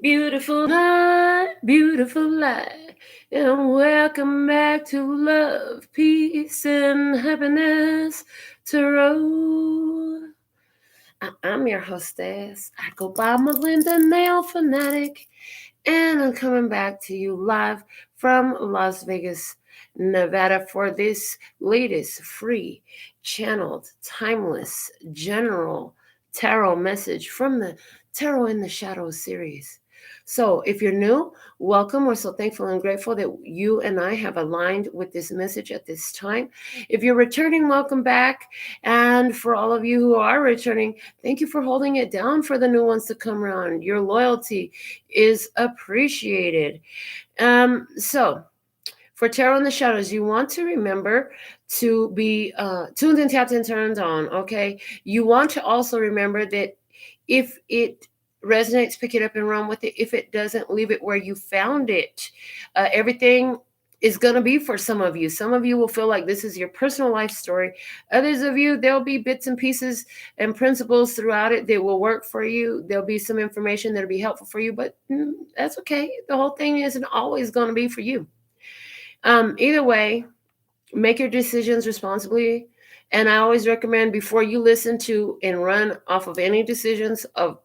Beautiful night, beautiful light, and welcome back to Love, Peace, and Happiness Tarot. I'm your hostess. I go by Melinda, NailFanatic, and I'm coming back to you live from Las Vegas, Nevada for this latest free, channeled, timeless, general tarot message from the Tarot in the Shadows series. So, if you're new, welcome. We're so thankful and grateful that you and I have aligned with this message at this time. If you're returning, welcome back. And for all of you who are returning, thank you for holding it down for the new ones to come around. Your loyalty is appreciated. So for Tarot in the Shadows, you want to remember to be tuned and tapped and turned on. Okay. You want to also remember that if it resonates, pick it up and run with it. If it doesn't, leave it where you found it. Everything is going to be for some of you. Some of you will feel like this is your personal life story. Others of you, there'll be bits and pieces and principles throughout it that will work for you. There'll be some information that'll be helpful for you, but that's okay. The whole thing isn't always going to be for you. Either way, make your decisions responsibly. And I always recommend before you listen to and run off of any decisions of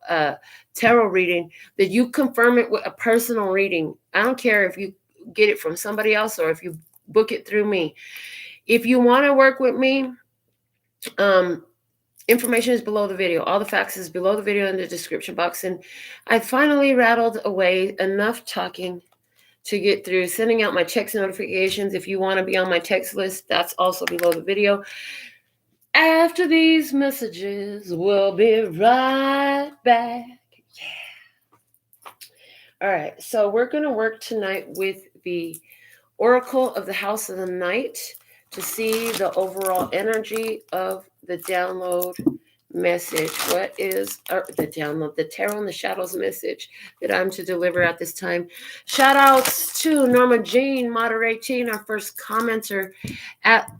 tarot reading that you confirm it with a personal reading. I don't care if you get it from somebody else or if you book it through me. If you want to work with me, information is below the video. All the facts is below the video in the description box. And I finally rattled away enough talking to get through sending out my text notifications. If you want to be on my text list, that's also below the video. After these messages, we'll be right back. Yeah. All right, so we're going to work tonight with the Oracle of the House of the Night to see the overall energy of the download message. What is the download, the Tarot in the Shadows message that I'm to deliver at this time? Shout outs to Norma Jean, moderating, our first commenter at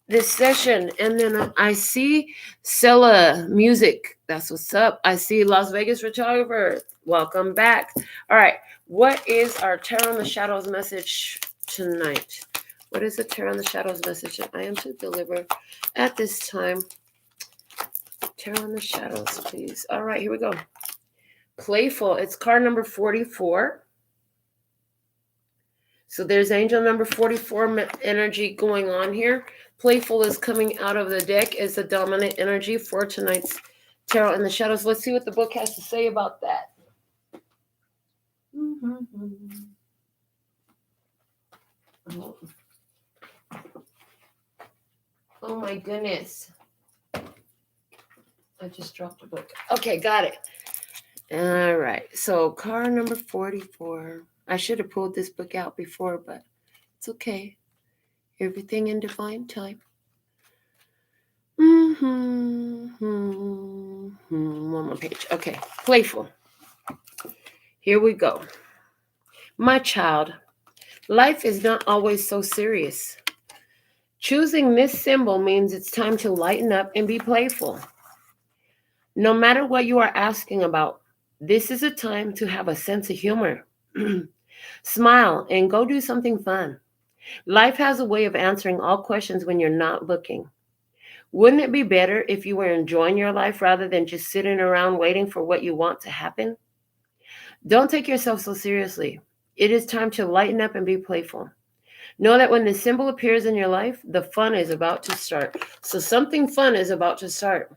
this session. And then I see Sella Music. That's what's up. I see Las Vegas Photographer. Welcome back. All right. What is our Tarot in the Shadows message tonight? What is the Tarot in the Shadows message that I am to deliver at this time? Tarot in the Shadows, please. All right, here we go. Playful. It's card number 44. So there's angel number 44 energy going on here. Playful is coming out of the deck as the dominant energy for tonight's Tarot in the Shadows. Let's see what the book has to say about that. Oh my goodness. I just dropped a book. Okay, got it. All right. So card number 44. I should have pulled this book out before, but it's okay. Everything in divine time. One more page. Okay. Playful. Here we go. My child, life is not always so serious. Choosing this symbol means it's time to lighten up and be playful. No matter what you are asking about, this is a time to have a sense of humor. Smile and go do something fun. Life has a way of answering all questions when you're not looking. Wouldn't it be better if you were enjoying your life rather than just sitting around waiting for what you want to happen? Don't take yourself so seriously. It is time to lighten up and be playful. Know that when the symbol appears in your life, the fun is about to start. So something fun is about to start.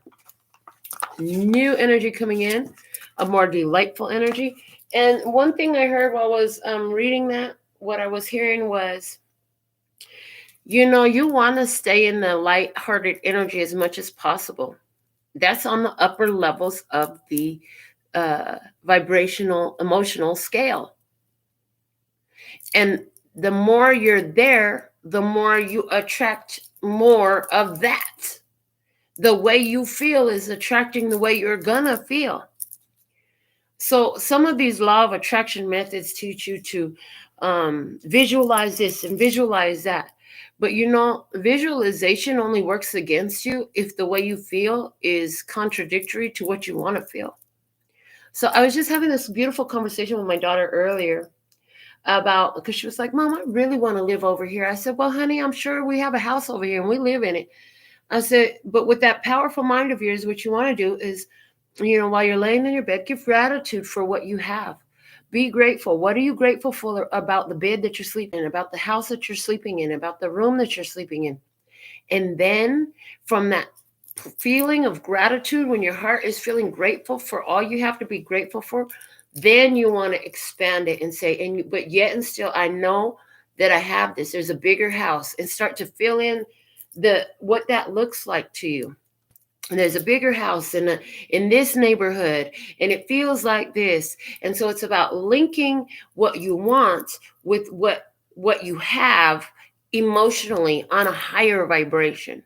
New energy coming in, a more delightful energy. And one thing I heard while I was reading that, what I was hearing was, you want to stay in the light-hearted energy as much as possible. That's on the upper levels of the vibrational, emotional scale. And the more you're there, the more you attract more of that. The way you feel is attracting the way you're gonna feel. So some of these law of attraction methods teach you to visualize this and visualize that. But visualization only works against you if the way you feel is contradictory to what you want to feel. So I was just having this beautiful conversation with my daughter earlier about, because she was like, Mom, I really want to live over here. I said, well, honey, I'm sure we have a house over here and we live in it. I said, but with that powerful mind of yours, what you want to do is, while you're laying in your bed, give gratitude for what you have. Be grateful. What are you grateful for about the bed that you're sleeping in, about the house that you're sleeping in, about the room that you're sleeping in? And then from that feeling of gratitude, when your heart is feeling grateful for all you have to be grateful for, then you want to expand it and say, but yet and still, I know that I have this. There's a bigger house, and start to fill in what that looks like to you. And there's a bigger house in this neighborhood, and it feels like this. And so it's about linking what you want with what you have emotionally on a higher vibration.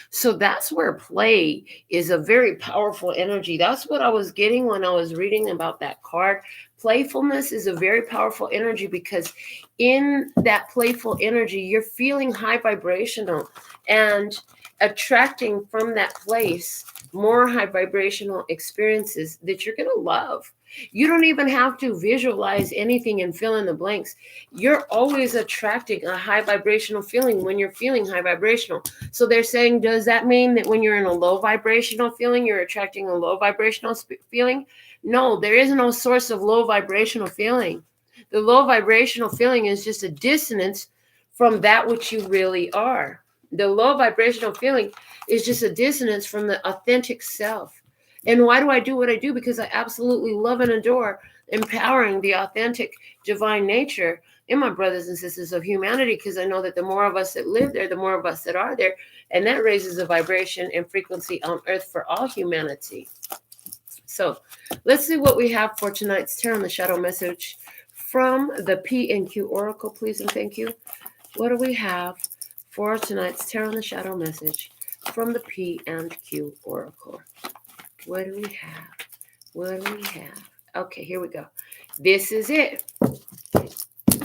So that's where play is a very powerful energy. That's what I was getting when I was reading about that card. Playfulness is a very powerful energy, because in that playful energy, you're feeling high vibrational and attracting from that place more high vibrational experiences that you're going to love. You don't even have to visualize anything and fill in the blanks. You're always attracting a high vibrational feeling when you're feeling high vibrational. So they're saying, does that mean that when you're in a low vibrational feeling, you're attracting a low vibrational feeling? No, there is no source of low vibrational feeling. The low vibrational feeling is just a dissonance from that which you really are. The low vibrational feeling is just a dissonance from the authentic self. And why do I do what I do? Because I absolutely love and adore empowering the authentic divine nature in my brothers and sisters of humanity, because I know that the more of us that live there, the more of us that are there, and that raises a vibration and frequency on earth for all humanity. So let's see what we have for tonight's Tarot in the Shadow message from the P&Q Oracle, please and thank you. What do we have for tonight's Tarot in the Shadow message from the P&Q Oracle? What do we have? What do we have? Okay, here we go. This is it.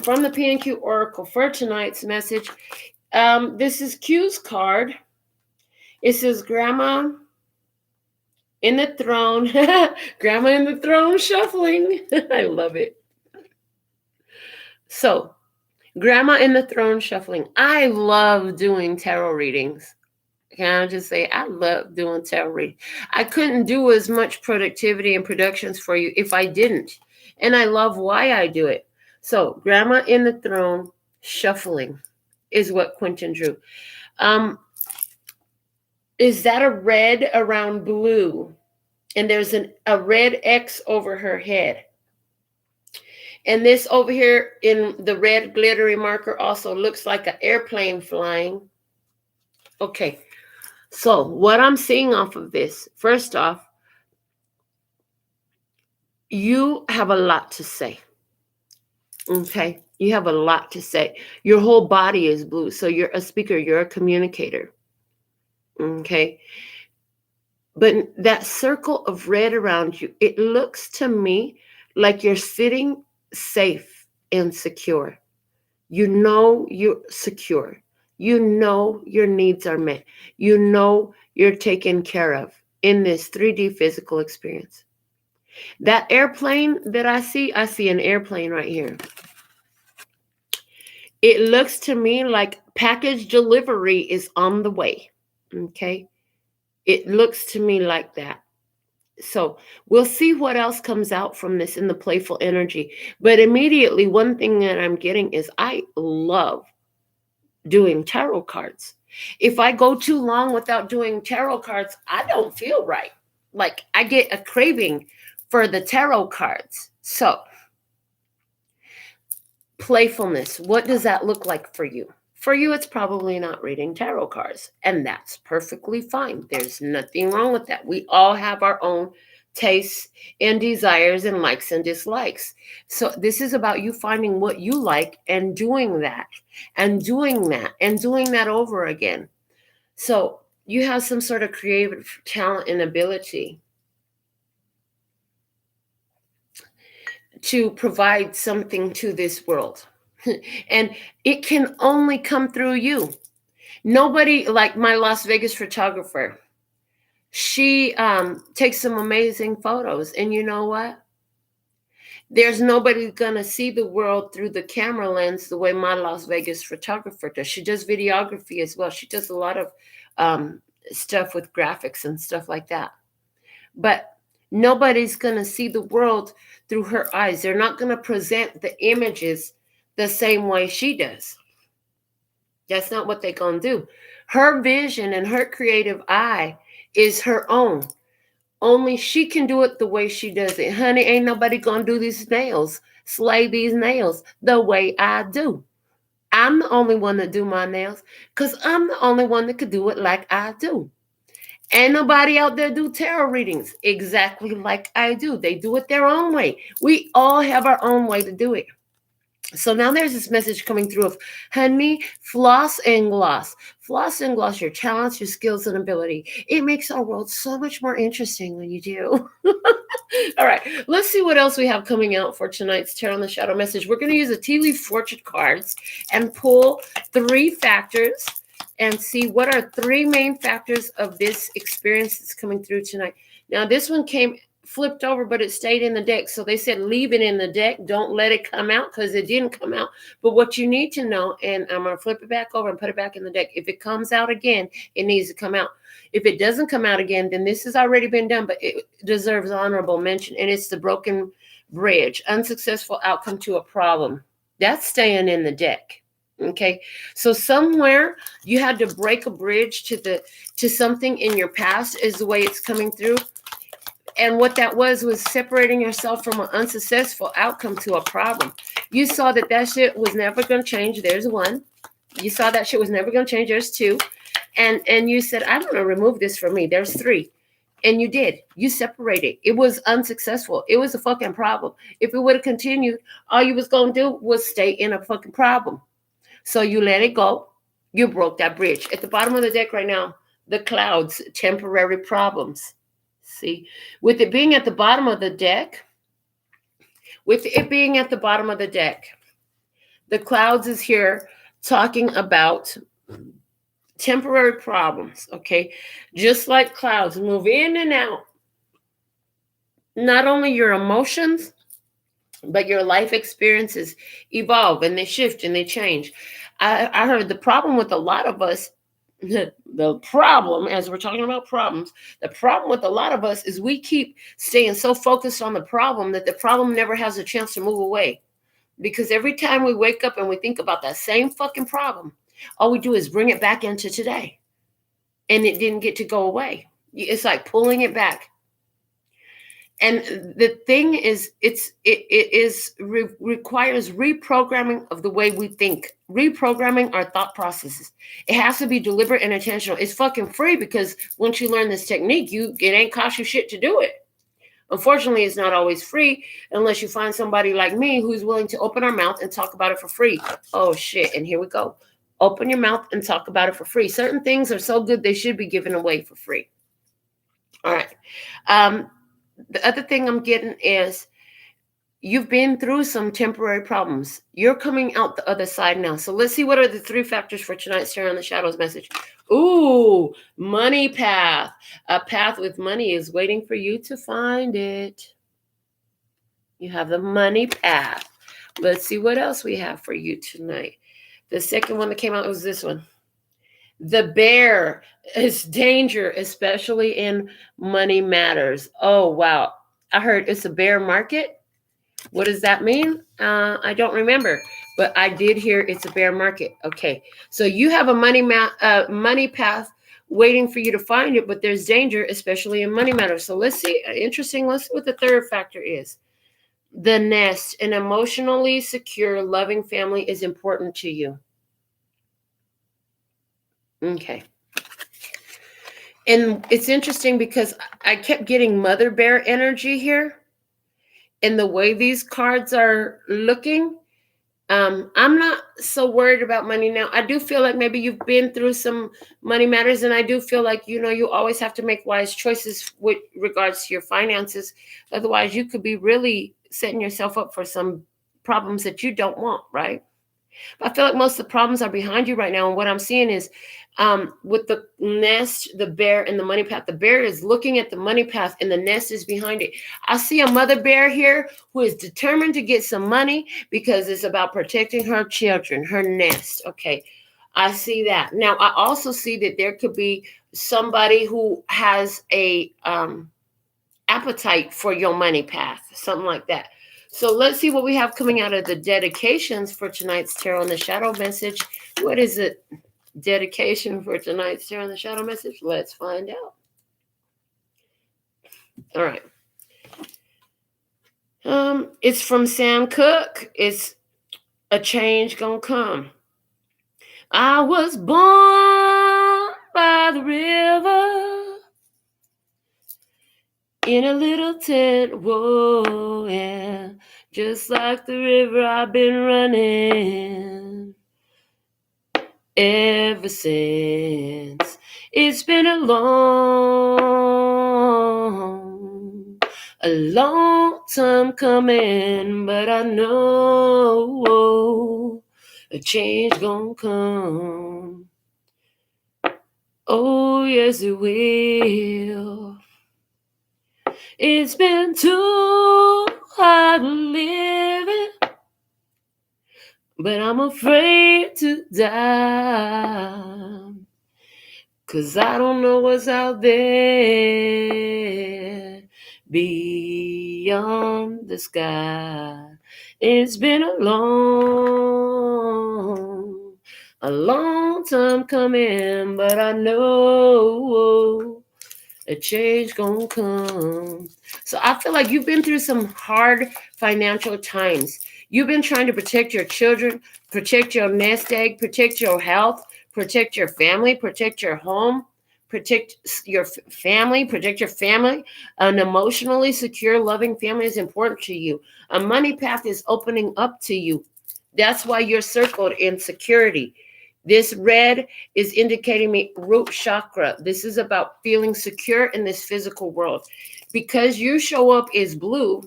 From the P&Q Oracle for tonight's message. This is Q's card. It says Grandma in the throne. Grandma in the throne shuffling. I love it. So, Grandma in the throne shuffling. I love doing tarot readings. Can I just say, I love doing tarot readings. I couldn't do as much productivity and productions for you if I didn't. And I love why I do it. So, Grandma in the throne shuffling is what Quentin drew. Is that a red around blue? And there's a red X over her head. And this over here in the red glittery marker also looks like an airplane flying. Okay. So what I'm seeing off of this, first off, you have a lot to say. Okay. You have a lot to say. Your whole body is blue. So you're a speaker. You're a communicator. Okay. But that circle of red around you, it looks to me like you're sitting safe and secure. You know you're secure. You know your needs are met. You know you're taken care of in this 3D physical experience. That airplane that I see an airplane right here. It looks to me like package delivery is on the way. Okay. It looks to me like that. So we'll see what else comes out from this in the playful energy. But immediately, one thing that I'm getting is I love doing tarot cards. If I go too long without doing tarot cards, I don't feel right. Like I get a craving for the tarot cards. So playfulness, what does that look like for you? For you, it's probably not reading tarot cards, and that's perfectly fine. There's nothing wrong with that. We all have our own tastes and desires and likes and dislikes. So this is about you finding what you like and doing that and doing that and doing that over again. So you have some sort of creative talent and ability to provide something to this world. And it can only come through you. Nobody, like my Las Vegas photographer, She takes some amazing photos. And you know what? There's nobody gonna see the world through the camera lens the way my Las Vegas photographer does. She does videography as well. She does a lot of stuff with graphics and stuff like that. But nobody's gonna see the world through her eyes. They're not gonna present the images the same way she does. That's not what they're gonna do. Her vision and her creative eye is her own. Only she can do it the way she does it. Honey, ain't nobody gonna do these nails, slay these nails the way I do. I'm the only one that do my nails because I'm the only one that could do it like I do. Ain't nobody out there do tarot readings exactly like I do. They do it their own way. We all have our own way to do it. So now there's this message coming through of, honey, floss and gloss. Floss and gloss your talents, your skills, and ability. It makes our world so much more interesting when you do. All right, let's see what else we have coming out for tonight's Tarot in the Shadow message. We're going to use the Tea Leaf Fortune cards and pull 3 factors and see what are 3 main factors of this experience that's coming through tonight. Now, this one came flipped over, but it stayed in the deck. So they said, leave it in the deck. Don't let it come out because it didn't come out. But what you need to know, and I'm going to flip it back over and put it back in the deck. If it comes out again, it needs to come out. If it doesn't come out again, then this has already been done, but it deserves honorable mention. And it's the broken bridge, unsuccessful outcome to a problem. That's staying in the deck. Okay, so somewhere you had to break a bridge to something in your past is the way it's coming through. And what that was separating yourself from an unsuccessful outcome to a problem. You saw that shit was never going to change. There's 1. You saw that shit was never going to change. There's 2. And you said, I'm going to remove this from me. There's 3. And you did. You separated. It was unsuccessful. It was a fucking problem. If it would have continued, all you was going to do was stay in a fucking problem. So you let it go. You broke that bridge. At the bottom of the deck right now, the clouds, temporary problems. See, with it being at the bottom of the deck, the clouds is here talking about temporary problems, okay? Just like clouds move in and out, not only your emotions, but your life experiences evolve and they shift and they change. I heard the problem with a lot of us, the problem, as we're talking about problems, the problem with a lot of us is we keep staying so focused on the problem that the problem never has a chance to move away. Because every time we wake up and we think about that same fucking problem, all we do is bring it back into today. And it didn't get to go away. It's like pulling it back. And the thing is, requires reprogramming of the way we think, reprogramming our thought processes. It has to be deliberate and intentional. It's fucking free because once you learn this technique, it ain't cost you shit to do it. Unfortunately, it's not always free unless you find somebody like me who's willing to open our mouth and talk about it for free. Oh shit! And here we go. Open your mouth and talk about it for free. Certain things are so good they should be given away for free. All right. The other thing I'm getting is you've been through some temporary problems. You're coming out the other side now. So let's see what are the 3 factors for tonight's Tarot in the Shadows message. Ooh, money path. A path with money is waiting for you to find it. You have the money path. Let's see what else we have for you tonight. The second one that came out was this one. The bear is danger, especially in money matters. Oh, wow. I heard it's a bear market. What does that mean? I don't remember, but I did hear it's a bear market. Okay. So you have a money path waiting for you to find it, but there's danger, especially in money matters. So let's see. Interesting. Let's see what the third factor is. The nest, an emotionally secure, loving family is important to you. Okay. And it's interesting because I kept getting mother bear energy here. And the way these cards are looking, I'm not so worried about money now. I do feel like maybe you've been through some money matters. And I do feel like, you always have to make wise choices with regards to your finances. Otherwise, you could be really setting yourself up for some problems that you don't want, right? But I feel like most of the problems are behind you right now. And what I'm seeing is with the nest, the bear, and the money path. The bear is looking at the money path and the nest is behind it. I see a mother bear here who is determined to get some money because it's about protecting her children, her nest. Okay. I see that. Now, I also see that there could be somebody who has a appetite for your money path, something like that. So let's see what we have coming out of the dedications for tonight's tarot and the shadow message. What is it? Dedication for tonight's tarot and the shadow message? Let's find out. All right. It's from Sam Cooke. It's a change gonna come. I was born by the river in a little tent, whoa, yeah. Just like the river I've been running ever since. It's been a long time coming, but I know a change gonna come. Oh, yes, it will. It's been too hard living, but I'm afraid to die, 'cause I don't know what's out there beyond the sky. It's been a long time coming, but I know a change gonna come. So I feel like you've been through some hard financial times. You've been trying to protect your children, protect your nest egg, protect your health, protect your family, protect your home, protect your family, protect your family. An emotionally secure, loving family is important to you. A money path is opening up to you. That's why you're circled in security. This red is indicating me root chakra. This is about feeling secure in this physical world. Because you show up as blue,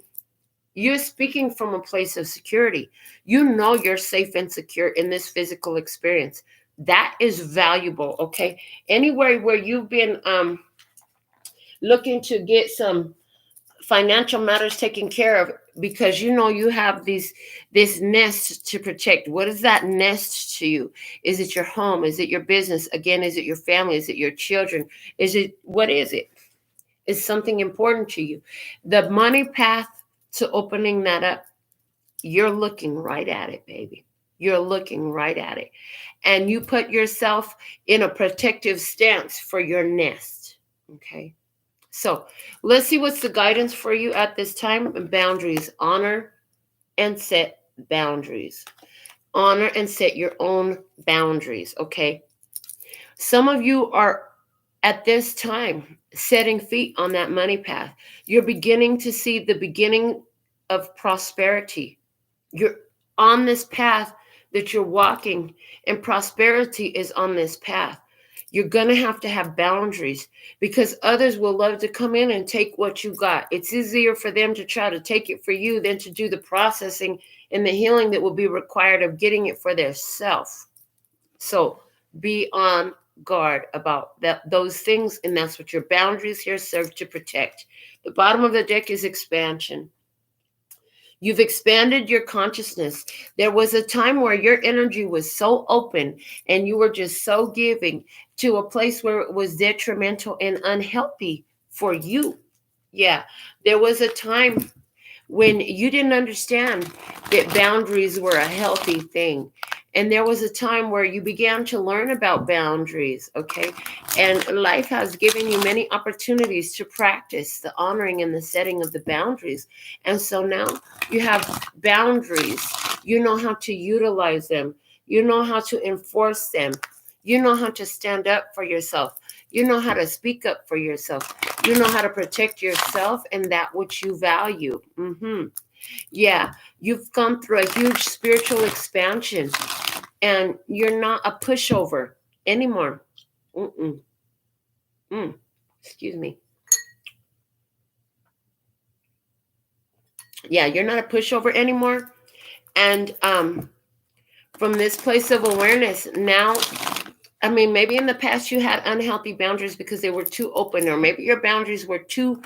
you're speaking from a place of security. You know you're safe and secure in this physical experience. That is valuable, okay? Anywhere where you've been looking to get some financial matters taken care of, because you know you have this nest to protect. What is that nest to you? Is it your home? Is it your business? Again, is it your family? Is it your children? What is it? Is something important to you? The money path to opening that up, you're looking right at it, baby. You're looking right at it. And you put yourself in a protective stance for your nest, okay? So let's see what's the guidance for you at this time. Boundaries. Honor and set boundaries. Honor and set your own boundaries, okay? Some of you are at this time setting feet on that money path. You're beginning to see the beginning of prosperity. You're on this path that you're walking, and prosperity is on this path. You're going to have boundaries, because others will love to come in and take what you got. It's easier for them to try to take it for you than to do the processing and the healing that will be required of getting it for their self. So be on guard about those things, and that's what your boundaries here serve to protect. The bottom of the deck is expansion. You've expanded your consciousness. There was a time where your energy was so open and you were just so giving, to a place where it was detrimental and unhealthy for you. Yeah, there was a time when you didn't understand that boundaries were a healthy thing. And there was a time where you began to learn about boundaries, okay? And life has given you many opportunities to practice the honoring and the setting of the boundaries. And so now you have boundaries. You know how to utilize them. You know how to enforce them. You know how to stand up for yourself. You know how to speak up for yourself. You know how to protect yourself and that which you value. Yeah, you've gone through a huge spiritual expansion, and you're not a pushover anymore. Excuse me. Yeah, you're not a pushover anymore. And from this place of awareness. Now, I mean, maybe in the past you had unhealthy boundaries because they were too open, or maybe your boundaries were too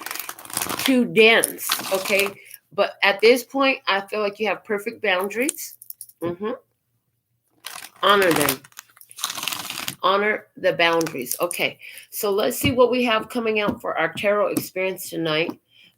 dense, okay? But at this point, I feel like you have perfect boundaries. Honor them. Honor the boundaries. Okay, so let's see what we have coming out for our tarot experience tonight.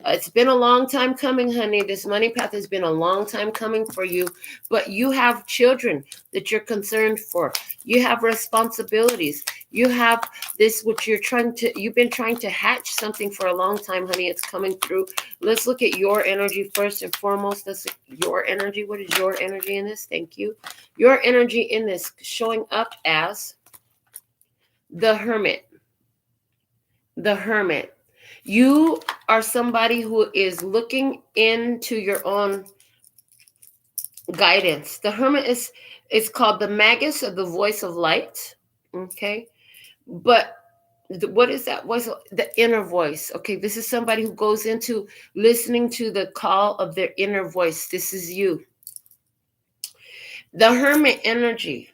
It's been a long time coming, honey. This money path has been a long time coming for you, but you have children that you're concerned for. You have responsibilities. You have this, which you've been trying to hatch something for a long time, honey. It's coming through. Let's look at your energy first and foremost. Let's look at your energy. What is your energy in this? Thank you. Your energy in this showing up as the Hermit. The Hermit. You are somebody who is looking into your own guidance. The Hermit is called the Magus, or the voice of light. Okay. But what is that voice? The inner voice. Okay. This is somebody who goes into listening to the call of their inner voice. This is you. The Hermit energy.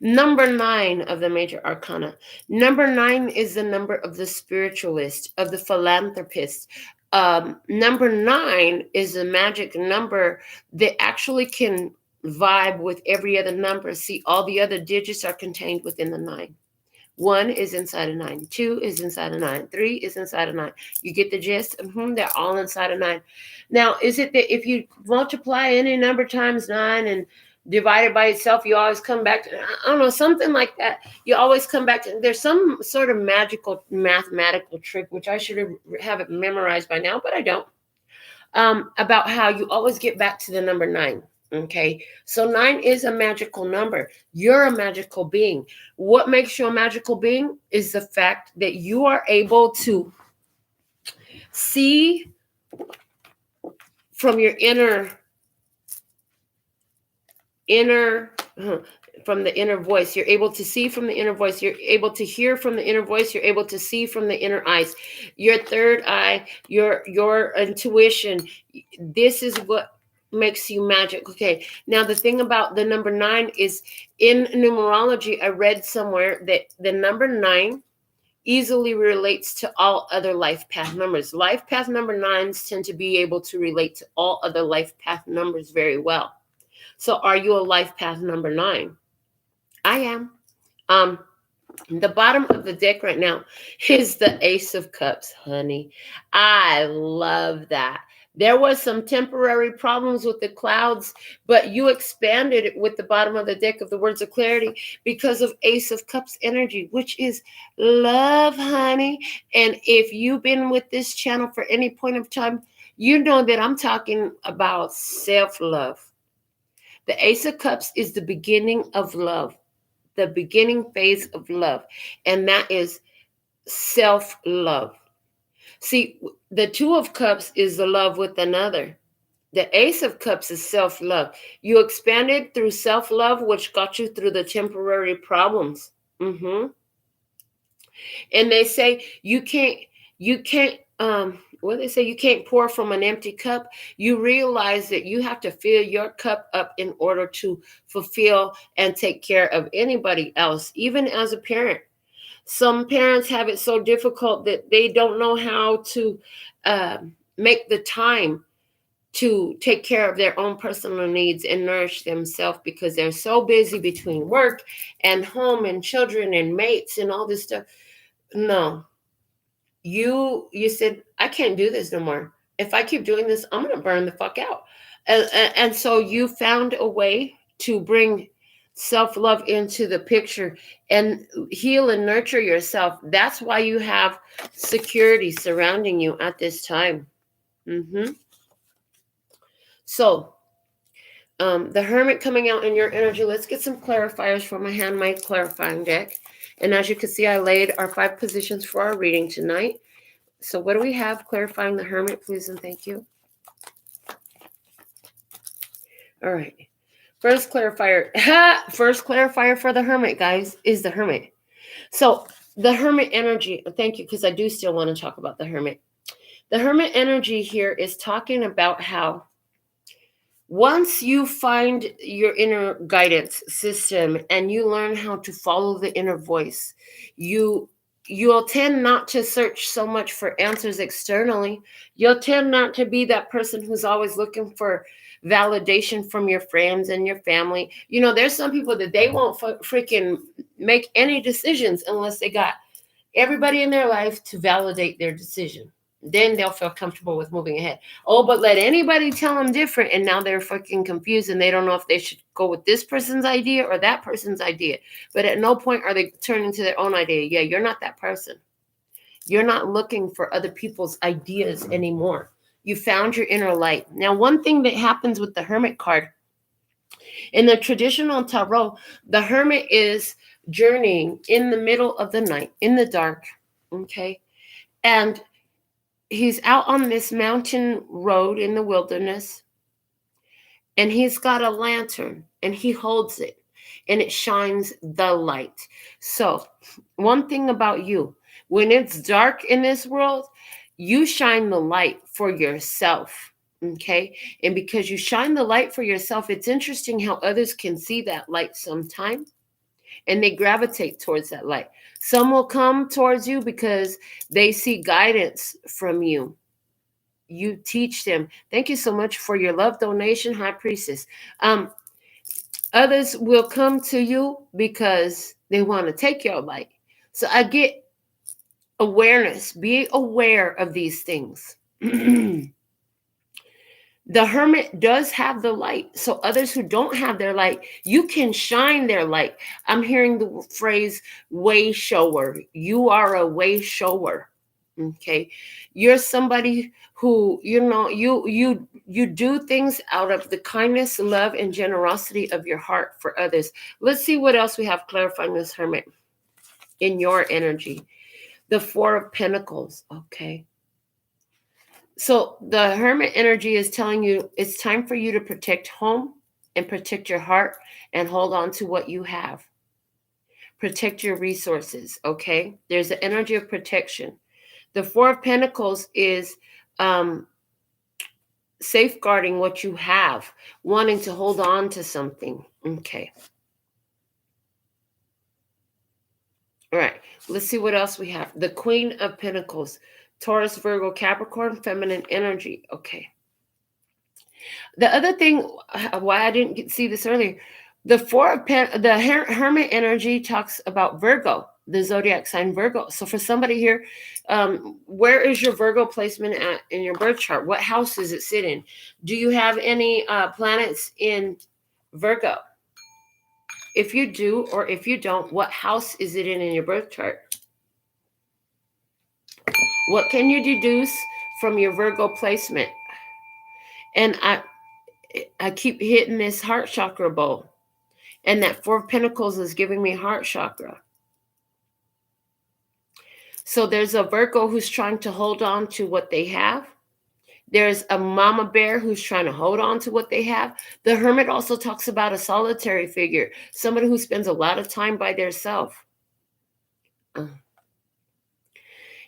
Number 9 of the major arcana. Number 9 is the number of the spiritualist, of the philanthropist. Number 9 is a magic number that actually can vibe with every other number. See, all the other digits are contained within the 9. 1 is inside of 9. 2 is inside of 9. 3 is inside of 9. You get the gist? They're all inside of 9. Now, is it that if you multiply any number times 9 and divide it by itself, you always come back to, I don't know, something like that. You always come back to, there's some sort of magical mathematical trick, which I should have it memorized by now, but I don't, about how you always get back to the number 9. Okay, so 9 is a magical number. You're a magical being. What makes you a magical being is the fact that you are able to see from your from the inner voice. You're able to see from the inner voice. You're able to hear from the inner voice. You're able to see from the inner eyes. Your third eye, your intuition. This is what makes you magic. Okay, now the thing about the number 9 is, in numerology, I read somewhere that the number 9 easily relates to all other life path numbers. Life path number 9s tend to be able to relate to all other life path numbers very well. So are you a life path number 9? I am. The bottom of the deck right now is the Ace of Cups, honey. I love that. There was some temporary problems with the clouds, but you expanded it with the bottom of the deck of the Words of Clarity because of Ace of Cups energy, which is love, honey. And if you've been with this channel for any point of time, you know that I'm talking about self-love. The Ace of Cups is the beginning of love, the beginning phase of love, and that is self-love. See, the Two of Cups is the love with another. The Ace of Cups is self-love. You expanded through self-love, which got you through the temporary problems. And they say you can't, they say you can't pour from an empty cup. You realize that you have to fill your cup up in order to fulfill and take care of anybody else, even as a parent. Some parents have it so difficult that they don't know how to make the time to take care of their own personal needs and nourish themselves because they're so busy between work and home and children and mates and all this stuff. No. You said, I can't do this no more. If I keep doing this, I'm going to burn the fuck out. And so you found a way to bring self-love into the picture and heal and nurture yourself. That's why you have security surrounding you at this time. So the Hermit coming out in your energy. Let's get some clarifiers for my handmade clarifying deck. And as you can see, I laid our 5 positions for our reading tonight. So what do we have clarifying the Hermit, please and thank you? All right. First clarifier for the Hermit, guys, is the Hermit. So the Hermit energy, thank you, because I do still want to talk about the Hermit. The Hermit energy here is talking about how Once you find your inner guidance system and you learn how to follow the inner voice, you'll tend not to search so much for answers externally. You'll tend not to be that person who's always looking for validation from your friends and your family. There's some people that they won't freaking make any decisions unless they got everybody in their life to validate their decision. Then they'll feel comfortable with moving ahead. Oh, but let anybody tell them different, and now they're fucking confused and they don't know if they should go with this person's idea or that person's idea. But at no point are they turning to their own idea. Yeah, you're not that person. You're not looking for other people's ideas anymore. You found your inner light. Now, one thing that happens with the Hermit card, in the traditional tarot, the Hermit is journeying in the middle of the night, in the dark, okay? And he's out on this mountain road in the wilderness, and he's got a lantern, and he holds it, and it shines the light. So, one thing about you, when it's dark in this world, you shine the light for yourself. Okay. And because you shine the light for yourself, it's interesting how others can see that light sometime and they gravitate towards that light. Some will come towards you because they see guidance from you. You teach them. Thank you so much for your love donation, High Priestess. Others will come to you because they want to take your light. So I get awareness. Be aware of these things. The Hermit does have the light. So others who don't have their light, you can shine their light. I'm hearing the phrase way shower. You are a way shower. Okay. You're somebody who, you do things out of the kindness, love, and generosity of your heart for others. Let's see what else we have clarifying this Hermit in your energy. The Four of Pentacles. Okay. So the Hermit energy is telling you it's time for you to protect home and protect your heart and hold on to what you have. Protect your resources, okay? There's the energy of protection. The Four of Pentacles is safeguarding what you have, wanting to hold on to something, okay? All right, let's see what else we have. The Queen of Pentacles. Taurus, Virgo, Capricorn, feminine energy. Okay. The other thing, why I didn't see this earlier, the Hermit energy talks about Virgo, the zodiac sign Virgo. So for somebody here, where is your Virgo placement at in your birth chart? What house does it sit in? Do you have any planets in Virgo? If you do, or if you don't, what house is it in your birth chart? What can you deduce from your Virgo placement? And I keep hitting this heart chakra bowl. And that Four of Pentacles is giving me heart chakra. So there's a Virgo who's trying to hold on to what they have. There's a mama bear who's trying to hold on to what they have. The Hermit also talks about a solitary figure, somebody who spends a lot of time by themselves.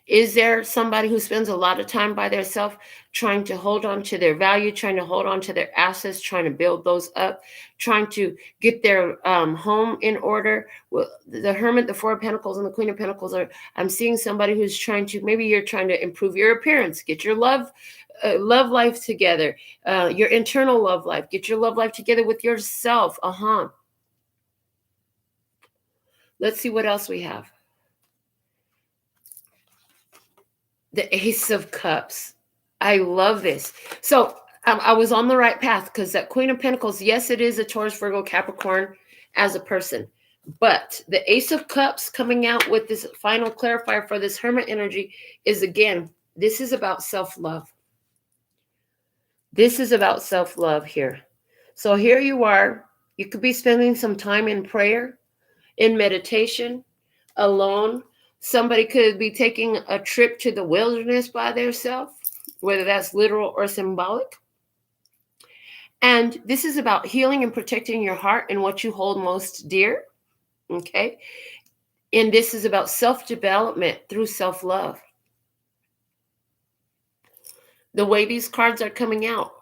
Is there somebody who spends a lot of time by themselves trying to hold on to their value, trying to hold on to their assets, trying to build those up, trying to get their home in order? Well, the Hermit, the Four of Pentacles, and the Queen of Pentacles I'm seeing somebody who's trying to, maybe you're trying to improve your appearance, get your love life together, your internal love life, get your love life together with yourself. Let's see what else we have. The Ace of Cups. I love this. So I was on the right path because that Queen of Pentacles, yes, it is a Taurus, Virgo, Capricorn as a person. But the Ace of Cups coming out with this final clarifier for this Hermit energy is, again, this is about self-love. This is about self-love here. So here you are. You could be spending some time in prayer, in meditation, alone. Somebody could be taking a trip to the wilderness by themselves, whether that's literal or symbolic. And this is about healing and protecting your heart and what you hold most dear. Okay. And this is about self-development through self-love. The way these cards are coming out,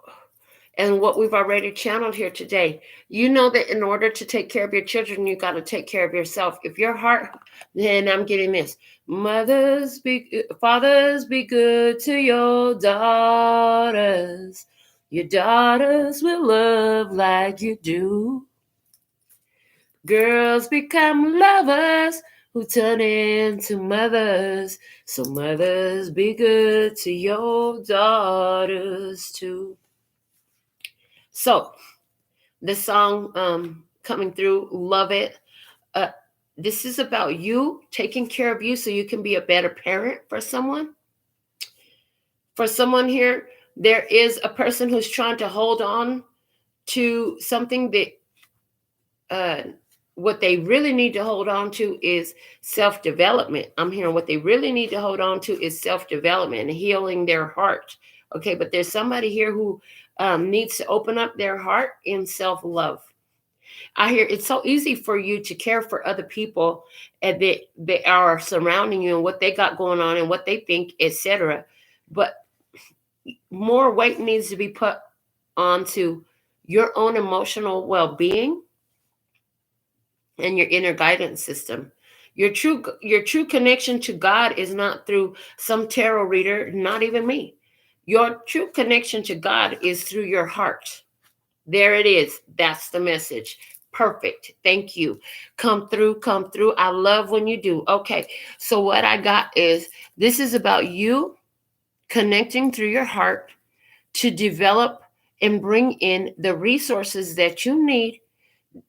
and what we've already channeled here today. You know that in order to take care of your children, you got to take care of yourself. If your heart, then I'm getting this. Fathers, be good to your daughters. Your daughters will love like you do. Girls become lovers who turn into mothers. So mothers, be good to your daughters too. So the song coming through, love it. This is about you taking care of you so you can be a better parent for someone. For someone here, there is a person who's trying to hold on to something that what they really need to hold on to is self-development. I'm hearing what they really need to hold on to is self-development and healing their heart. Okay, but there's somebody here who needs to open up their heart in self-love. I hear it's so easy for you to care for other people and they are surrounding you and what they got going on and what they think, etc. But more weight needs to be put onto your own emotional well-being and your inner guidance system. Your true connection to God is not through some tarot reader, not even me. Your true connection to God is through your heart. There it is. That's the message. Perfect. Thank you. Come through, come through. I love when you do. Okay. So what I got is this is about you connecting through your heart to develop and bring in the resources that you need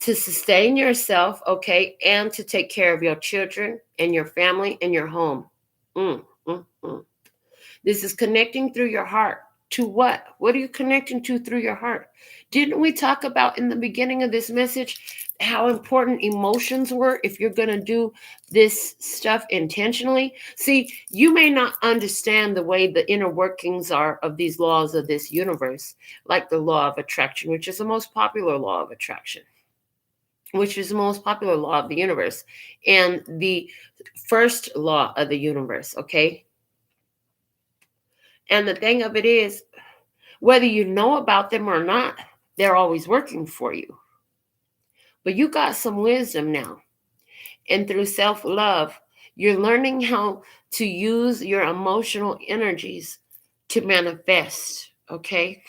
to sustain yourself, okay, and to take care of your children and your family and your home. This is connecting through your heart to what? What are you connecting to through your heart? Didn't we talk about in the beginning of this message how important emotions were if you're going to do this stuff intentionally? See, you may not understand the way the inner workings are of these laws of this universe, like the law of attraction, which is the most popular law of attraction, which is the most popular law of the universe, and the first law of the universe, okay? And the thing of it is, whether you know about them or not, they're always working for you. But you got some wisdom now. And through self-love, you're learning how to use your emotional energies to manifest, okay?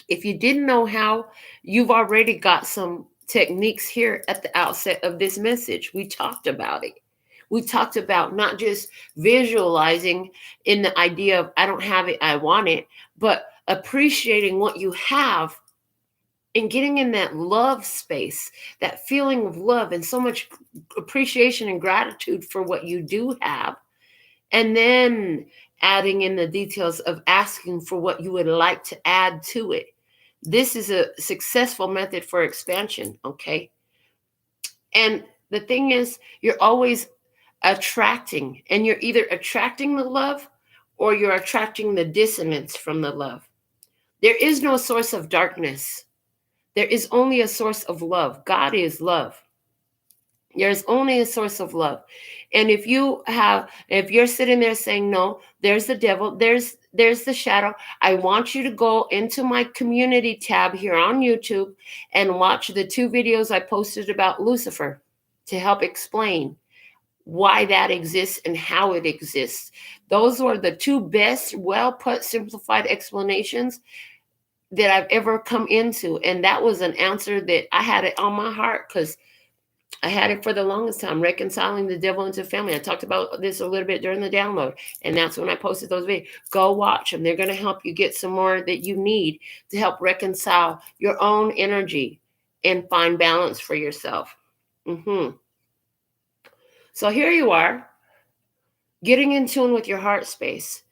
If you didn't know how, you've already got some techniques here at the outset of this message. We talked about it. We talked about not just visualizing in the idea of I don't have it, I want it, but appreciating what you have and getting in that love space, that feeling of love and so much appreciation and gratitude for what you do have. And then adding in the details of asking for what you would like to add to it. This is a successful method for expansion, okay? And the thing is, you're always attracting, and you're either attracting the love or you're attracting the dissonance from the love. There is no source of darkness. There is only a source of love. God is love. There's only a source of love. And if you're sitting there saying, no, there's the devil, there's the shadow, I want you to go into my community tab here on YouTube and watch the 2 videos I posted about Lucifer to help explain why that exists and how it exists. Those were the 2 best, well put, simplified explanations that I've ever come into. And that was an answer that I had it on my heart because I had it for the longest time, reconciling the devil into family. I talked about this a little bit during the download, and that's when I posted those videos. Go watch them. They're going to help you get some more that you need to help reconcile your own energy and find balance for yourself. So here you are, getting in tune with your heart space.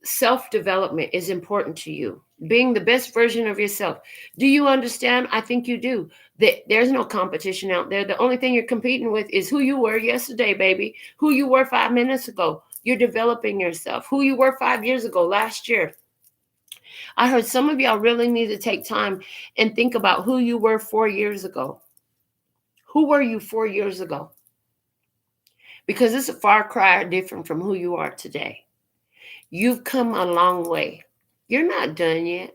Self-development is important to you. Being the best version of yourself. Do you understand? I think you do. There's no competition out there. The only thing you're competing with is who you were yesterday, baby. Who you were 5 minutes ago. You're developing yourself. Who you were 5 years ago, last year. I heard some of y'all really need to take time and think about who you were 4 years ago. Who were you 4 years ago? Because it's a far cry different from who you are today. You've come a long way. You're not done yet.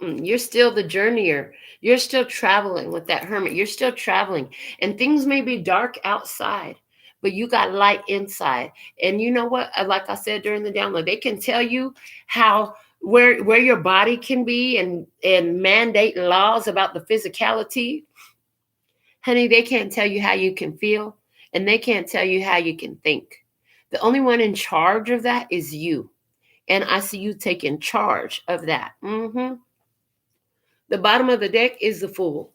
You're still the journeyer. You're still traveling with that hermit. You're still traveling. And things may be dark outside, but you got light inside. And you know what? Like I said during the download, they can tell you how where your body can be and mandate laws about the physicality. Honey, they can't tell you how you can feel, and they can't tell you how you can think. The only one in charge of that is you. And I see you taking charge of that. The bottom of the deck is the Fool.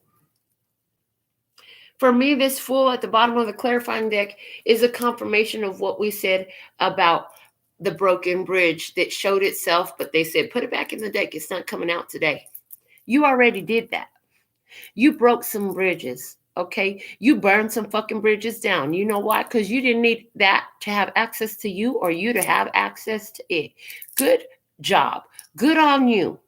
For me, this Fool at the bottom of the clarifying deck is a confirmation of what we said about the broken bridge that showed itself, but they said, put it back in the deck. It's not coming out today. You already did that. You broke some bridges, okay? You burned some fucking bridges down. You know why? Because you didn't need that to have access to you or you to have access to it. Good job. Good on you.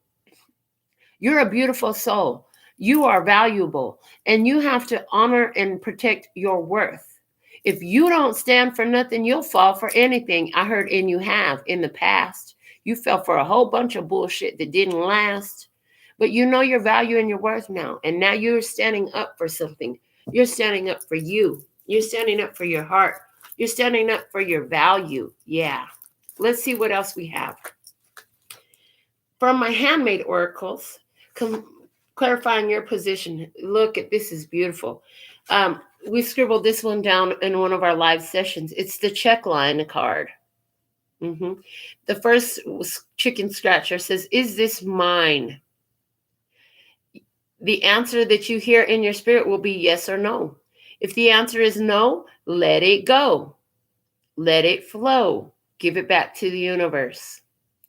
You're a beautiful soul. You are valuable, and you have to honor and protect your worth. If you don't stand for nothing, you'll fall for anything. I heard, and you have in the past. You fell for a whole bunch of bullshit that didn't last. But you know your value and your worth now. And now you're standing up for something. You're standing up for you. You're standing up for your heart. You're standing up for your value. Yeah. Let's see what else we have. From my handmade oracles, clarifying your position. Look at this, is beautiful. We scribbled this one down in one of our live sessions. It's the check line card. The first chicken scratcher says, is this mine? The answer that you hear in your spirit will be yes or no. If the answer is no, let it go. Let it flow. Give it back to the universe.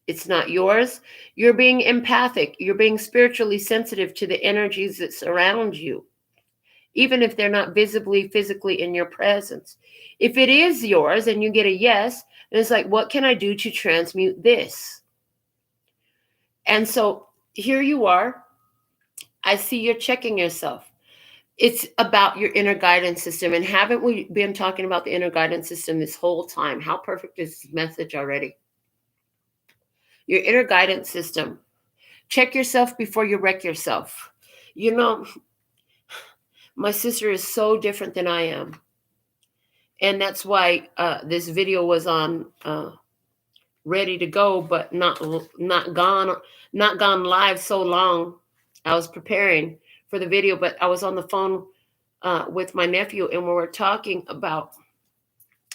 It's not yours. You're being empathic. You're being spiritually sensitive to the energies that surround you, even if they're not visibly, physically in your presence. If it is yours and you get a yes, then it's like, what can I do to transmute this? And so here you are. I see you're checking yourself. It's about your inner guidance system. And haven't we been talking about the inner guidance system this whole time? How perfect is this message already? Your inner guidance system. Check yourself before you wreck yourself. You know, my sister is so different than I am. And that's why this video was on ready to go, but not gone live so long. I was preparing for the video, but I was on the phone with my nephew, and we were talking about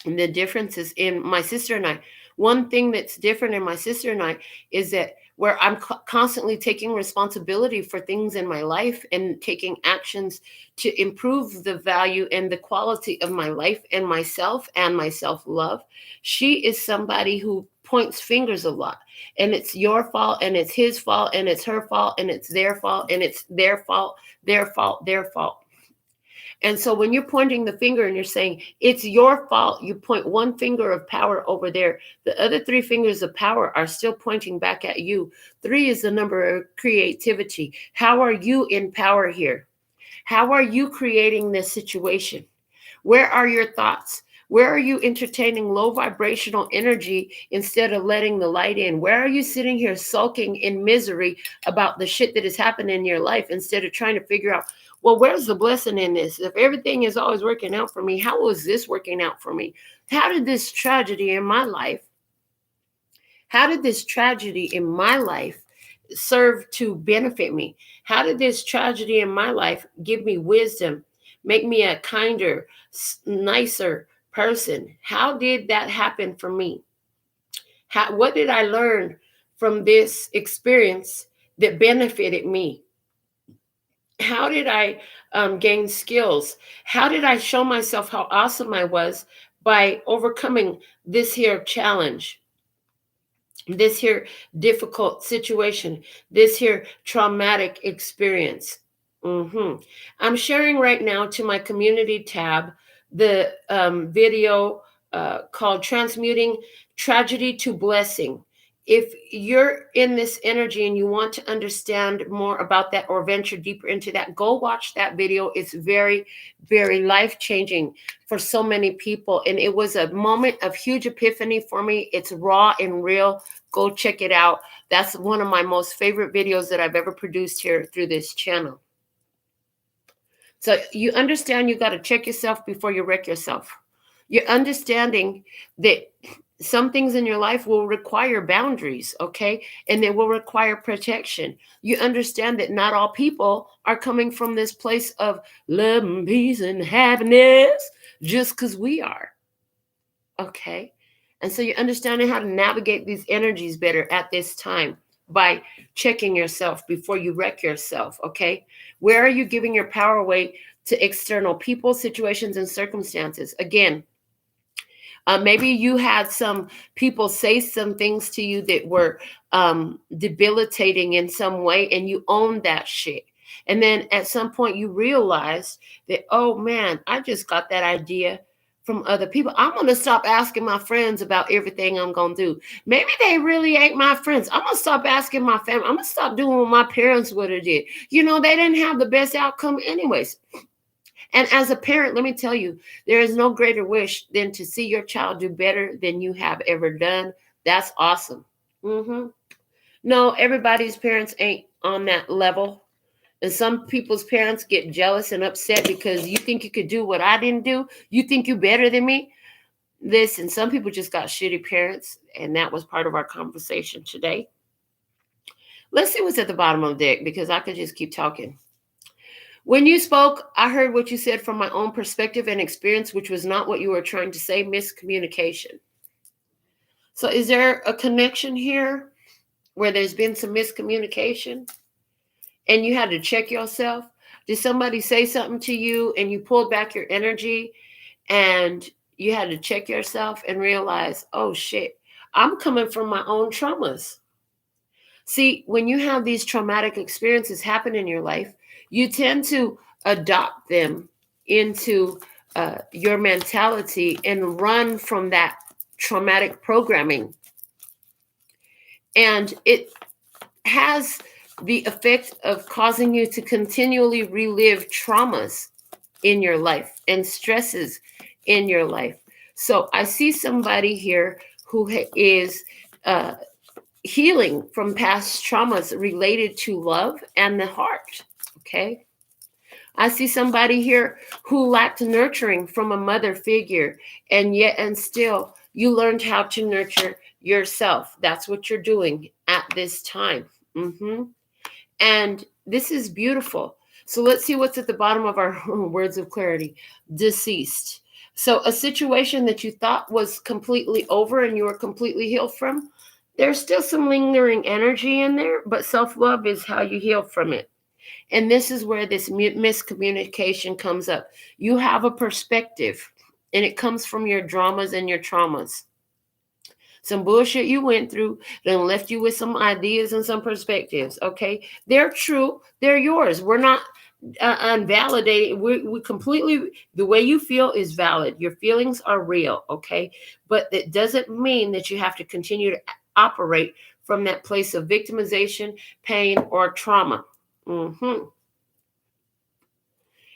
the differences in my sister and I. One thing that's different in my sister and I is that where I'm constantly taking responsibility for things in my life and taking actions to improve the value and the quality of my life and myself and my self-love. She is somebody who points fingers a lot, and it's your fault and it's his fault and it's her fault and it's their fault and it's their fault, their fault, their fault. And so when you're pointing the finger and you're saying it's your fault, you point one finger of power over there. The other three fingers of power are still pointing back at you. 3 is the number of creativity. How are you in power here? How are you creating this situation? Where are your thoughts? Where are you entertaining low vibrational energy instead of letting the light in? Where are you sitting here sulking in misery about the shit that has happened in your life instead of trying to figure out, well, where's the blessing in this? If everything is always working out for me, how was this working out for me? How did this tragedy in my life serve to benefit me? How did this tragedy in my life give me wisdom, make me a kinder, nicer person? How did that happen for me? What did I learn from this experience that benefited me? How did I gain skills? How did I show myself how awesome I was by overcoming this here challenge, this here difficult situation, this here traumatic experience? I'm sharing right now to my community tab the video called Transmuting Tragedy to Blessing. if you're in this energy and you want to understand more about that or venture deeper into that, go watch that video. It's very, very life-changing for so many people. And it was a moment of huge epiphany for me. It's raw and real. Go check it out. That's one of my most favorite videos that I've ever produced here through this channel. So you understand you got to check yourself before you wreck yourself. You're understanding that some things in your life will require boundaries, okay? And they will require protection. You understand that not all people are coming from this place of love and peace and happiness just because we are, okay? And so you're understanding how to navigate these energies better at this time by checking yourself before you wreck yourself, okay? Where are you giving your power away to external people, situations, and circumstances? Again, maybe you had some people say some things to you that were debilitating in some way, and you owned that shit. And then at some point you realized that, oh man, I just got that idea from other people. I'm going to stop asking my friends about everything I'm going to do. Maybe they really ain't my friends. I'm going to stop asking my family. I'm going to stop doing what my parents would have did. You know, they didn't have the best outcome anyways. And as a parent, let me tell you, there is no greater wish than to see your child do better than you have ever done. That's awesome. No, everybody's parents ain't on that level. And some people's parents get jealous and upset because you think you could do what I didn't do. You think you're better than me. Listen, some people just got shitty parents. And that was part of our conversation today. Let's see what's at the bottom of the deck, because I could just keep talking. When you spoke, I heard what you said from my own perspective and experience, which was not what you were trying to say. Miscommunication. So is there a connection here where there's been some miscommunication and you had to check yourself? Did somebody say something to you and you pulled back your energy and you had to check yourself and realize, oh shit, I'm coming from my own traumas? See, when you have these traumatic experiences happen in your life, you tend to adopt them into your mentality and run from that traumatic programming. And it has the effect of causing you to continually relive traumas in your life and stresses in your life. So I see somebody here who is healing from past traumas related to love and the heart, okay? I see somebody here who lacked nurturing from a mother figure, and still you learned how to nurture yourself. That's what you're doing at this time. And this is beautiful. So let's see what's at the bottom of our words of clarity. Deceased. So a situation that you thought was completely over and you were completely healed from, there's still some lingering energy in there, but self-love is how you heal from it. And this is where this miscommunication comes up. You have a perspective, and it comes from your dramas and your traumas. Some bullshit you went through then left you with some ideas and some perspectives, okay? They're true. They're yours. We're not unvalidated. We completely, the way you feel is valid. Your feelings are real, okay? But it doesn't mean that you have to continue to operate from that place of victimization, pain, or trauma.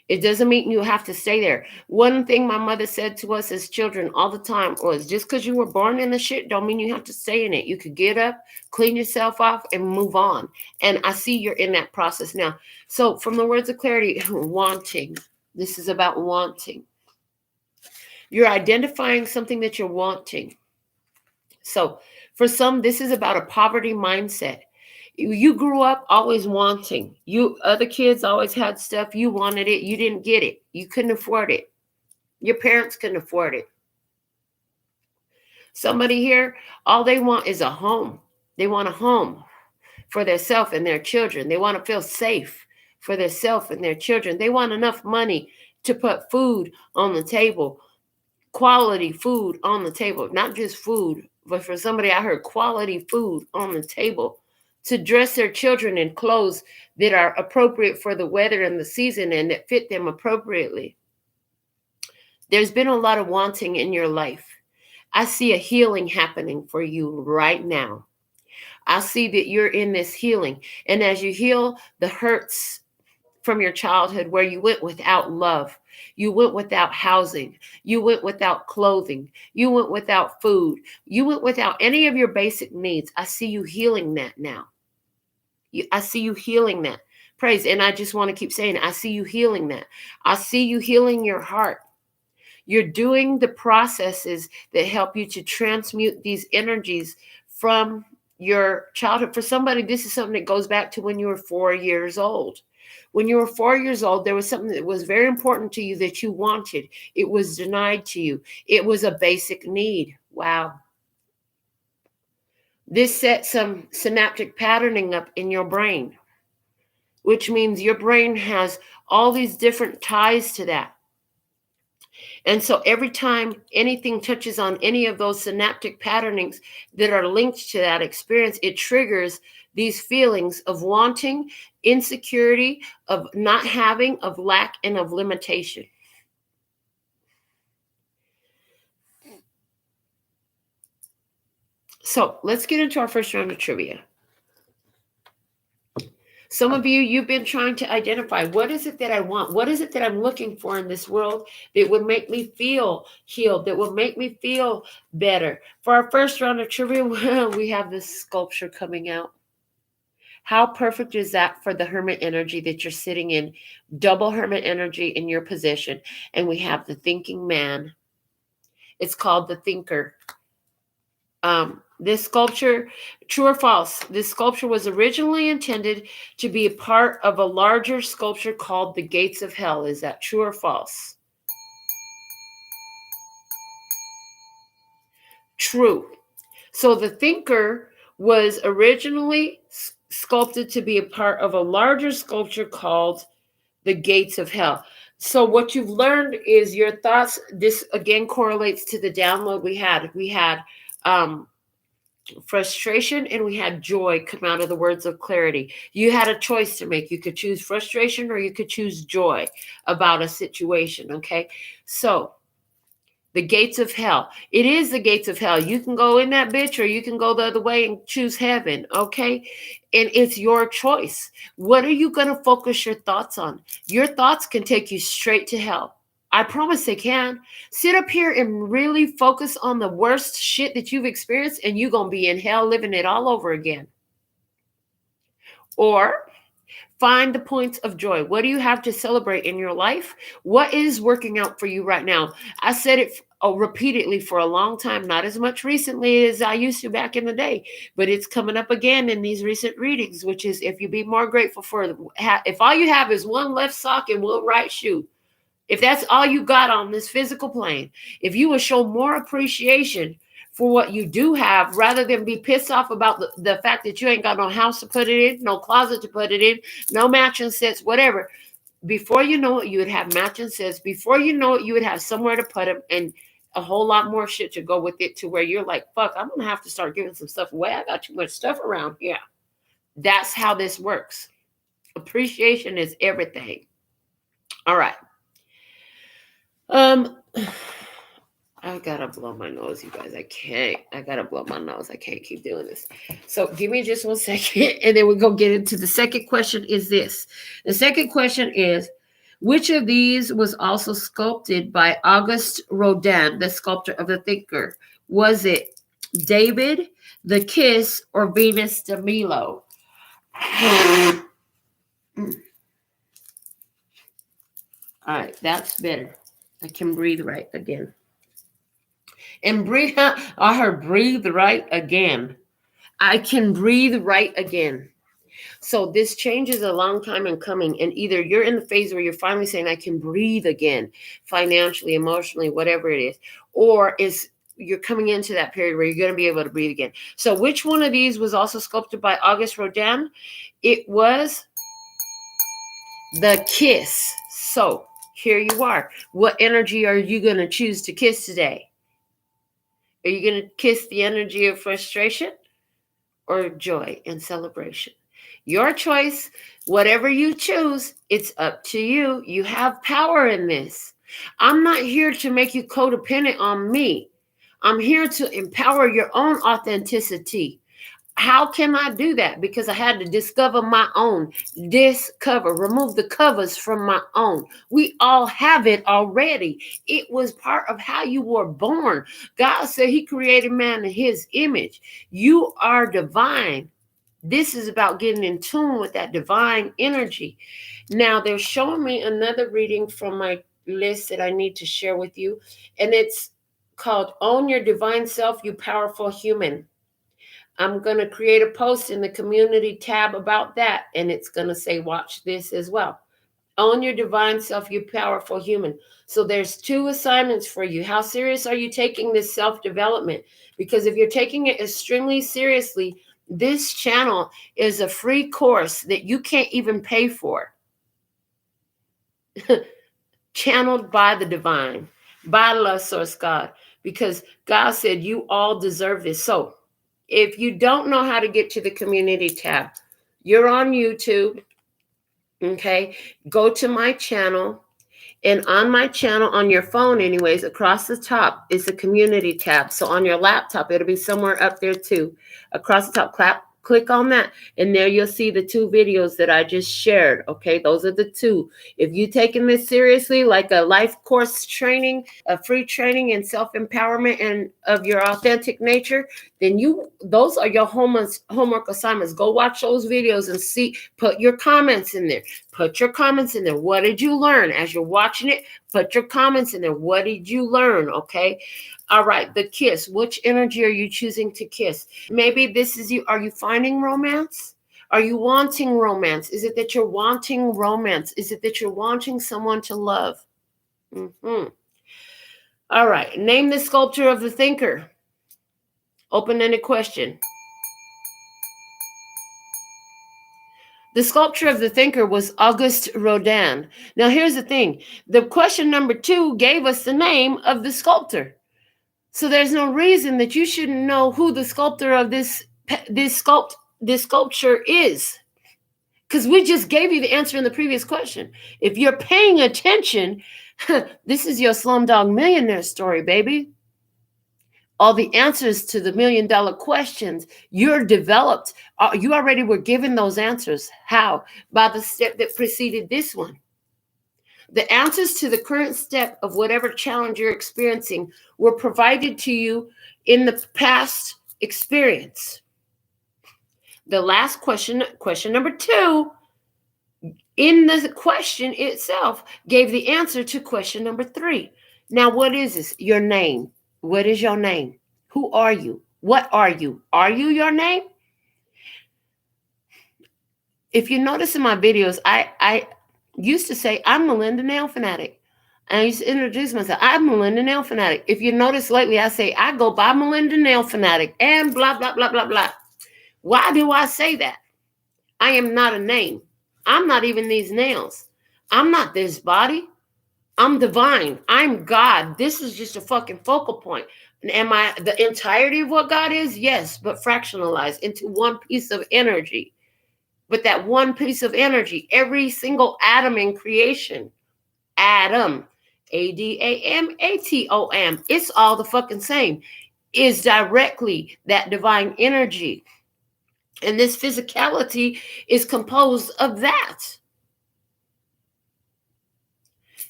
It doesn't mean you have to stay there. One thing my mother said to us as children all the time was, just because you were born in the shit don't mean you have to stay in it. You could get up, clean yourself off, and move on. And I see you're in that process now. So from the words of clarity, wanting. This is about wanting. You're identifying something that you're wanting. So for some, this is about a poverty mindset. You grew up always wanting. Other kids always had stuff. You wanted it. You didn't get it. You couldn't afford it. Your parents couldn't afford it. Somebody here, all they want is a home. They want a home for themselves and their children. They want to feel safe for themselves and their children. They want enough money to put food on the table, quality food on the table, not just food, but for somebody I heard quality food on the table, to dress their children in clothes that are appropriate for the weather and the season and that fit them appropriately. There's been a lot of wanting in your life. I see a healing happening for you right now. I see that you're in this healing. And as you heal the hurts from your childhood where you went without love, you went without housing, you went without clothing, you went without food, you went without any of your basic needs. I see you healing that now. I see you healing that. Praise. And I just want to keep saying, I see you healing that. I see you healing your heart. You're doing the processes that help you to transmute these energies from your childhood. For somebody, this is something that goes back to when you were 4 years old. When you were 4 years old, there was something that was very important to you that you wanted. It was denied to you. It was a basic need. Wow. This set some synaptic patterning up in your brain, which means your brain has all these different ties to that. And so every time anything touches on any of those synaptic patternings that are linked to that experience, it triggers these feelings of wanting, insecurity, of not having, of lack, and of limitation. So let's get into our first round of trivia. Some of you, you've been trying to identify, what is it that I want? What is it that I'm looking for in this world that would make me feel healed, that would make me feel better? For our first round of trivia, we have this sculpture coming out. How perfect is that for the Hermit energy that you're sitting in? Double Hermit energy in your position. And we have the thinking man. It's called the Thinker. This sculpture, true or false, this sculpture was originally intended to be a part of a larger sculpture called the Gates of Hell. Is that true or false? True. So the Thinker was originally sculpted to be a part of a larger sculpture called the Gates of Hell. So what you've learned is your thoughts. This again correlates to the download we had. We had frustration and we had joy come out of the words of clarity. You had a choice to make. You could choose frustration or you could choose joy about a situation. Okay. So the gates of hell. It is the gates of hell. You can go in that bitch or you can go the other way and choose heaven. Okay. And it's your choice. What are you going to focus your thoughts on? Your thoughts can take you straight to hell. I promise they can. Sit up here and really focus on the worst shit that you've experienced and you're going to be in hell living it all over again. Or find the points of joy. What do you have to celebrate in your life? What is working out for you right now? I said it repeatedly for a long time, not as much recently as I used to back in the day, but it's coming up again in these recent readings, which is if you be more grateful for, if all you have is one left sock and one right shoe, if that's all you got on this physical plane, if you would show more appreciation for what you do have rather than be pissed off about the fact that you ain't got no house to put it in, no closet to put it in, no matching sets, whatever. Before you know it, you would have matching sets. Before you know it, you would have somewhere to put them and a whole lot more shit to go with it to where you're like, fuck, I'm going to have to start giving some stuff away. I got too much stuff around here. That's how this works. Appreciation is everything. All right. I gotta blow my nose, you guys. I gotta blow my nose. I can't keep doing this. So give me just 1 second and then we'll go get into the second question is this. The second question is, which of these was also sculpted by Auguste Rodin, the sculptor of the Thinker? Was it David, the Kiss, or Venus de Milo? All right, that's better. I can breathe right again. And breathe, I heard breathe right again. I can breathe right again. So this change is a long time in coming. And either you're in the phase where you're finally saying, I can breathe again, financially, emotionally, whatever it is. Or you're coming into that period where you're going to be able to breathe again. So which one of these was also sculpted by Auguste Rodin? It was the Kiss. So here you are. What energy are you going to choose to kiss today? Are you going to kiss the energy of frustration or joy and celebration? Your choice, whatever you choose, it's up to you. You have power in this. I'm not here to make you codependent on me. I'm here to empower your own authenticity. How can I do that? Because I had to discover my own. Remove the covers from my own. We all have it already. It was part of how you were born. God said he created man in his image. You are divine. This is about getting in tune with that divine energy. Now, they're showing me another reading from my list that I need to share with you, and it's called Own Your Divine Self, You Powerful Human. I'm going to create a post in the community tab about that, and it's going to say, watch this as well. Own your divine self, you powerful human. So there's 2 assignments for you. How serious are you taking this self-development? Because if you're taking it extremely seriously, this channel is a free course that you can't even pay for. Channeled by the divine, by love source God, because God said you all deserve this. So if you don't know how to get to the community tab, you're on YouTube, okay? Go to my channel, and on my channel, on your phone anyways, across the top is the community tab. So on your laptop, it'll be somewhere up there too. Across the top, click on that, and there you'll see the 2 videos that I just shared, okay? Those are the 2. If you're taking this seriously, like a life course training, a free training in self-empowerment and of your authentic nature, then those are your homework assignments. Go watch those videos and see, put your comments in there. Put your comments in there. What did you learn? As you're watching it, put your comments in there. What did you learn? Okay. All right. The kiss. Which energy are you choosing to kiss? Maybe this is you. Are you finding romance? Are you wanting romance? Is it that you're wanting romance? Is it that you're wanting someone to love? Mm-hmm. All right. Name the sculptor of the thinker. Open-ended question. The sculptor of the thinker was Auguste Rodin. Now, here's the thing. The question number 2 gave us the name of the sculptor. So there's no reason that you shouldn't know who the sculptor of this sculpture is. Because we just gave you the answer in the previous question. If you're paying attention, this is your Slumdog Millionaire story, baby. All the answers to the $1 million questions you're developed. You already were given those answers. How? By the step that preceded this one. The answers to the current step of whatever challenge you're experiencing were provided to you in the past experience. The last question, question number 2, in the question itself, gave the answer to question number 3. Now, what is this? Your name. What is your name? Who are you? What are you? Are you your name? If you notice in my videos, I used to say, I'm Melinda NailFanatic. And I used to introduce myself. I'm Melinda NailFanatic. If you notice lately, I say, I go by Melinda NailFanatic and blah, blah, blah, blah, blah. Why do I say that? I am not a name. I'm not even these nails. I'm not this body. I'm divine. I'm God. This is just a fucking focal point. Am I the entirety of what God is? Yes, but fractionalized into one piece of energy. But that one piece of energy, every single atom in creation, atom, ADAM, it's all the fucking same, is directly that divine energy. And this physicality is composed of that.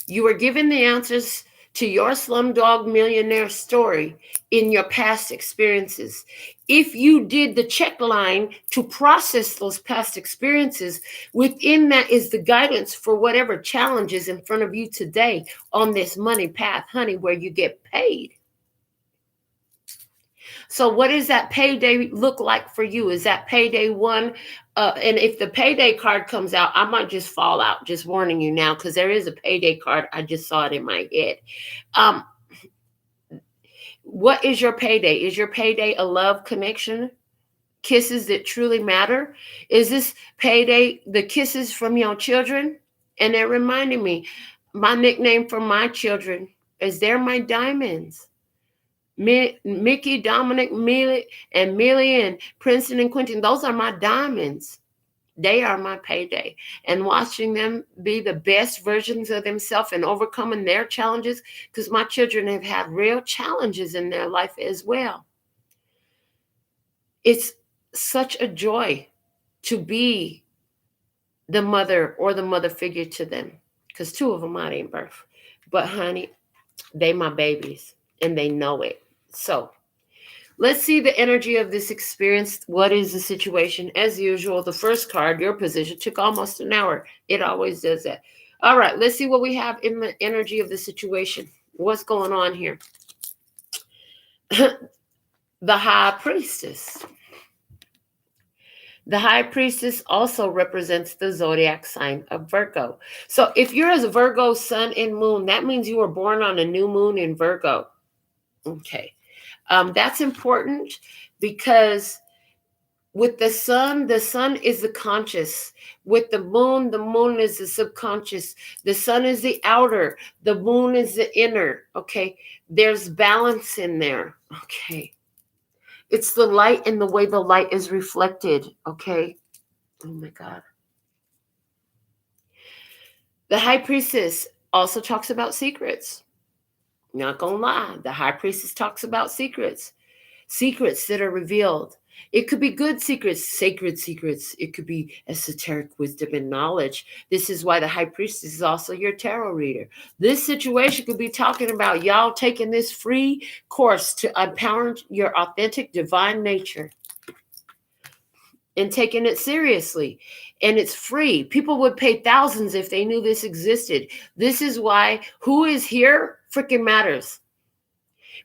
You were given the answers to your Slumdog Millionaire story in your past experiences. If you did the check line to process those past experiences, within that is the guidance for whatever challenge is in front of you today on this money path, honey, where you get paid. So what does that payday look like for you? Is that payday 1? And if the payday card comes out, I might just fall out, just warning you now, because there is a payday card. I just saw it in my head. What is your payday? Is your payday a love connection? Kisses that truly matter? Is this payday the kisses from your children? And they're reminding me, my nickname for my children is they're my diamonds. Mickey, Dominic, Millie, and Millie, and Princeton and Quentin, those are my diamonds. They are my payday. And watching them be the best versions of themselves and overcoming their challenges, because my children have had real challenges in their life as well. It's such a joy to be the mother or the mother figure to them, because 2 of them I didn't birth. But honey, they my babies and they know it. So let's see the energy of this experience. What is the situation? As usual, the first card, your position, took almost an hour. It always does that. All right, let's see what we have in the energy of the situation. What's going on here? The High Priestess. The High Priestess also represents the zodiac sign of Virgo. So if you're a Virgo sun and moon, that means you were born on a new moon in Virgo. Okay. That's important because with the sun is the conscious. With the moon is the subconscious. The sun is the outer. The moon is the inner. Okay. There's balance in there. Okay. It's the light and the way the light is reflected. Okay. Oh my God. The High Priestess also talks about secrets. Not gonna lie. The High Priestess talks about secrets. Secrets that are revealed. It could be good secrets, sacred secrets. It could be esoteric wisdom and knowledge. This is why the High Priestess is also your tarot reader. This situation could be talking about y'all taking this free course to empower your authentic divine nature and taking it seriously. And it's free. People would pay thousands if they knew this existed. This is why who is here freaking matters.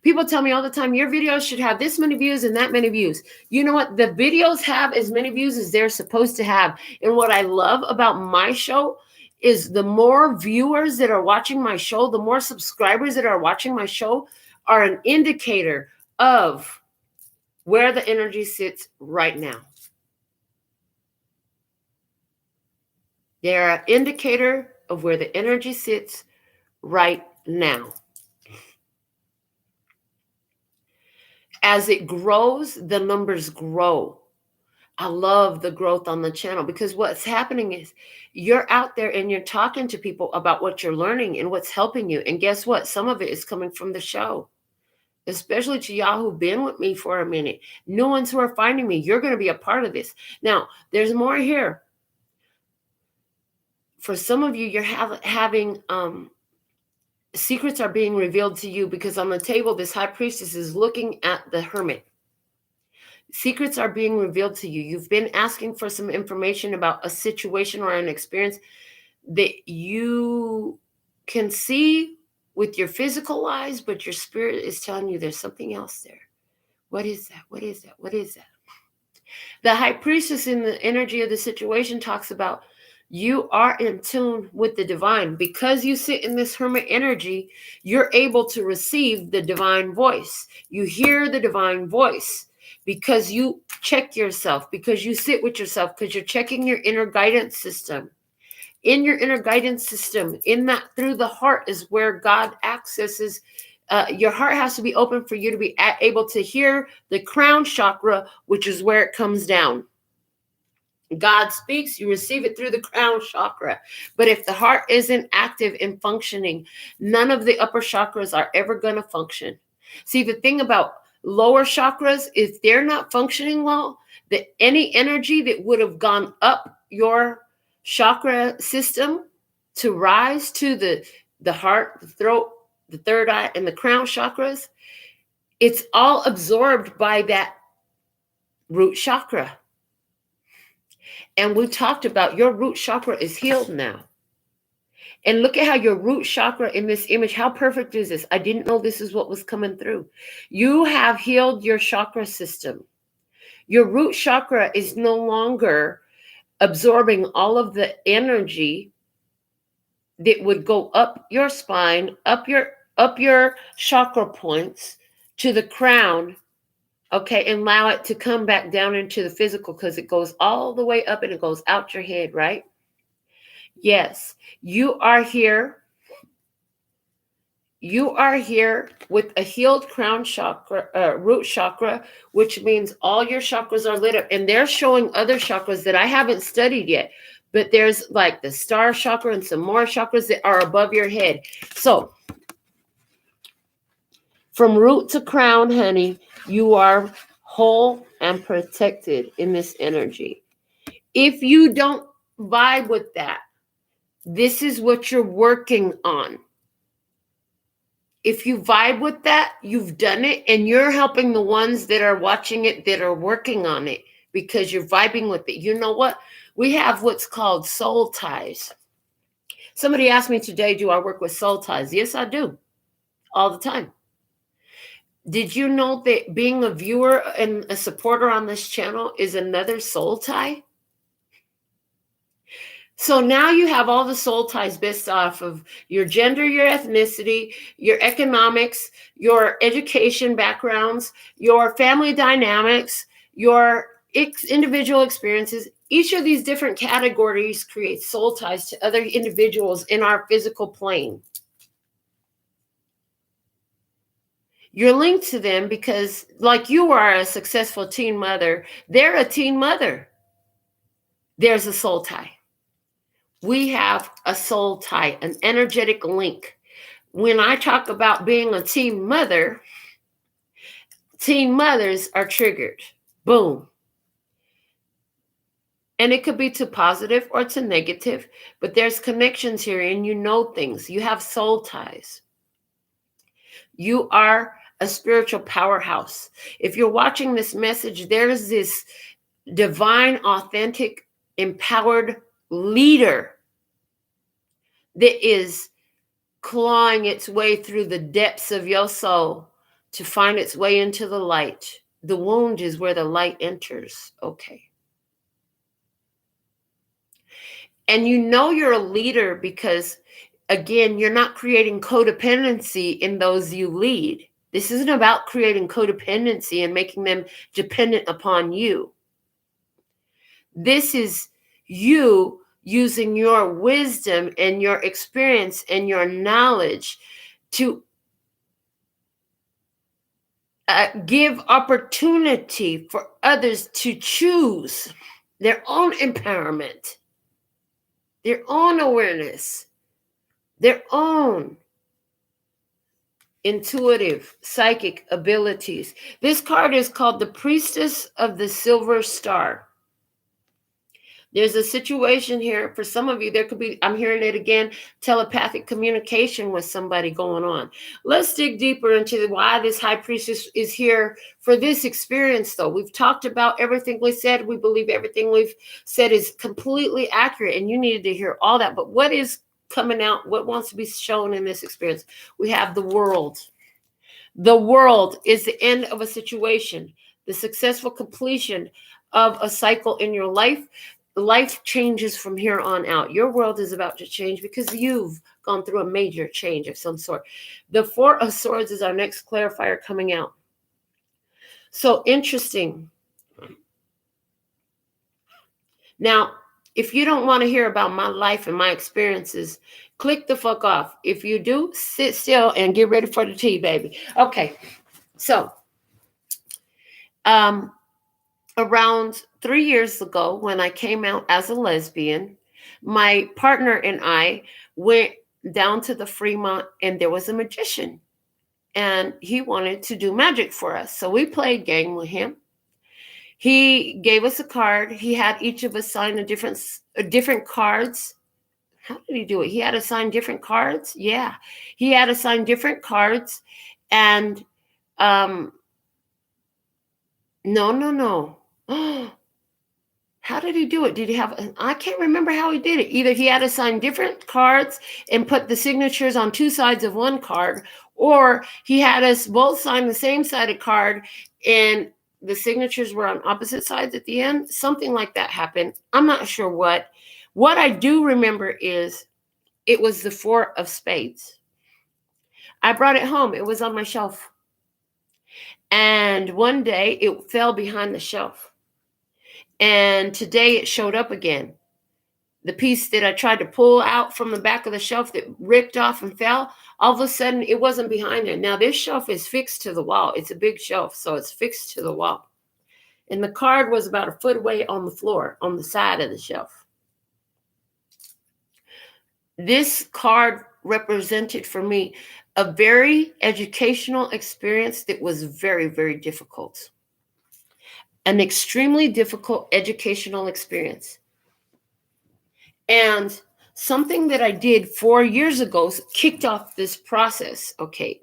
People tell me all the time, your videos should have this many views and that many views. You know what? The videos have as many views as they're supposed to have. And what I love about my show is the more viewers that are watching my show, the more subscribers that are watching my show are an indicator of where the energy sits right now. They're an indicator of where the energy sits right now. As it grows, the numbers grow. I love the growth on the channel because what's happening is you're out there and you're talking to people about what you're learning and what's helping you. And guess what? Some of it is coming from the show, especially to y'all who've been with me for a minute. New ones who are finding me, you're going to be a part of this. Now, there's more here. For some of you, you're having secrets are being revealed to you because on the table, this High Priestess is looking at the Hermit. Secrets are being revealed to you. You've been asking for some information about a situation or an experience that you can see with your physical eyes, but your spirit is telling you there's something else there. What is that? What is that? What is that? The High Priestess in the energy of the situation talks about you are in tune with the divine. Because you sit in this Hermit energy, you're able to receive the divine voice. You hear the divine voice because you check yourself, because you sit with yourself, because you're checking your inner guidance system. In your inner guidance system, in that through the heart is where God accesses. Your heart has to be open for you to be able to hear the crown chakra, which is where it comes down. God speaks, you receive it through the crown chakra. But if the heart isn't active and functioning, none of the upper chakras are ever going to function. See, the thing about lower chakras, if they're not functioning well, that any energy that would have gone up your chakra system to rise to the heart, the throat, the third eye, and the crown chakras, it's all absorbed by that root chakra. And we talked about your root chakra is healed now. And look at how your root chakra in this image, how perfect is this? I didn't know this is what was coming through. You have healed your chakra system. Your root chakra is no longer absorbing all of the energy that would go up your spine, up your chakra points to the crown. Okay, and allow it to come back down into the physical because it goes all the way up and it goes out your head, right? Yes, you are here. You are here with a healed crown chakra, root chakra, which means all your chakras are lit up. And they're showing other chakras that I haven't studied yet. But there's like the star chakra and some more chakras that are above your head. So from root to crown, honey, you are whole and protected in this energy. If you don't vibe with that, this is what you're working on. If you vibe with that, you've done it, and you're helping the ones that are watching it that are working on it because you're vibing with it. You know what? We have what's called soul ties. Somebody asked me today, do I work with soul ties? Yes, I do. All the time. Did you know that being a viewer and a supporter on this channel is another soul tie? So now you have all the soul ties based off of your gender, your ethnicity, your economics, your education backgrounds, your family dynamics, your individual experiences. Each of these different categories creates soul ties to other individuals in our physical plane. You're linked to them because, like you are a successful teen mother, they're a teen mother. There's a soul tie. We have a soul tie, an energetic link. When I talk about being a teen mother, teen mothers are triggered. Boom. And it could be to positive or to negative, but there's connections here and you know things. You have soul ties. You are a spiritual powerhouse. If you're watching this message, there's this divine, authentic, empowered leader that is clawing its way through the depths of your soul to find its way into the light. The wound is where the light enters. Okay. And you know you're a leader because, again, you're not creating codependency in those you lead. This isn't about creating codependency and making them dependent upon you. This is you using your wisdom and your experience and your knowledge to give opportunity for others to choose their own empowerment, their own awareness, their own intuitive psychic abilities. This card is called the Priestess of the Silver Star. There's a situation here for some of you. There could be, I'm hearing it again, telepathic communication with somebody going on. Let's dig deeper into why this High Priestess is here for this experience, though. We've talked about everything we said. We believe everything we've said is completely accurate, and you needed to hear all that. But what is coming out? What wants to be shown in this experience? We have the world. The world is the end of a situation, the successful completion of a cycle in your life. Life changes from here on out. Your world is about to change because you've gone through a major change of some sort. The Four of Swords is our next clarifier coming out. So interesting. Now, if you don't want to hear about my life and my experiences, click the fuck off. If you do, sit still and get ready for the tea, baby. Okay. So, around 3 years ago, when I came out as a lesbian, my partner and I went down to the Fremont, and there was a magician, and he wanted to do magic for us. So we played game with him. He gave us a card. He had each of us sign a different cards. How did he do it? He had to sign different cards. Yeah, he had to sign different cards, and no. How did he do it? Did he have, I can't remember how he did it. Either he had to sign different cards and put the signatures on two sides of one card, or he had us both sign the same sided card and the signatures were on opposite sides at the end. Something like that happened. I'm not sure what. What I do remember is it was the Four of Spades. I brought it home. It was on my shelf. And one day it fell behind the shelf. And today it showed up again. The piece that I tried to pull out from the back of the shelf that ripped off and fell, all of a sudden it wasn't behind it. Now this shelf is fixed to the wall. It's a big shelf, so it's fixed to the wall. And the card was about a foot away on the floor, on the side of the shelf. This card represented for me a very educational experience that was very, very difficult. an extremely difficult educational experience. And something that I did 4 years ago kicked off this process, okay?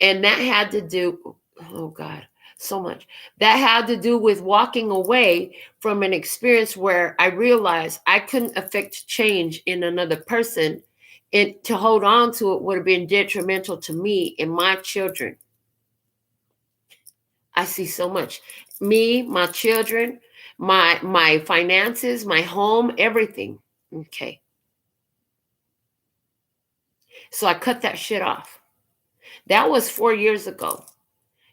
And that had to do, oh God, so much. That had to do with walking away from an experience where I realized I couldn't affect change in another person. And to hold on to it would have been detrimental to me and my children. I see so much. Me, my children, my finances, my home, everything. Okay. So I cut that shit off. That was 4 years ago.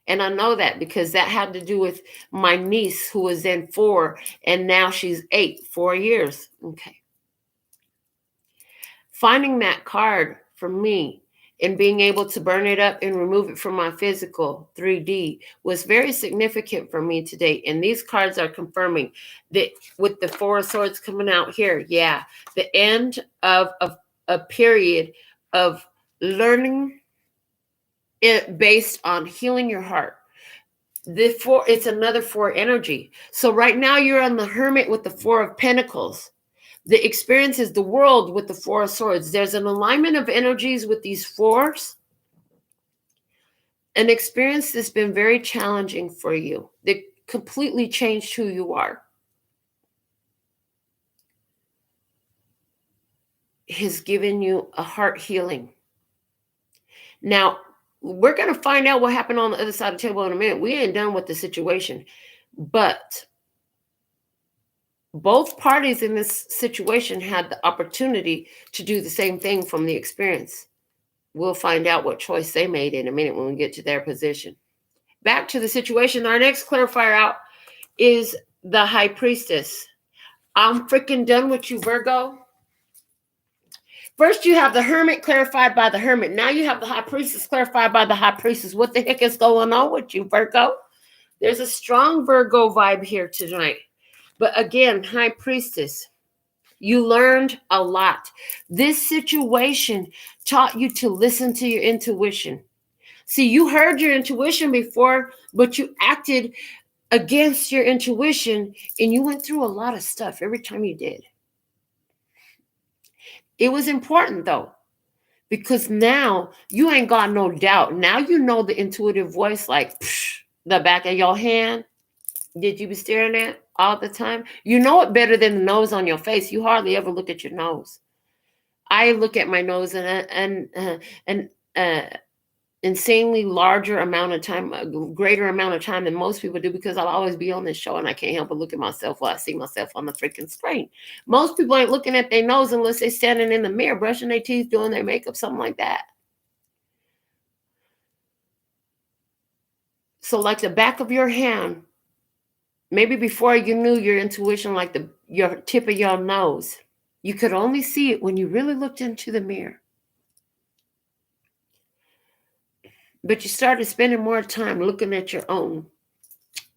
And I know that because that had to do with my niece who was then 4 and now she's 8, 4 years. Okay. Finding that card for me and being able to burn it up and remove it from my physical 3D was very significant for me today. And these cards are confirming that with the 4 of Swords coming out here, yeah, the end of a period of learning it based on healing your heart. It's another 4 energy. So right now you're on the Hermit with the 4 of Pentacles. The experience is the world with the 4 of Swords. There's an alignment of energies with these 4s. An experience that's been very challenging for you. That completely changed who you are. Has given you a heart healing. Now, we're going to find out what happened on the other side of the table in a minute. We ain't done with the situation. But both parties in this situation had the opportunity to do the same thing from the experience. We'll find out what choice they made in a minute when we get to their position. Back to the situation. Our next clarifier out is the High Priestess. I'm freaking done with you, Virgo. First, you have the Hermit clarified by the Hermit. Now you have the High Priestess clarified by the High Priestess. What the heck is going on with you, Virgo? There's a strong Virgo vibe here tonight. But again, High Priestess, you learned a lot. This situation taught you to listen to your intuition. See, you heard your intuition before, but you acted against your intuition and you went through a lot of stuff every time you did. It was important though, because now you ain't got no doubt. Now you know the intuitive voice like the back of your hand. Did you be staring at all the time? You know it better than the nose on your face. You hardly ever look at your nose. I look at my nose and insanely larger amount of time, a greater amount of time than most people do, because I'll always be on this show and I can't help but look at myself while I see myself on the freaking screen. Most people ain't looking at their nose unless they're standing in the mirror, brushing their teeth, doing their makeup, something like that. So like the back of your hand, maybe before you knew your intuition, like your tip of your nose, you could only see it when you really looked into the mirror. But you started spending more time looking at your own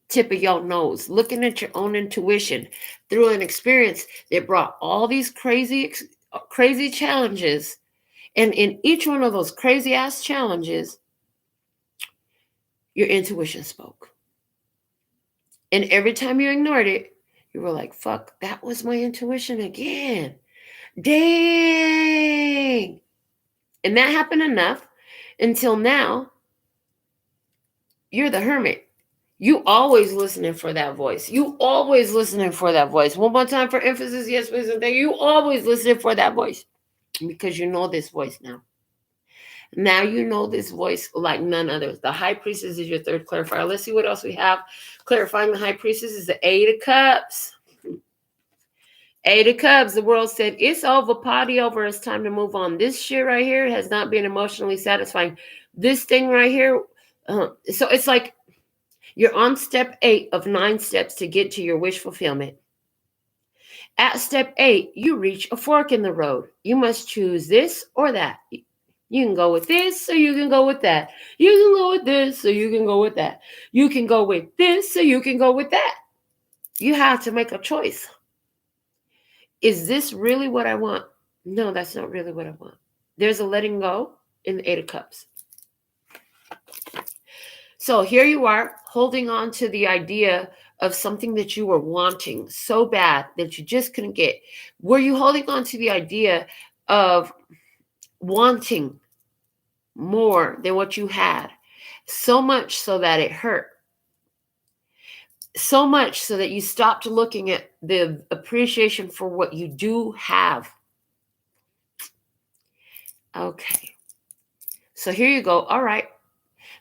tip of your nose, looking at your own intuition through an experience that brought all these crazy challenges. And in each one of those crazy ass challenges, your intuition spoke. And every time you ignored it, you were like, fuck, that was my intuition again. Dang. And that happened enough until now. You're the Hermit. You always listening for that voice. You always listening for that voice. One more time for emphasis. Yes, please. You always listening for that voice because you know this voice now. Now you know this voice like none other. The High Priestess is your third clarifier. Let's see what else we have. Clarifying the High Priestess is the 8 of Cups. 8 of Cups. The world said, it's over, party over. It's time to move on. This shit right here has not been emotionally satisfying. This thing right here. So it's like you're on step 8 of 9 steps to get to your wish fulfillment. At step 8, you reach a fork in the road. You must choose this or that. You can go with this, or you can go with that. You can go with this, or you can go with that. You can go with this, or you can go with that. You have to make a choice. Is this really what I want? No, that's not really what I want. There's a letting go in the 8 of Cups. So here you are holding on to the idea of something that you were wanting so bad that you just couldn't get. Were you holding on to the idea of wanting more than what you had? So much so that it hurt. So much so that you stopped looking at the appreciation for what you do have. Okay. So here you go. All right.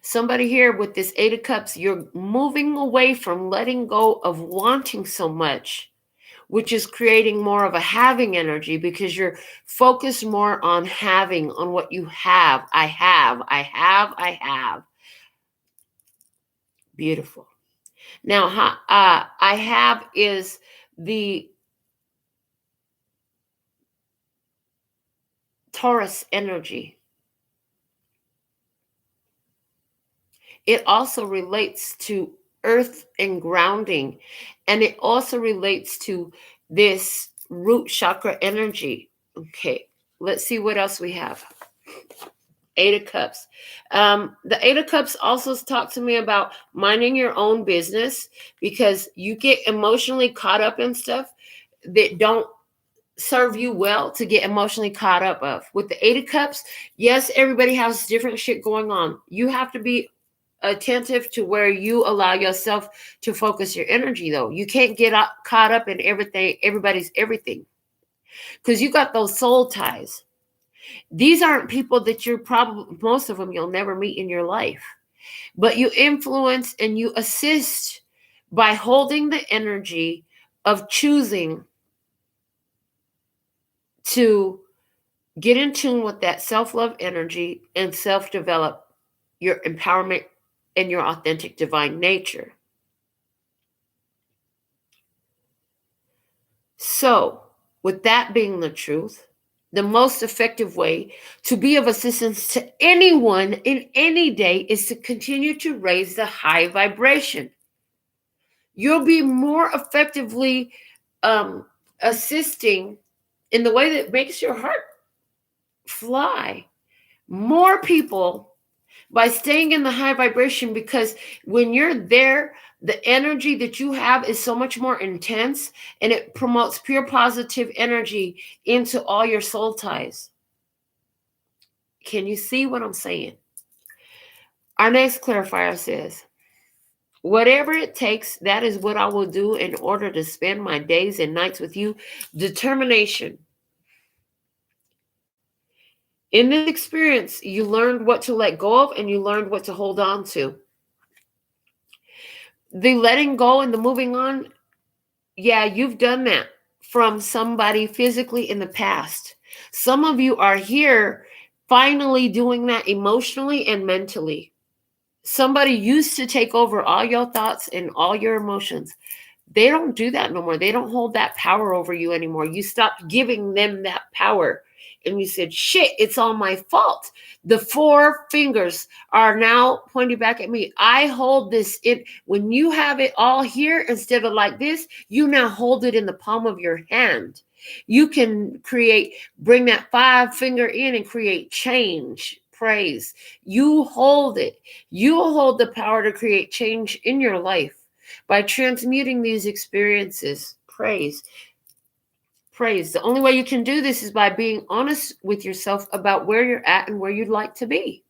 Somebody here with this Eight of Cups, you're moving away from letting go of wanting so much, which is creating more of a having energy because you're focused more on having, on what you have. I have. Beautiful. Now, I have is the Taurus energy. It also relates to earth and grounding, and it also relates to this root chakra energy. Okay, let's see what else we have. Eight of Cups. The Eight of Cups also talk to me about minding your own business, because you get emotionally caught up in stuff that don't serve you well to get emotionally caught up of. With the Eight of Cups, yes, everybody has different shit going on. You have to be attentive to where you allow yourself to focus your energy, though. You can't get caught up in everybody's everything, because you got those soul ties. These aren't people that you're probably, most of them you'll never meet in your life, but you influence and you assist by holding the energy of choosing to get in tune with that self-love energy and self-develop your empowerment and your authentic divine nature. So, with that being the truth, the most effective way to be of assistance to anyone in any day is to continue to raise the high vibration. You'll be more effectively assisting in the way that makes your heart fly. More people by staying in the high vibration, because when you're there, the energy that you have is so much more intense, and it promotes pure positive energy into all your soul ties. Can you see what I'm saying? Our next clarifier says, whatever it takes, that is what I will do in order to spend my days and nights with you. Determination. In this experience, you learned what to let go of and you learned what to hold on to. The letting go and the moving on, yeah, you've done that from somebody physically in the past. Some of you are here finally doing that emotionally and mentally. Somebody used to take over all your thoughts and all your emotions. They don't do that no more. They don't hold that power over you anymore. You stopped giving them that power. And you said, shit, it's all my fault. The four fingers are now pointing back at me. I hold this in. When you have it all here, instead of like this, you now hold it in the palm of your hand. You can bring that five finger in and create change. Praise. You hold it. You hold the power to create change in your life by transmuting these experiences. Praise. Praise. The only way you can do this is by being honest with yourself about where you're at and where you'd like to be.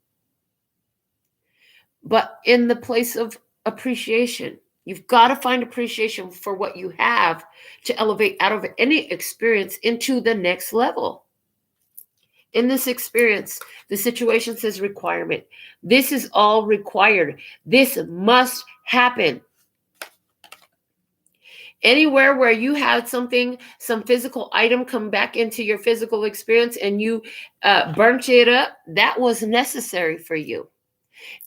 But in the place of appreciation, you've got to find appreciation for what you have to elevate out of any experience into the next level. In this experience, the situation says requirement. This is all required. This must happen. Anywhere where you had some physical item come back into your physical experience and you burnt it up, that was necessary for you.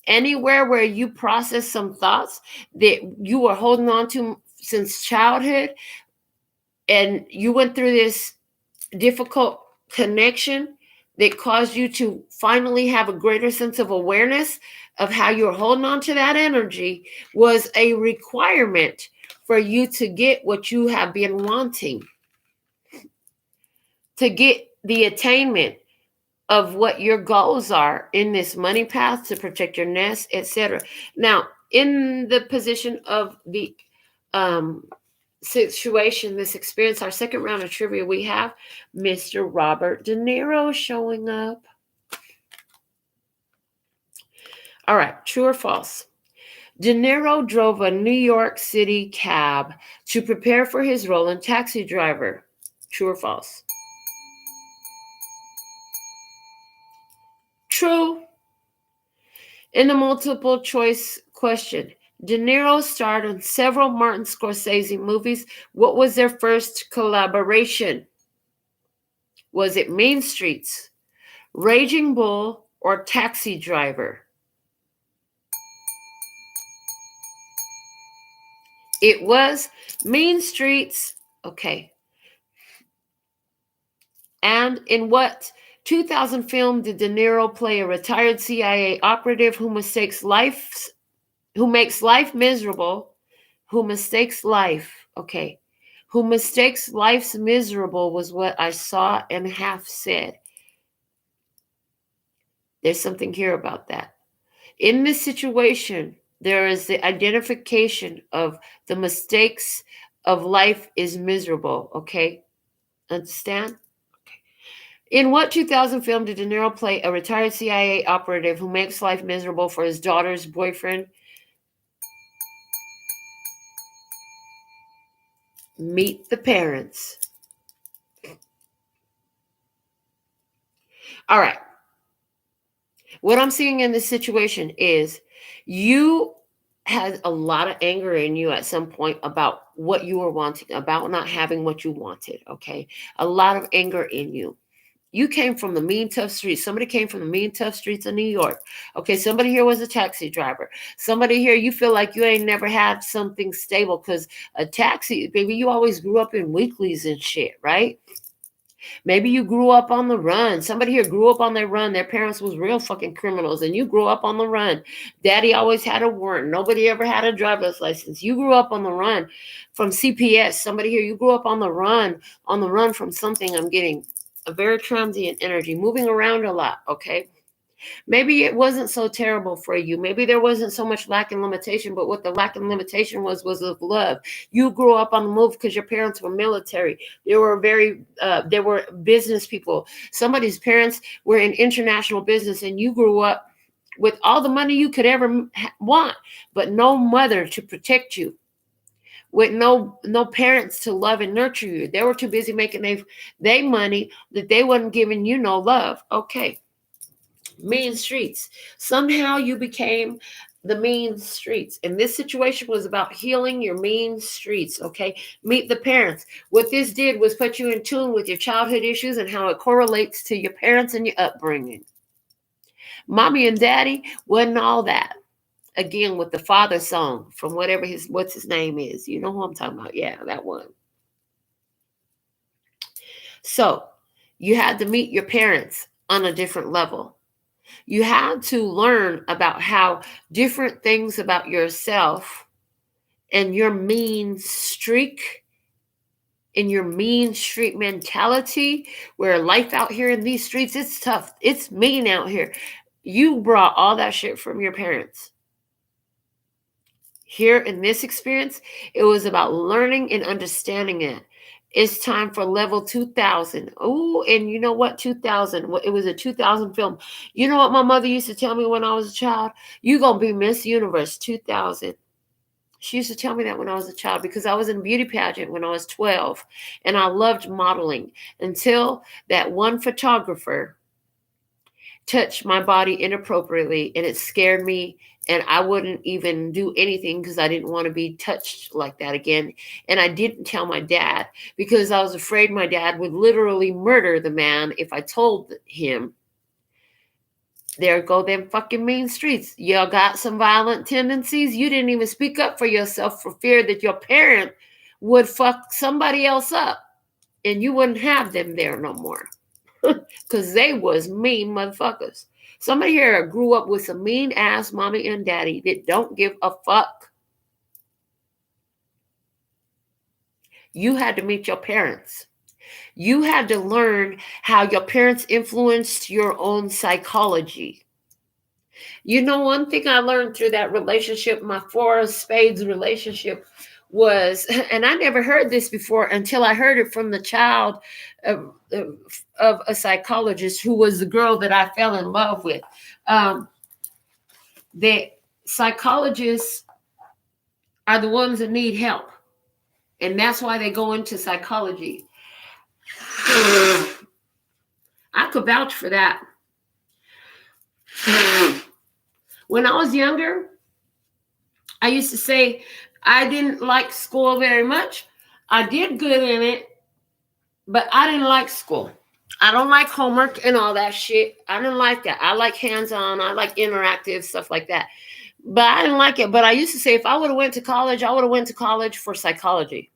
Anywhere where you processed some thoughts that you were holding on to since childhood, and you went through this difficult connection that caused you to finally have a greater sense of awareness of how you're holding on to that energy, was a requirement for you to get what you have been wanting, to get the attainment. of what your goals are in this money path to protect your nest, etc. Now, in the position of the situation, this experience, our second round of trivia, we have Mr. Robert De Niro showing up. All right, true or false? De Niro drove a New York City cab to prepare for his role in Taxi Driver. True or false? True. In the multiple choice question, De Niro starred in several Martin Scorsese movies. What was their first collaboration? Was it Mean Streets, Raging Bull, or Taxi Driver? It was Mean Streets. Okay. And in what 2000 film did De Niro play a retired CIA operative who makes life miserable, who mistakes life, okay, who mistakes life's miserable was what I saw and half said. There's something here about that. In this situation, there is the identification of the mistakes of life is miserable, okay? Understand? In what 2000 film did De Niro play a retired CIA operative who makes life miserable for his daughter's boyfriend? Meet the Parents. All right. What I'm seeing in this situation is you had a lot of anger in you at some point about what you were wanting, about not having what you wanted, okay? A lot of anger in you. You came from the mean, tough streets. Somebody came from the mean, tough streets of New York. Okay, somebody here was a taxi driver. Somebody here, you feel like you ain't never had something stable because a taxi, baby, you always grew up in weeklies and shit, right? Maybe you grew up on the run. Somebody here grew up on their run. Their parents was real fucking criminals, and you grew up on the run. Daddy always had a warrant. Nobody ever had a driver's license. You grew up on the run from CPS. Somebody here, you grew up on the run from something. I'm getting a very transient energy, moving around a lot, okay? Maybe it wasn't so terrible for you. Maybe there wasn't so much lack and limitation, but what the lack and limitation was of love. You grew up on the move because your parents were military. They were business people. Somebody's parents were in international business, and you grew up with all the money you could ever want, but no mother to protect you, with no parents to love and nurture you. They were too busy making they money that they wasn't giving you no love. Okay. Mean streets. Somehow you became the mean streets. And this situation was about healing your mean streets, okay? Meet the Parents. What this did was put you in tune with your childhood issues and how it correlates to your parents and your upbringing. Mommy and Daddy wasn't all that. Again, with the father song from what's his name is. You know who I'm talking about. Yeah, that one. So you had to meet your parents on a different level. You had to learn about how different things about yourself and your mean streak and your mean street mentality, where life out here in these streets, it's tough. It's mean out here. You brought all that shit from your parents. Here in this experience, it was about learning and understanding it. It's time for level 2000. Oh, and you know what? 2000. It was a 2000 film. You know what my mother used to tell me when I was a child? You gonna be Miss Universe 2000. She used to tell me that when I was a child because I was in a beauty pageant when I was 12, and I loved modeling until that one photographer touched my body inappropriately, and it scared me, and I wouldn't even do anything because I didn't want to be touched like that again. And I didn't tell my dad because I was afraid my dad would literally murder the man if I told him. There go them fucking mean streets. Y'all got some violent tendencies. You didn't even speak up for yourself for fear that your parent would fuck somebody else up and you wouldn't have them there no more. Because they was mean motherfuckers. Somebody here grew up with some mean ass mommy and daddy that don't give a fuck. You had to meet your parents. You had to learn how your parents influenced your own psychology. You know, one thing I learned through that relationship, my Four of Spades relationship, was, and I never heard this before until I heard it from the child of a psychologist who was the girl that I fell in love with. The psychologists are the ones that need help, and that's why they go into psychology. I could vouch for that. When I was younger, I used to say I didn't like school very much. I did good in it, but I didn't like school. I don't like homework and all that shit. I didn't like that. I like hands-on. I like interactive stuff like that. But I didn't like it. But I used to say if I would have went to college, I would have went to college for psychology.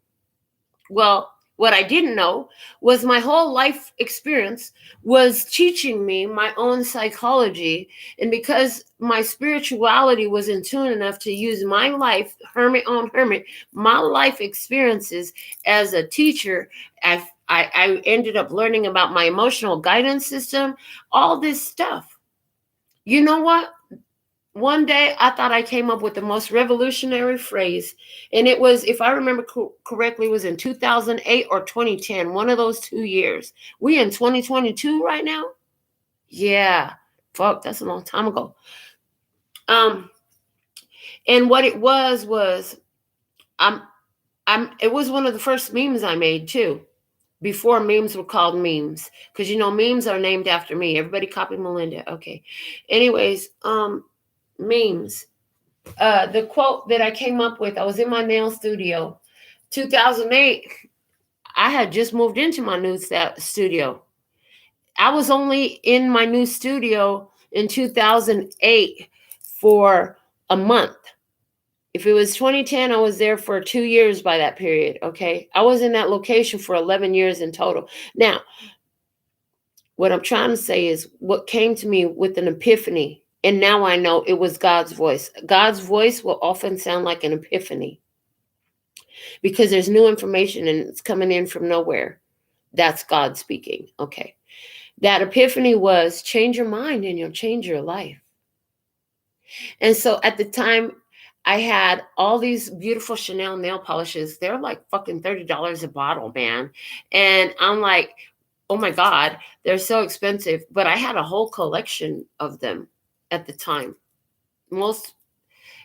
Well, what I didn't know was my whole life experience was teaching me my own psychology. And because my spirituality was in tune enough to use my life, hermit on hermit, my life experiences as a teacher, I ended up learning about my emotional guidance system, all this stuff. You know what? One day I thought I came up with the most revolutionary phrase. And it was, if I remember correctly, it was in 2008 or 2010, one of those 2 years. We in 2022 right now? Yeah. Fuck, that's a long time ago. And what it was it was one of the first memes I made too, before memes were called memes. Because you know, memes are named after me. Everybody copy Melinda. Okay. Anyways, memes. The quote that I came up with, I was in my nail studio. 2008, I had just moved into my new studio. I was only in my new studio in 2008 for a month. If it was 2010, I was there for 2 years by that period, okay? I was in that location for 11 years in total. Now, what I'm trying to say is what came to me with an epiphany, and now I know it was God's voice. God's voice will often sound like an epiphany because there's new information and it's coming in from nowhere. That's God speaking, okay? That epiphany was change your mind and you'll change your life. And so at the time, I had all these beautiful Chanel nail polishes. They're like fucking $30 a bottle, man. And I'm like, oh my God, they're so expensive. But I had a whole collection of them at the time. Most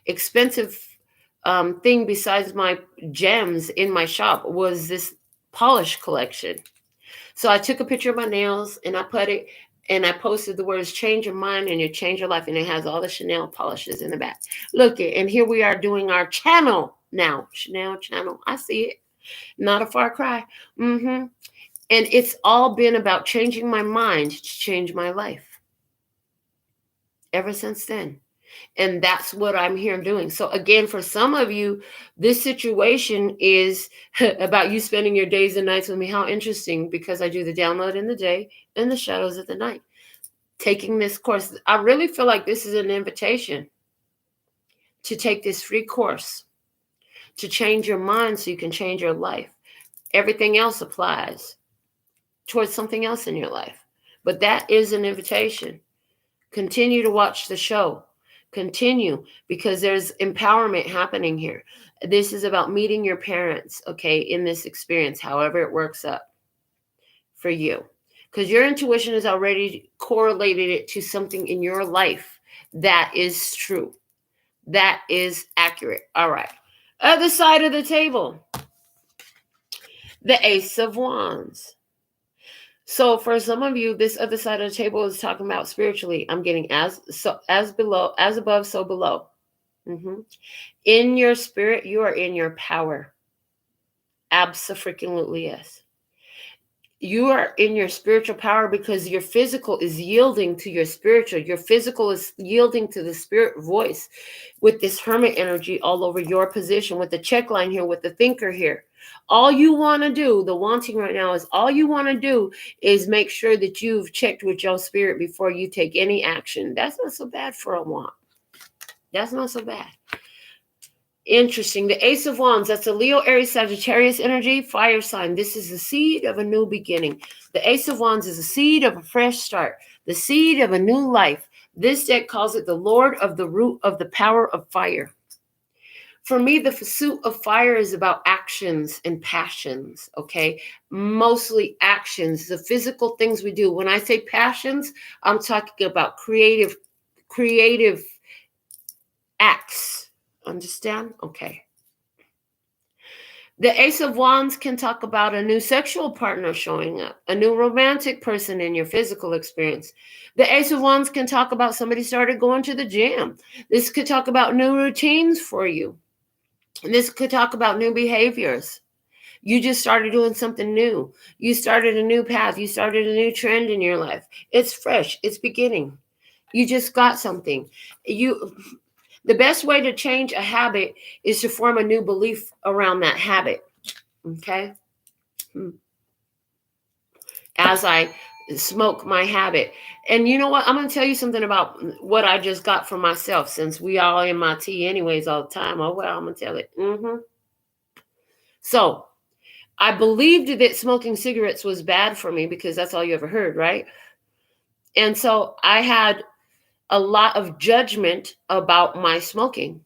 expensive thing besides my gems in my shop was this polish collection. So I took a picture of my nails and I put it, and I posted the words, change your mind and you change your life. And it has all the Chanel polishes in the back. Look, and here we are doing our channel now. Chanel channel. I see it. Not a far cry. And it's all been about changing my mind to change my life. Ever since then. And that's what I'm here doing. So again, for some of you, this situation is about you spending your days and nights with me. How interesting, because I do the download in the day and the shadows at the night. Taking this course, I really feel like this is an invitation to take this free course, to change your mind so you can change your life. Everything else applies towards something else in your life. But that is an invitation. Continue to watch the show. Continue, because there's empowerment happening here. This is about meeting your parents, okay, in this experience, however it works up for you. Because your intuition has already correlated it to something in your life that is true. That is accurate. All right. Other side of the table. The Ace of Wands. So for some of you, this other side of the table is talking about spiritually. I'm getting as below, as above, so below. In your spirit, you are in your power. Abso-freaking-lutely yes. You are in your spiritual power because your physical is yielding to your spiritual. Your physical is yielding to the spirit voice with this hermit energy all over your position, with the check line here, with the thinker here. All you want to do, the wanting right now is all you want to do is make sure that you've checked with your spirit before you take any action. That's not so bad for a want. That's not so bad. Interesting. The Ace of Wands, that's a Leo, Aries, Sagittarius energy, fire sign. This is the seed of a new beginning. The Ace of Wands is a seed of a fresh start, the seed of a new life. This deck calls it the Lord of the root of the power of fire. For me, the pursuit of fire is about actions and passions, okay? Mostly actions, the physical things we do. When I say passions, I'm talking about creative acts. Understand? Okay. The Ace of Wands can talk about a new sexual partner showing up, a new romantic person in your physical experience. The Ace of Wands can talk about somebody started going to the gym. This could talk about new routines for you. This could talk about new behaviors. You just started doing something new. You started a new path. You started a new trend in your life. It's fresh. It's beginning. You just got something. The best way to change a habit is to form a new belief around that habit. Okay? As I smoke my habit. And you know what? I'm going to tell you something about what I just got for myself, since we all in my tea anyways all the time. Oh, well, I'm going to tell it. So I believed that smoking cigarettes was bad for me because that's all you ever heard, right? And so I had a lot of judgment about my smoking.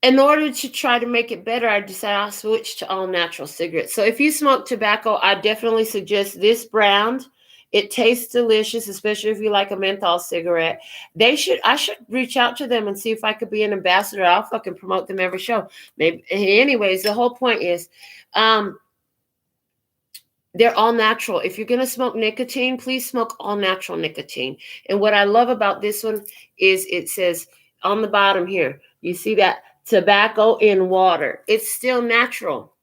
In order to try to make it better, I decided I'll switch to all natural cigarettes. So if you smoke tobacco, I definitely suggest this brand. It tastes delicious, especially if you like a menthol cigarette. I should reach out to them and see if I could be an ambassador. I'll fucking promote them every show. Maybe. Anyways, the whole point is, they're all natural. If you're going to smoke nicotine, please smoke all natural nicotine. And what I love about this one is it says on the bottom here, you see that? Tobacco in water. It's still natural.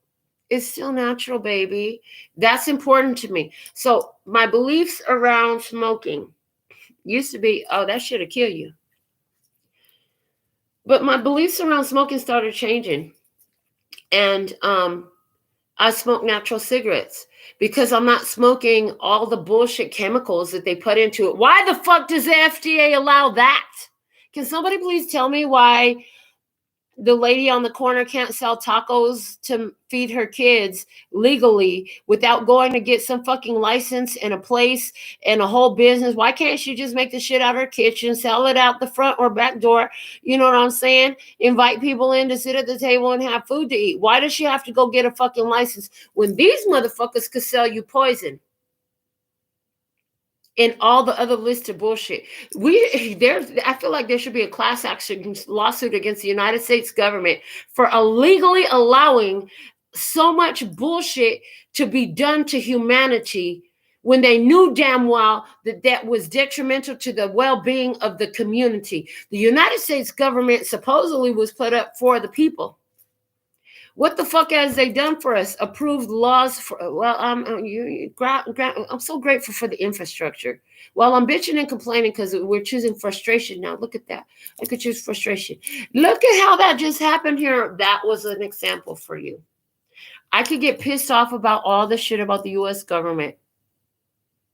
It's still natural, baby. That's important to me. So my beliefs around smoking used to be, oh, that should have killed you. But my beliefs around smoking started changing. And I smoke natural cigarettes because I'm not smoking all the bullshit chemicals that they put into it. Why the fuck does the FDA allow that? Can somebody please tell me why the lady on the corner can't sell tacos to feed her kids legally without going to get some fucking license and a place and a whole business? Why can't she just make the shit out of her kitchen, sell it out the front or back door? You know what I'm saying? Invite people in to sit at the table and have food to eat. Why does she have to go get a fucking license when these motherfuckers could sell you poison? And all the other list of bullshit. I feel like there should be a class action lawsuit against the United States government for illegally allowing so much bullshit to be done to humanity when they knew damn well that that was detrimental to the well-being of the community. The United States government supposedly was put up for the people. What the fuck has they done for us? Approved laws for, well, I'm so grateful for the infrastructure. Well, I'm bitching and complaining because we're choosing frustration now. Look at that. I could choose frustration. Look at how that just happened here. That was an example for you. I could get pissed off about all the shit about the U.S. government.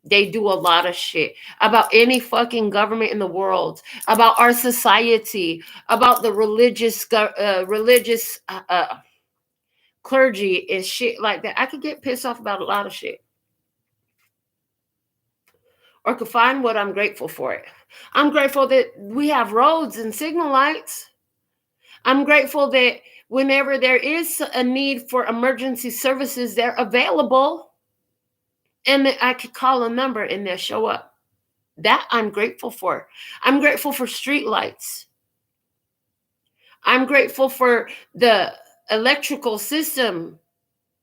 They do a lot of shit about any fucking government in the world, about our society, about the religious clergy is shit like that. I could get pissed off about a lot of shit. Or could find what I'm grateful for it. I'm grateful that we have roads and signal lights. I'm grateful that whenever there is a need for emergency services, they're available. And that I could call a number and they'll show up. That I'm grateful for. I'm grateful for street lights. I'm grateful for the electrical system.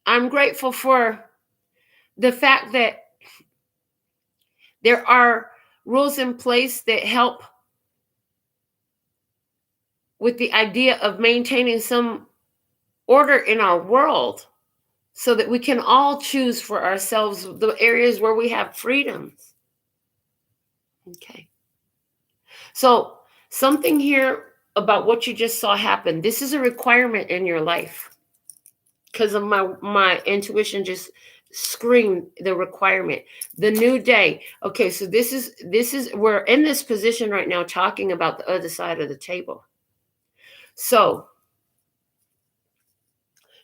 I'm grateful for the fact that there are rules in place that help with the idea of maintaining some order in our world so that we can all choose for ourselves the areas where we have freedoms. Okay. So something here about what you just saw happen. This is a requirement in your life because of my intuition just screamed the requirement. The new day. Okay, so this is we're in this position right now talking about the other side of the table. So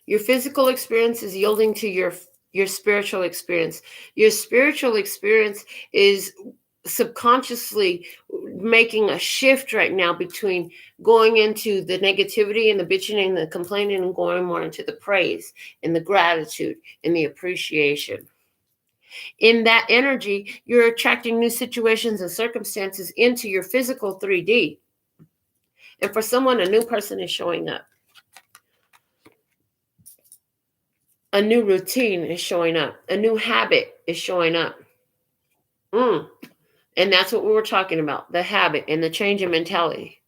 your physical experience is yielding to your spiritual experience. Your spiritual experience is subconsciously making a shift right now between going into the negativity and the bitching and the complaining and going more into the praise and the gratitude and the appreciation. In that energy, you're attracting new situations and circumstances into your physical 3D. And for someone, a new person is showing up. A new routine is showing up. A new habit is showing up. And that's what we were talking about, the habit and the change in mentality.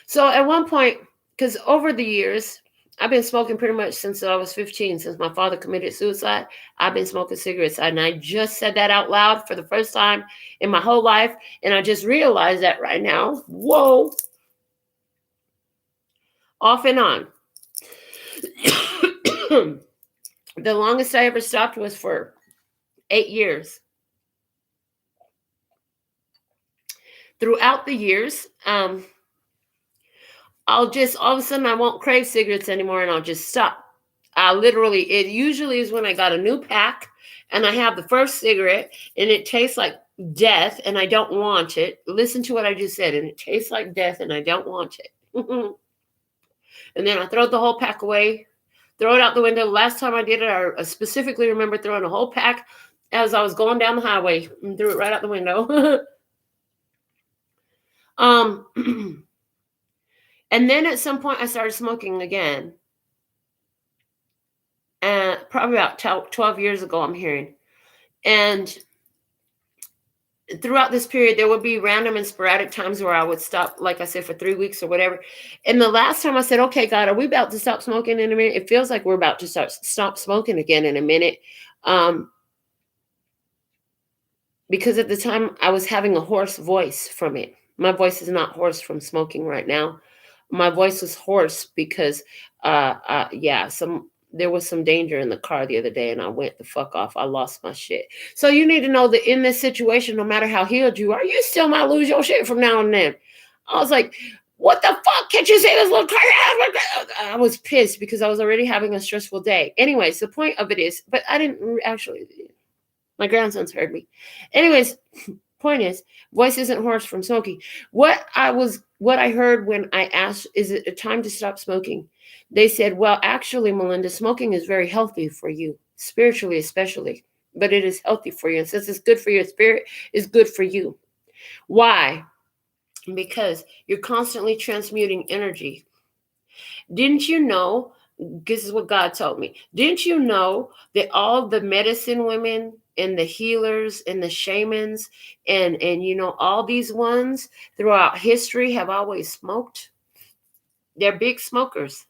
So at one point, because over the years, I've been smoking pretty much since I was 15, since my father committed suicide. I've been smoking cigarettes. And I just said that out loud for the first time in my whole life. And I just realized that right now. Whoa. Off and on. The longest I ever stopped was for 8 years. Throughout the years, I'll just, all of a sudden, I won't crave cigarettes anymore and I'll just stop. It usually is when I got a new pack and I have the first cigarette and it tastes like death and I don't want it. Listen to what I just said. And it tastes like death and I don't want it. And then I throw the whole pack away, throw it out the window. Last time I did it, I specifically remember throwing a whole pack as I was going down the highway and threw it right out the window. And then at some point I started smoking again. And probably about 12 years ago, I'm hearing. And throughout this period, there would be random and sporadic times where I would stop, like I said, for 3 weeks or whatever. And the last time I said, okay, God, are we about to stop smoking in a minute? It feels like we're about to stop smoking again in a minute. Because at the time I was having a hoarse voice from it. My voice is not hoarse from smoking right now. My voice was hoarse because, there was some danger in the car the other day and I went the fuck off. I lost my shit. So you need to know that in this situation, no matter how healed you are, you still might lose your shit from now and then. I was like, what the fuck? Can't you say this little car? I was pissed because I was already having a stressful day. Anyways, the point of it is, but I didn't actually, my grandsons heard me. Anyways, point is, voice isn't hoarse from smoking. What I heard when I asked, is it a time to stop smoking? They said, well, actually, Melinda, smoking is very healthy for you, spiritually especially, but it is healthy for you. And since it's good for your spirit, it's good for you. Why? Because you're constantly transmuting energy. Didn't you know, this is what God told me, didn't you know that all the medicine women and the healers and the shamans and all these ones throughout history have always smoked? They're big smokers.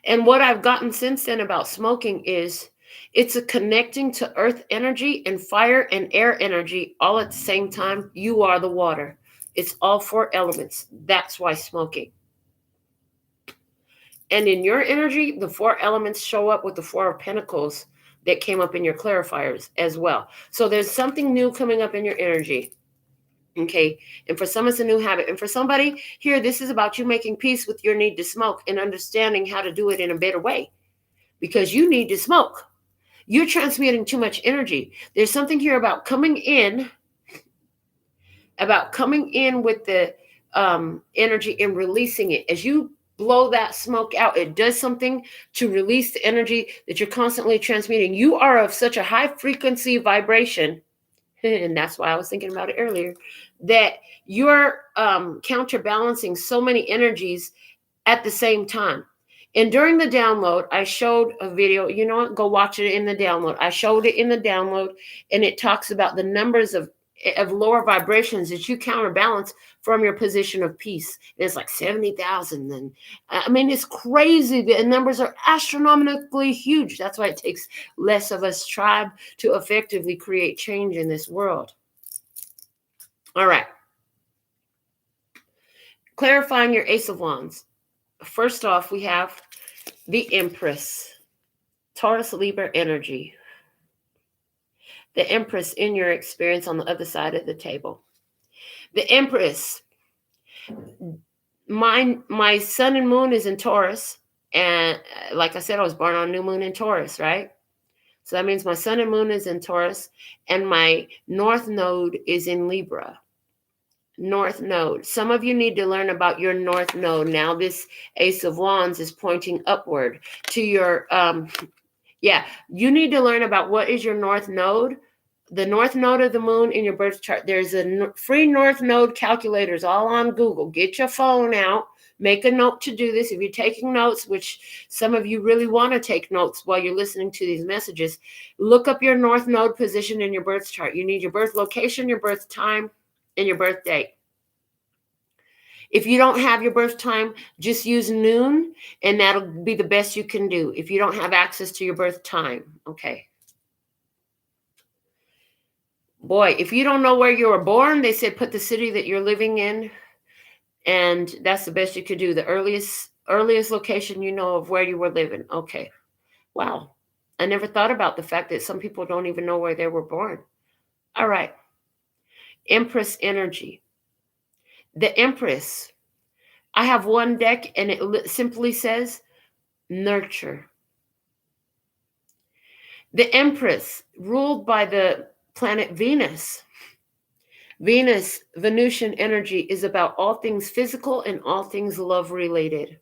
And what I've gotten since then about smoking is it's a connecting to earth energy and fire and air energy all at the same time. You are the water. It's all 4 elements. That's why smoking. And in your energy, the 4 elements show up with the 4 of Pentacles that came up in your clarifiers as well. So there's something new coming up in your energy. Okay. And for some, it's a new habit. And for somebody here, this is about you making peace with your need to smoke and understanding how to do it in a better way, because you need to smoke. You're transmuting too much energy. There's something here about coming in with the energy and releasing it. As you blow that smoke out, it does something to release the energy that you're constantly transmuting. You are of such a high frequency vibration, and that's why I was thinking about it earlier, that you're counterbalancing so many energies at the same time. And during the download, I showed a video. You know what? Go watch it in the download. I showed it in the download, and it talks about the numbers of lower vibrations that you counterbalance from your position of peace. And it's like 70,000. And I mean, it's crazy. The numbers are astronomically huge. That's why it takes less of us tribe to effectively create change in this world. All right. Clarifying your Ace of Wands. First off, we have the Empress, Taurus, Libra energy. The Empress in your experience on the other side of the table. The Empress My sun and moon is in Taurus. And like I said, I was born on new moon in Taurus, right? So that means my sun and moon is in Taurus, and my north node is in Libra. North node. Some of you need to learn about your north node. Now this Ace of Wands is pointing upward to your, you need to learn about what is your north node. The north node of the moon in your birth chart. There's a free north node calculators all on Google. Get your phone out. Make a note to do this. If you're taking notes, which some of you really want to take notes while you're listening to these messages, look up your north node position in your birth chart. You need your birth location, your birth time, and your birth date. If you don't have your birth time, just use noon, and that'll be the best you can do if you don't have access to your birth time. Okay. Boy, if you don't know where you were born, they said put the city that you're living in, and that's the best you could do. The earliest location you know of where you were living. Okay. Wow. I never thought about the fact that some people don't even know where they were born. All right. Empress energy. The Empress. I have one deck, and it simply says nurture. The Empress, ruled by the planet Venus. Venus, Venusian energy is about all things physical and all things love related.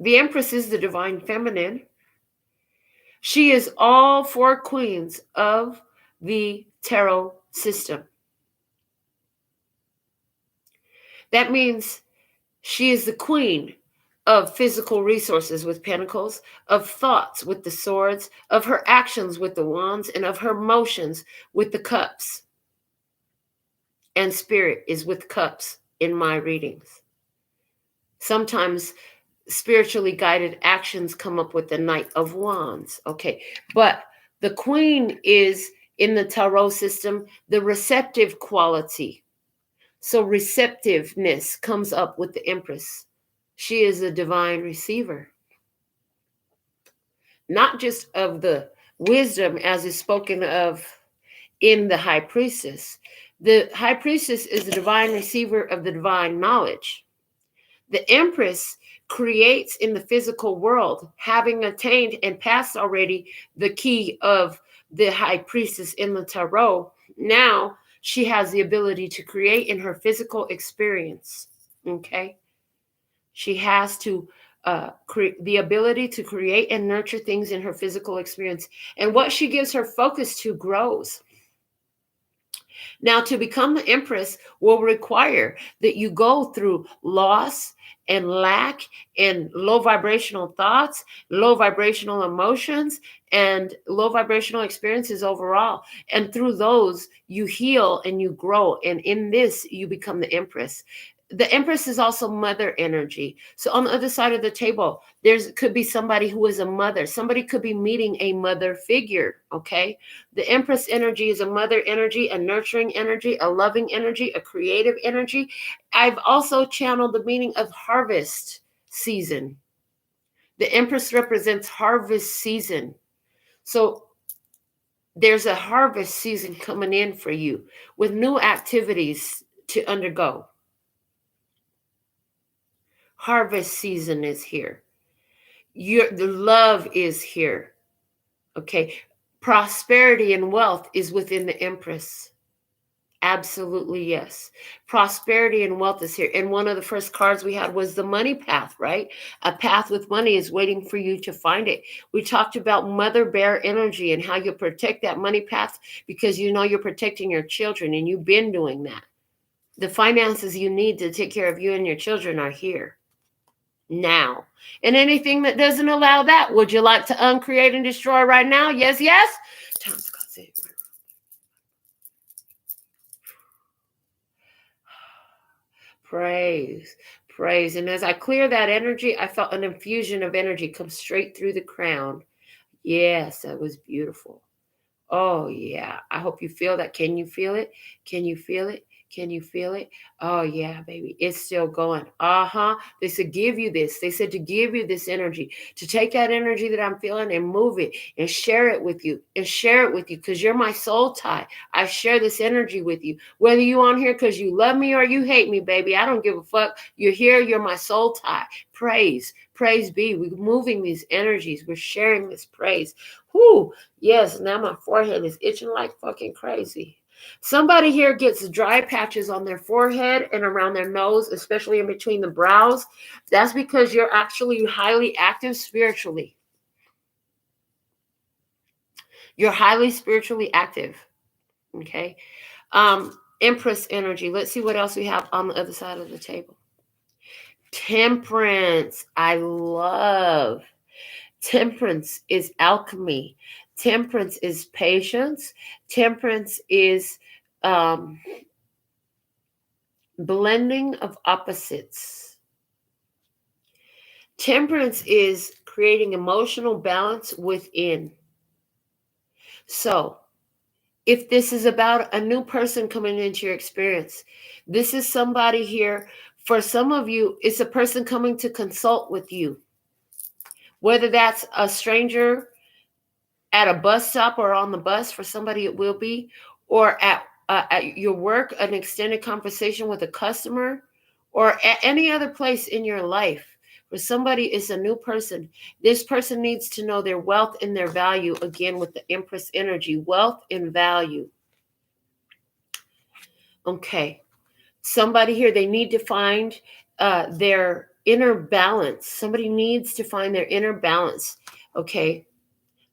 The Empress is the divine feminine. She is all four queens of the tarot system. That means she is the queen of physical resources with pentacles, of thoughts with the swords, of her actions with the wands, and of her motions with the cups. And spirit is with cups in my readings. Sometimes spiritually guided actions come up with the Knight of Wands. Okay, but the queen is in the tarot system, the receptive quality. So receptiveness comes up with the Empress. She is a divine receiver, not just of the wisdom as is spoken of in the High Priestess. The High Priestess is the divine receiver of the divine knowledge. The Empress creates in the physical world, having attained and passed already the key of the High Priestess in the tarot. Now she has the ability to create in her physical experience. Okay. She has to the ability to create and nurture things in her physical experience. And what she gives her focus to grows. Now, to become the Empress will require that you go through loss and lack and low vibrational thoughts, low vibrational emotions, and low vibrational experiences overall. And through those, you heal and you grow. And in this, you become the Empress. The Empress is also mother energy. So on the other side of the table, could be somebody who is a mother. Somebody could be meeting a mother figure, okay? The Empress energy is a mother energy, a nurturing energy, a loving energy, a creative energy. I've also channeled the meaning of harvest season. The Empress represents harvest season. So there's a harvest season coming in for you with new activities to undergo. Harvest season is here. The love is here. Okay. Prosperity and wealth is within the Empress. Absolutely, yes. Prosperity and wealth is here. And one of the first cards we had was the money path, right? A path with money is waiting for you to find it. We talked about mother bear energy and how you protect that money path because you know you're protecting your children, and you've been doing that. The finances you need to take care of you and your children are here now. And anything that doesn't allow that, would you like to uncreate and destroy right now? Yes, yes. Praise. And as I clear that energy, I felt an infusion of energy come straight through the crown. Yes, that was beautiful. Oh, yeah. I hope you feel that. Can you feel it? Can you feel it? Can you feel it? Oh, yeah, baby. It's still going. They said, give you this. They said to give you this energy, to take that energy that I'm feeling and move it and share it with you because you're my soul tie. I share this energy with you. Whether you on here because you love me or you hate me, baby, I don't give a fuck. You're here. You're my soul tie. Praise be. We're moving these energies. We're sharing this praise. Whoo. Yes. Now my forehead is itching like fucking crazy. Somebody here gets dry patches on their forehead and around their nose, especially in between the brows. That's because you're actually highly active spiritually. You're highly spiritually active. Okay. Empress energy. Let's see what else we have on the other side of the table. Temperance. I love. Temperance is alchemy. Temperance is patience. Temperance is blending of opposites. Temperance is creating emotional balance within. So, if this is about a new person coming into your experience, this is somebody here. For some of you, it's a person coming to consult with you. Whether that's a stranger at a bus stop or on the bus, for somebody it will be, or at your work, an extended conversation with a customer, or at any other place in your life where somebody is a new person. This person needs to know their wealth and their value, again with the Empress energy, wealth and value. Okay, somebody here, they need to find their inner balance. Somebody needs to find their inner balance. Okay,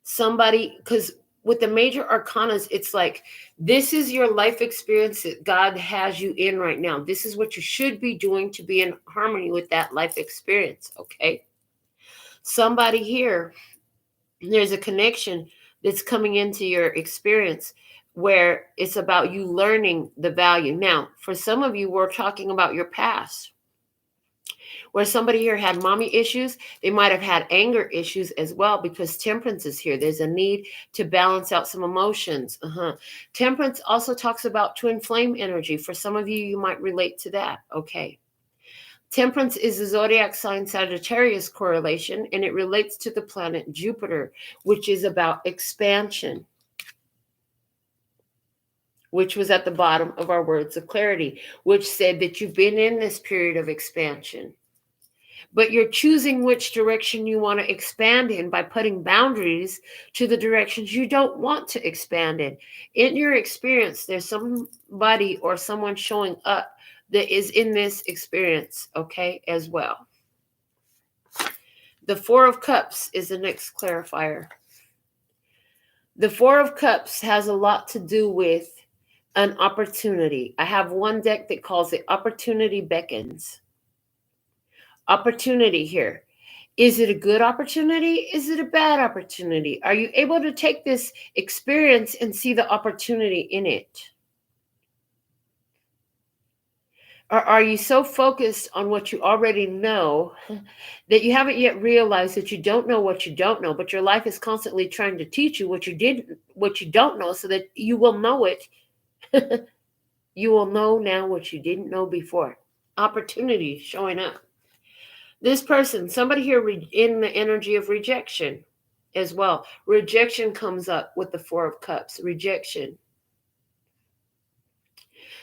somebody, because with the major arcanas, it's like, this is your life experience that God has you in right now. This is what you should be doing to be in harmony with that life experience. Okay. Somebody here, there's a connection that's coming into your experience where it's about you learning the value. Now, for some of you, we're talking about your past. Where somebody here had mommy issues, they might have had anger issues as well, because temperance is here. There's a need to balance out some emotions. Temperance also talks about twin flame energy. For some of you, you might relate to that. Okay. Temperance is the zodiac sign Sagittarius correlation, and it relates to the planet Jupiter, which is about expansion, which was at the bottom of our words of clarity, which said that you've been in this period of expansion. But you're choosing which direction you want to expand in by putting boundaries to the directions you don't want to expand in. In your experience, there's somebody or someone showing up that is in this experience, okay, as well. The Four of Cups is the next clarifier. The Four of Cups has a lot to do with an opportunity. I have one deck that calls it Opportunity Beckons. Opportunity here. Is it a good opportunity? Is it a bad opportunity? Are you able to take this experience and see the opportunity in it? Or are you so focused on what you already know that you haven't yet realized that you don't know what you don't know, but your life is constantly trying to teach you what you don't know, so that you will know it. You will know now what you didn't know before. Opportunity showing up. This person, somebody here in the energy of rejection as well. Rejection comes up with the Four of Cups. Rejection.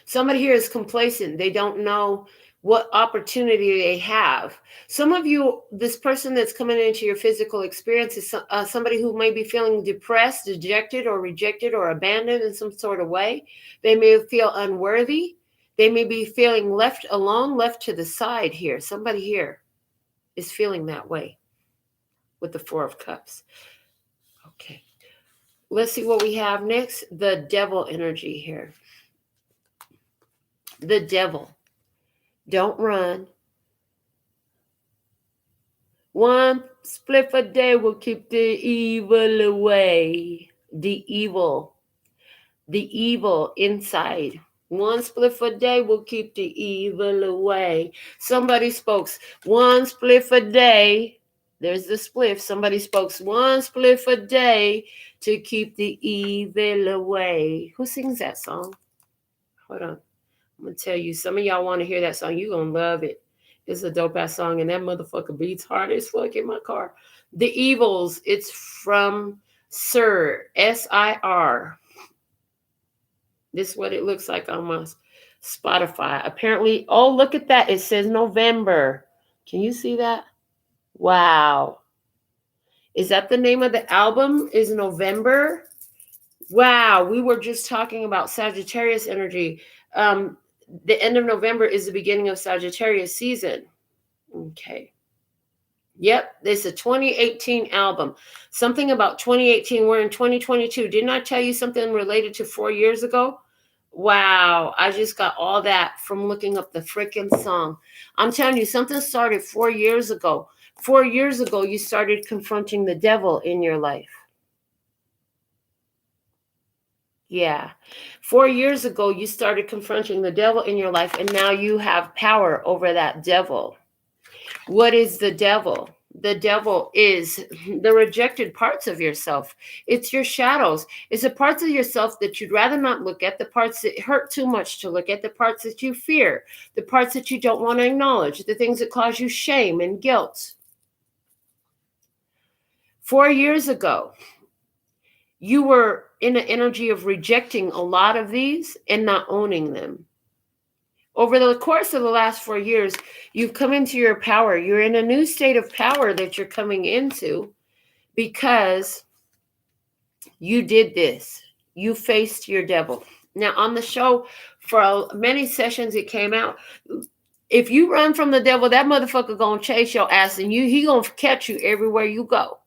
Somebody here is complacent. They don't know what opportunity they have. Some of you, this person that's coming into your physical experience is somebody who may be feeling depressed, dejected, or rejected, or abandoned in some sort of way. They may feel unworthy. They may be feeling left alone, left to the side here. Somebody here is feeling that way with the Four of Cups. Okay. Let's see what we have next. The Devil energy here. The Devil. Don't run. One spliff a day will keep the evil away. The evil inside. One spliff a day will keep the evil away. Somebody spoke one spliff a day. There's the spliff. Somebody spoke one spliff a day to keep the evil away. Who sings that song? Hold on. I'm going to tell you, some of y'all want to hear that song. You're going to love it. It's a dope ass song, and that motherfucker beats hard as fuck in my car. The Evils, it's from Sir, S-I-R. This is what it looks like on my Spotify. Apparently, oh, look at that. It says November. Can you see that? Wow. Is that the name of the album? Is November? Wow. We were just talking about Sagittarius energy. The end of November is the beginning of Sagittarius season. Okay. Yep, it's a 2018 album. Something about 2018. We're in 2022. Didn't I tell you something related to 4 years ago? Wow, I just got all that from looking up the freaking song. I'm telling you, something started 4 years ago. 4 years ago, you started confronting the devil in your life. Yeah. 4 years ago, you started confronting the devil in your life, and now you have power over that devil. What is the devil? The devil is the rejected parts of yourself. It's your shadows. It's the parts of yourself that you'd rather not look at, the parts that hurt too much to look at, the parts that you fear, the parts that you don't want to acknowledge, the things that cause you shame and guilt. 4 years ago, you were in an energy of rejecting a lot of these and not owning them. Over the course of the last 4 years, you've come into your power. You're in a new state of power that you're coming into because you did this. You faced your devil. Now, on the show, for many sessions, it came out. If you run from the devil, that motherfucker gonna chase your ass, and he gonna catch you everywhere you go.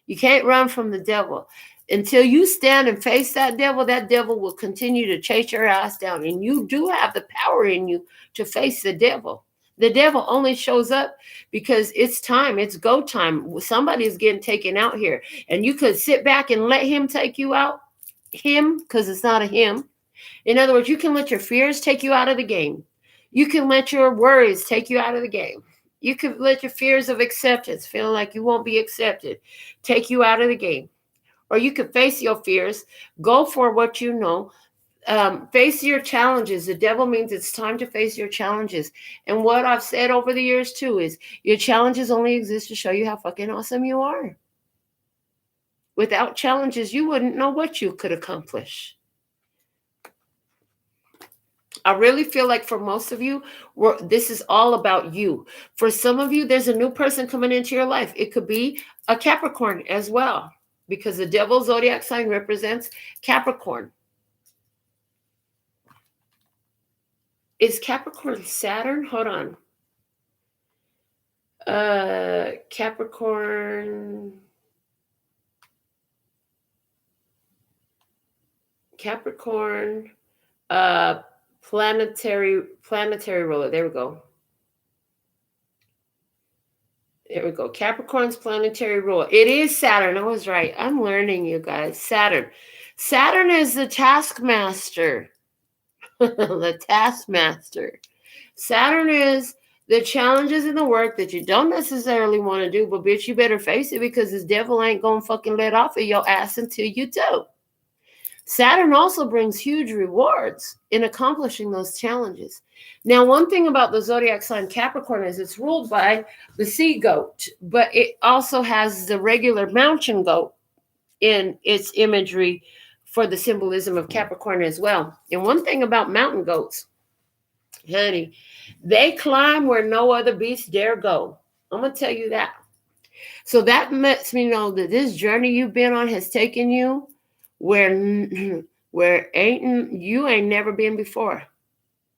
You can't run from the devil. Until you stand and face that devil will continue to chase your ass down. And you do have the power in you to face the devil. The devil only shows up because it's time. It's go time. Somebody is getting taken out here. And you could sit back and let him take you out. Him, because it's not a him. In other words, you can let your fears take you out of the game. You can let your worries take you out of the game. You can let your fears of acceptance, feeling like you won't be accepted, take you out of the game. Or you could face your fears, go for what you know, face your challenges. The devil means it's time to face your challenges. And what I've said over the years too is your challenges only exist to show you how fucking awesome you are. Without challenges, you wouldn't know what you could accomplish. I really feel like for most of you, this is all about you. For some of you, there's a new person coming into your life. It could be a Capricorn as well, because the devil's zodiac sign represents Capricorn. Is Capricorn Saturn? Hold on. Capricorn, planetary ruler. There we go. There we go. Capricorn's planetary ruler. It is Saturn. I was right. I'm learning, you guys. Saturn. Saturn is the taskmaster. The taskmaster. Saturn is the challenges in the work that you don't necessarily want to do, but bitch, you better face it because this devil ain't gonna fucking let off of your ass until you do. Saturn also brings huge rewards in accomplishing those challenges. Now, one thing about the zodiac sign Capricorn is it's ruled by the sea goat, but it also has the regular mountain goat in its imagery for the symbolism of Capricorn as well. And one thing about mountain goats, honey, they climb where no other beast dare go. I'm going to tell you that. So that lets me know that this journey you've been on has taken you where you ain't never been before.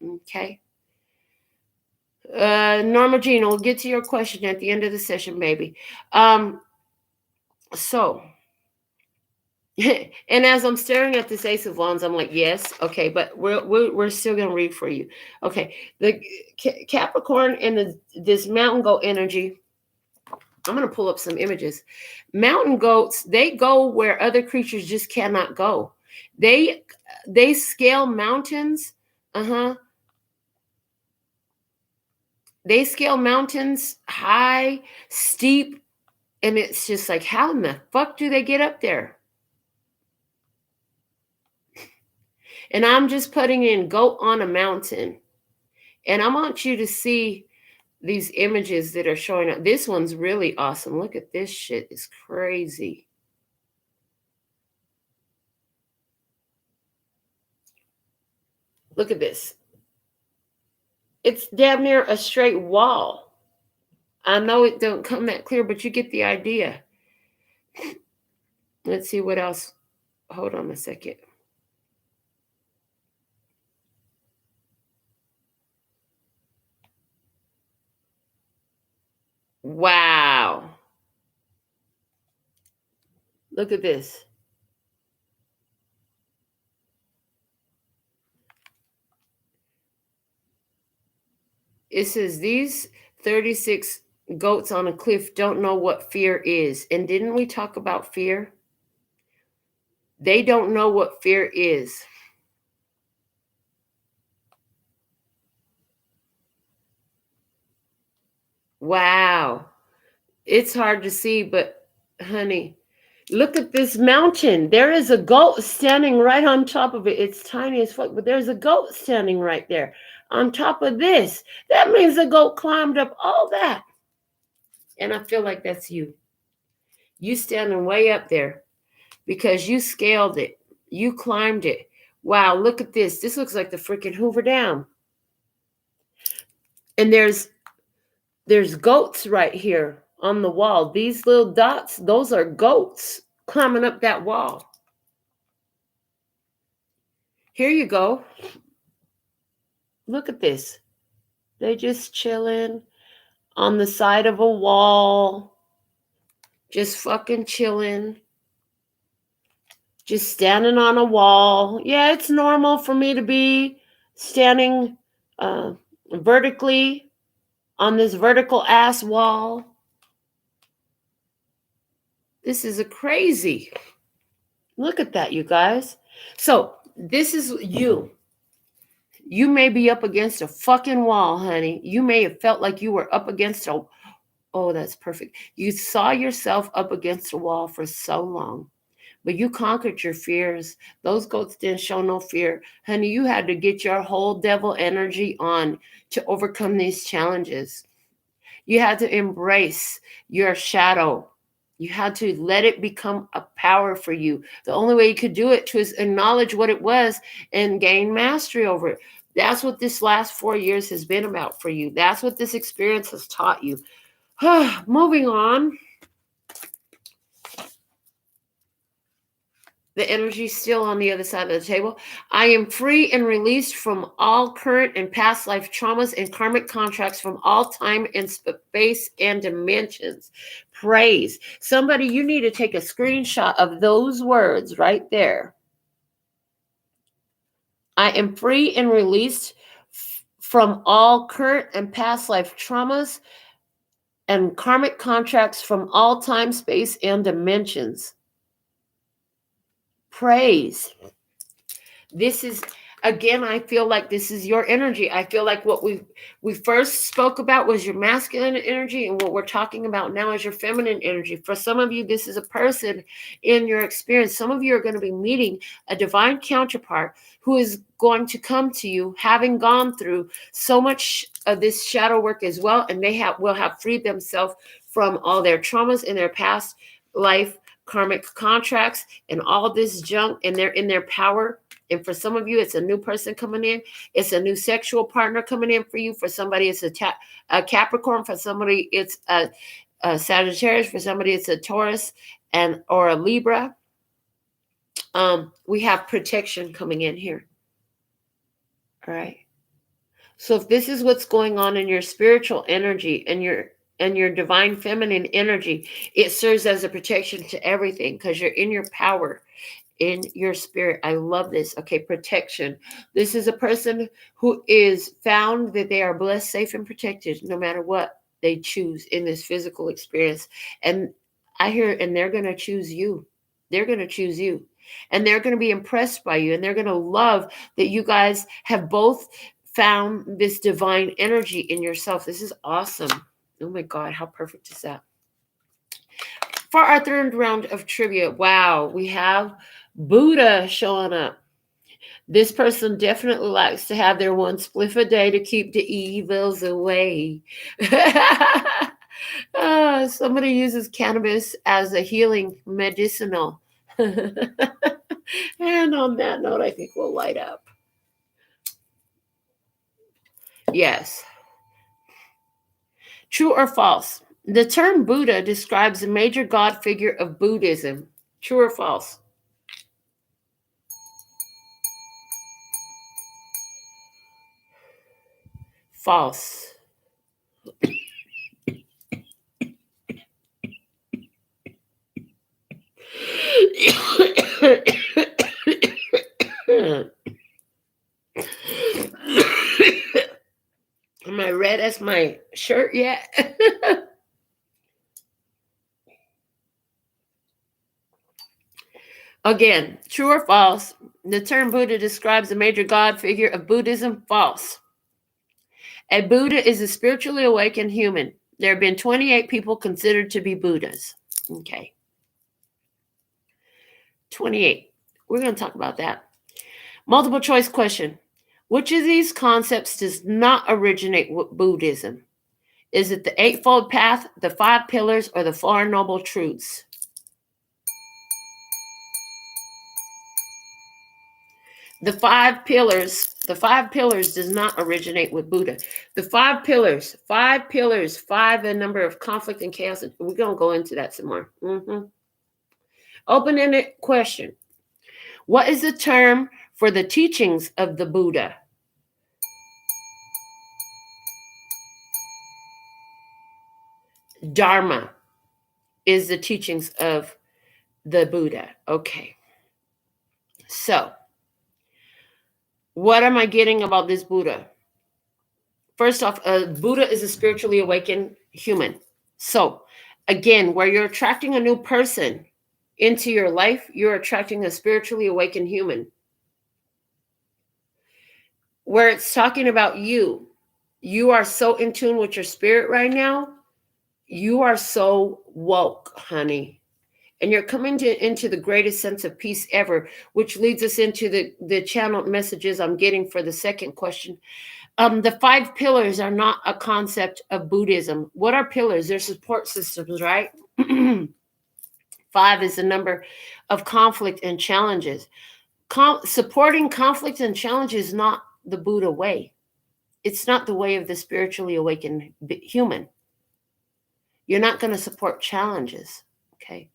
Okay. Norma Jean, we'll get to your question at the end of the session, baby. So, and as I'm staring at this Ace of Wands, I'm like, yes, okay, but we're still gonna read for you. Okay, the Capricorn and this mountain goat energy. I'm gonna pull up some images. Mountain goats, they go where other creatures just cannot go. They scale mountains. They scale mountains high, steep, and it's just like, how in the fuck do they get up there? And I'm just putting in goat on a mountain. And I want you to see these images that are showing up. This one's really awesome. Look at this shit. It's crazy. Look at this. It's damn near a straight wall. I know it don't come that clear, but you get the idea. Let's see what else. Hold on a second. Wow. Look at this. It says these 36 goats on a cliff don't know what fear is. And didn't we talk about fear? They don't know what fear is. Wow. It's hard to see, but honey, look at this mountain. There is a goat standing right on top of it. It's tiny as fuck, but there's a goat standing right there on top of this. That means the goat climbed up all that. And I feel like that's you. You standing way up there because you scaled it. You climbed it. Wow, look at this. This looks like the freaking Hoover Dam. And there's goats right here on the wall. These little dots, those are goats climbing up that wall. Here you go. Look at this. They just chilling on the side of a wall. Just fucking chilling. Just standing on a wall. Yeah, it's normal for me to be standing vertically on this vertical ass wall. This is a crazy. Look at that, you guys. So this is you. You may be up against a fucking wall, honey. You may have felt like you were up against a... Oh, that's perfect. You saw yourself up against a wall for so long, but you conquered your fears. Those goats didn't show no fear. Honey, you had to get your whole devil energy on to overcome these challenges. You had to embrace your shadow. You had to let it become a power for you. The only way you could do it was acknowledge what it was and gain mastery over it. That's what this last 4 years has been about for you. That's what this experience has taught you. Moving on. The energy is still on the other side of the table. I am free and released from all current and past life traumas and karmic contracts from all time and space and dimensions. Praise. Somebody, you need to take a screenshot of those words right there. I am free and released from all current and past life traumas and karmic contracts from all time, space, and dimensions. Praise. This is, again, I feel like this is your energy. I feel like what we first spoke about was your masculine energy, and what we're talking about now is your feminine energy. For some of you, this is a person in your experience. Some of you are going to be meeting a divine counterpart who is going to come to you having gone through so much of this shadow work as well, and they will have freed themselves from all their traumas in their past life, karmic contracts, and all this junk, and they're in their power. And for some of you, it's a new person coming in. It's a new sexual partner coming in for you. For somebody, it's a Capricorn. For somebody, it's a Sagittarius. For somebody, it's a Taurus or a Libra. We have protection coming in here. All right. So if this is what's going on in your spiritual energy and your divine feminine energy, it serves as a protection to everything because you're in your power, in your spirit. I love this. Okay, protection. This is a person who is found that they are blessed, safe, and protected no matter what they choose in this physical experience. And I hear, and they're going to choose you. They're going to choose you. And they're going to be impressed by you. And they're going to love that you guys have both found this divine energy in yourself. This is awesome. Oh my God, how perfect is that? For our third round of trivia, wow, we have Buddha showing up. This person definitely likes to have their one spliff a day to keep the evils away. Somebody uses cannabis as a healing medicinal. And on that note, I think we'll light up. Yes. True or false? The term Buddha describes a major god figure of Buddhism. True or false? False. Am I red as my shirt yet? Again, true or false? The term Buddha describes a major god figure of Buddhism. False. A Buddha is a spiritually awakened human. There have been 28 people considered to be Buddhas. Okay. 28. We're going to talk about that. Multiple choice question. Which of these concepts does not originate with Buddhism? Is it the Eightfold Path, the Five Pillars, or the Four Noble Truths? The five pillars does not originate with Buddha. The five pillars, five, a number of conflict and chaos. We're going to go into that some more. Open-ended question. What is the term for the teachings of the Buddha? Dharma is the teachings of the Buddha. Okay. So, what am I getting about this Buddha? First off, Buddha is a spiritually awakened human. So, again, where you're attracting a new person into your life, you're attracting a spiritually awakened human. Where it's talking about you are so in tune with your spirit right now. You are so woke, honey. And you're coming into the greatest sense of peace ever, which leads us into the channeled messages I'm getting for the second question. The five pillars are not a concept of Buddhism. What are pillars? They're support systems, right? 5 is the number of conflict and challenges. Supporting conflict and challenges is not the Buddha way. It's not the way of the spiritually awakened human. You're not going to support challenges, okay?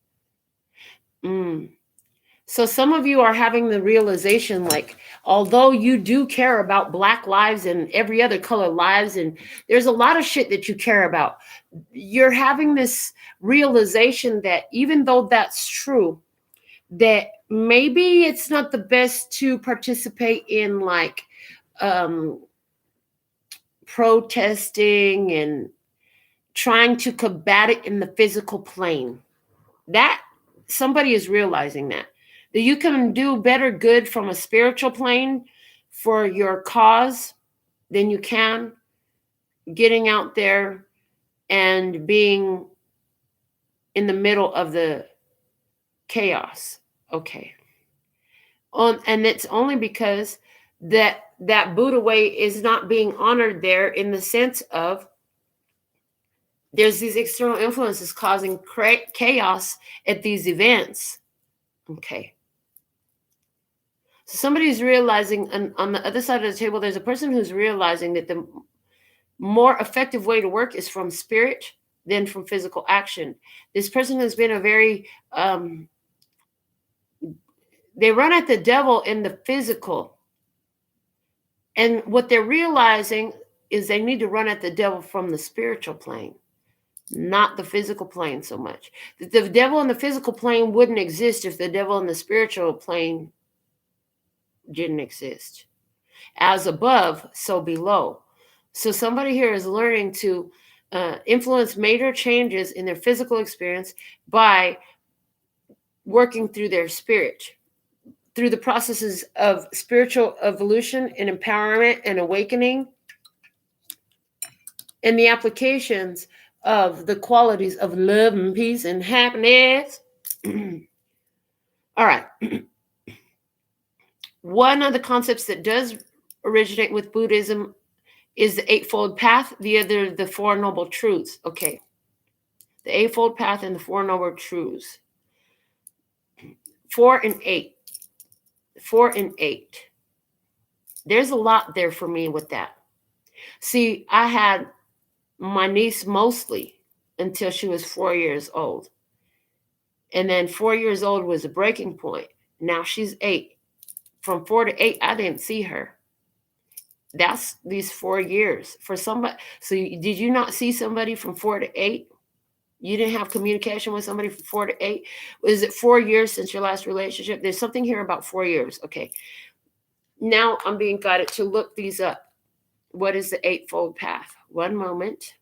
So some of you are having the realization, like, although you do care about Black lives and every other color lives, and there's a lot of shit that you care about, you're having this realization that even though that's true, that maybe it's not the best to participate in like protesting and trying to combat it in the physical plane. That somebody is realizing that you can do better good from a spiritual plane for your cause than you can getting out there and being in the middle of the chaos. Okay. And it's only because that Buddha way is not being honored there, in the sense of there's these external influences causing chaos at these events. Okay. So somebody's realizing, on the other side of the table, there's a person who's realizing that the more effective way to work is from spirit than from physical action. This person has been a very, they run at the devil in the physical. And what they're realizing is they need to run at the devil from the spiritual plane, not the physical plane so much. The devil in the physical plane wouldn't exist if the devil in the spiritual plane didn't exist. As above, so below. So somebody here is learning to influence major changes in their physical experience by working through their spirit, through the processes of spiritual evolution and empowerment and awakening, and the applications of the qualities of love and peace and happiness. All right. One of the concepts that does originate with Buddhism is the Eightfold Path. The other, the Four Noble Truths. Okay. The Eightfold Path and the Four Noble Truths. 4 and 8. 4 and 8. There's a lot there for me with that. See, I had my niece mostly until she was 4 years old. And then 4 years old was a breaking point. Now she's 8. From 4 to 8, I didn't see her. That's these 4 years for somebody. So did you not see somebody from 4 to 8? You didn't have communication with somebody from 4 to 8? Was it 4 years since your last relationship? There's something here about 4 years. Okay. Now I'm being guided to look these up. What is the Eightfold Path? One moment.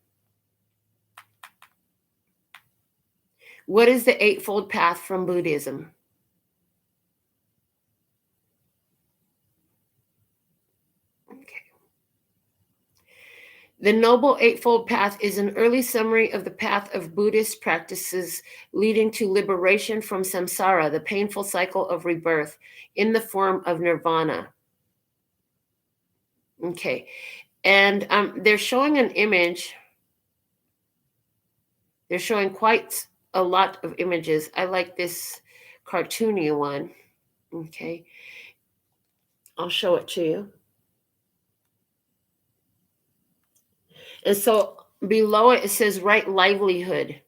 What is the Eightfold Path from Buddhism? Okay. The Noble Eightfold Path is an early summary of the path of Buddhist practices leading to liberation from samsara, the painful cycle of rebirth, in the form of nirvana. Okay. And they're showing an image. They're showing quite a lot of images. I like this cartoony one. Okay. I'll show it to you. And so below it, it says right livelihood.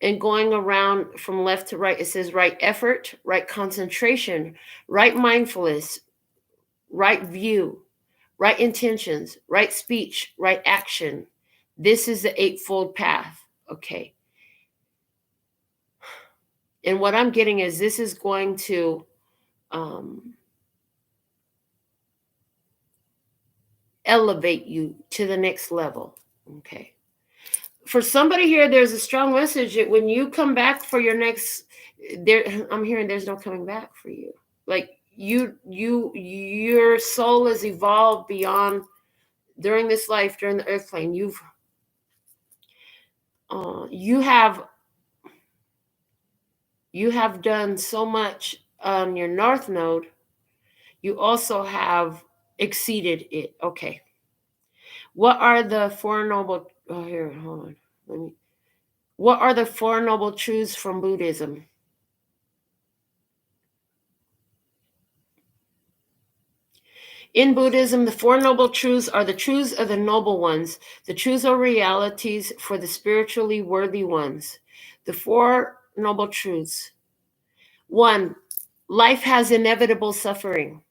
And going around from left to right, it says right effort, right concentration, right mindfulness, right view, right intentions, right speech, right action. This is the Eightfold Path. Okay. And what I'm getting is this is going to elevate you to the next level. Okay. For somebody here, there's a strong message that when you come back for your next, I'm hearing there's no coming back for you. Like your soul has evolved beyond during this life, during the earth plane. You have done so much on your north node. You also have exceeded it. Okay. What are the Four Noble? Oh, here, hold on. What are the Four Noble Truths from Buddhism? In Buddhism, the Four Noble Truths are the truths of the noble ones. The truths are realities for the spiritually worthy ones. The Four Noble Truths. 1, life has inevitable suffering.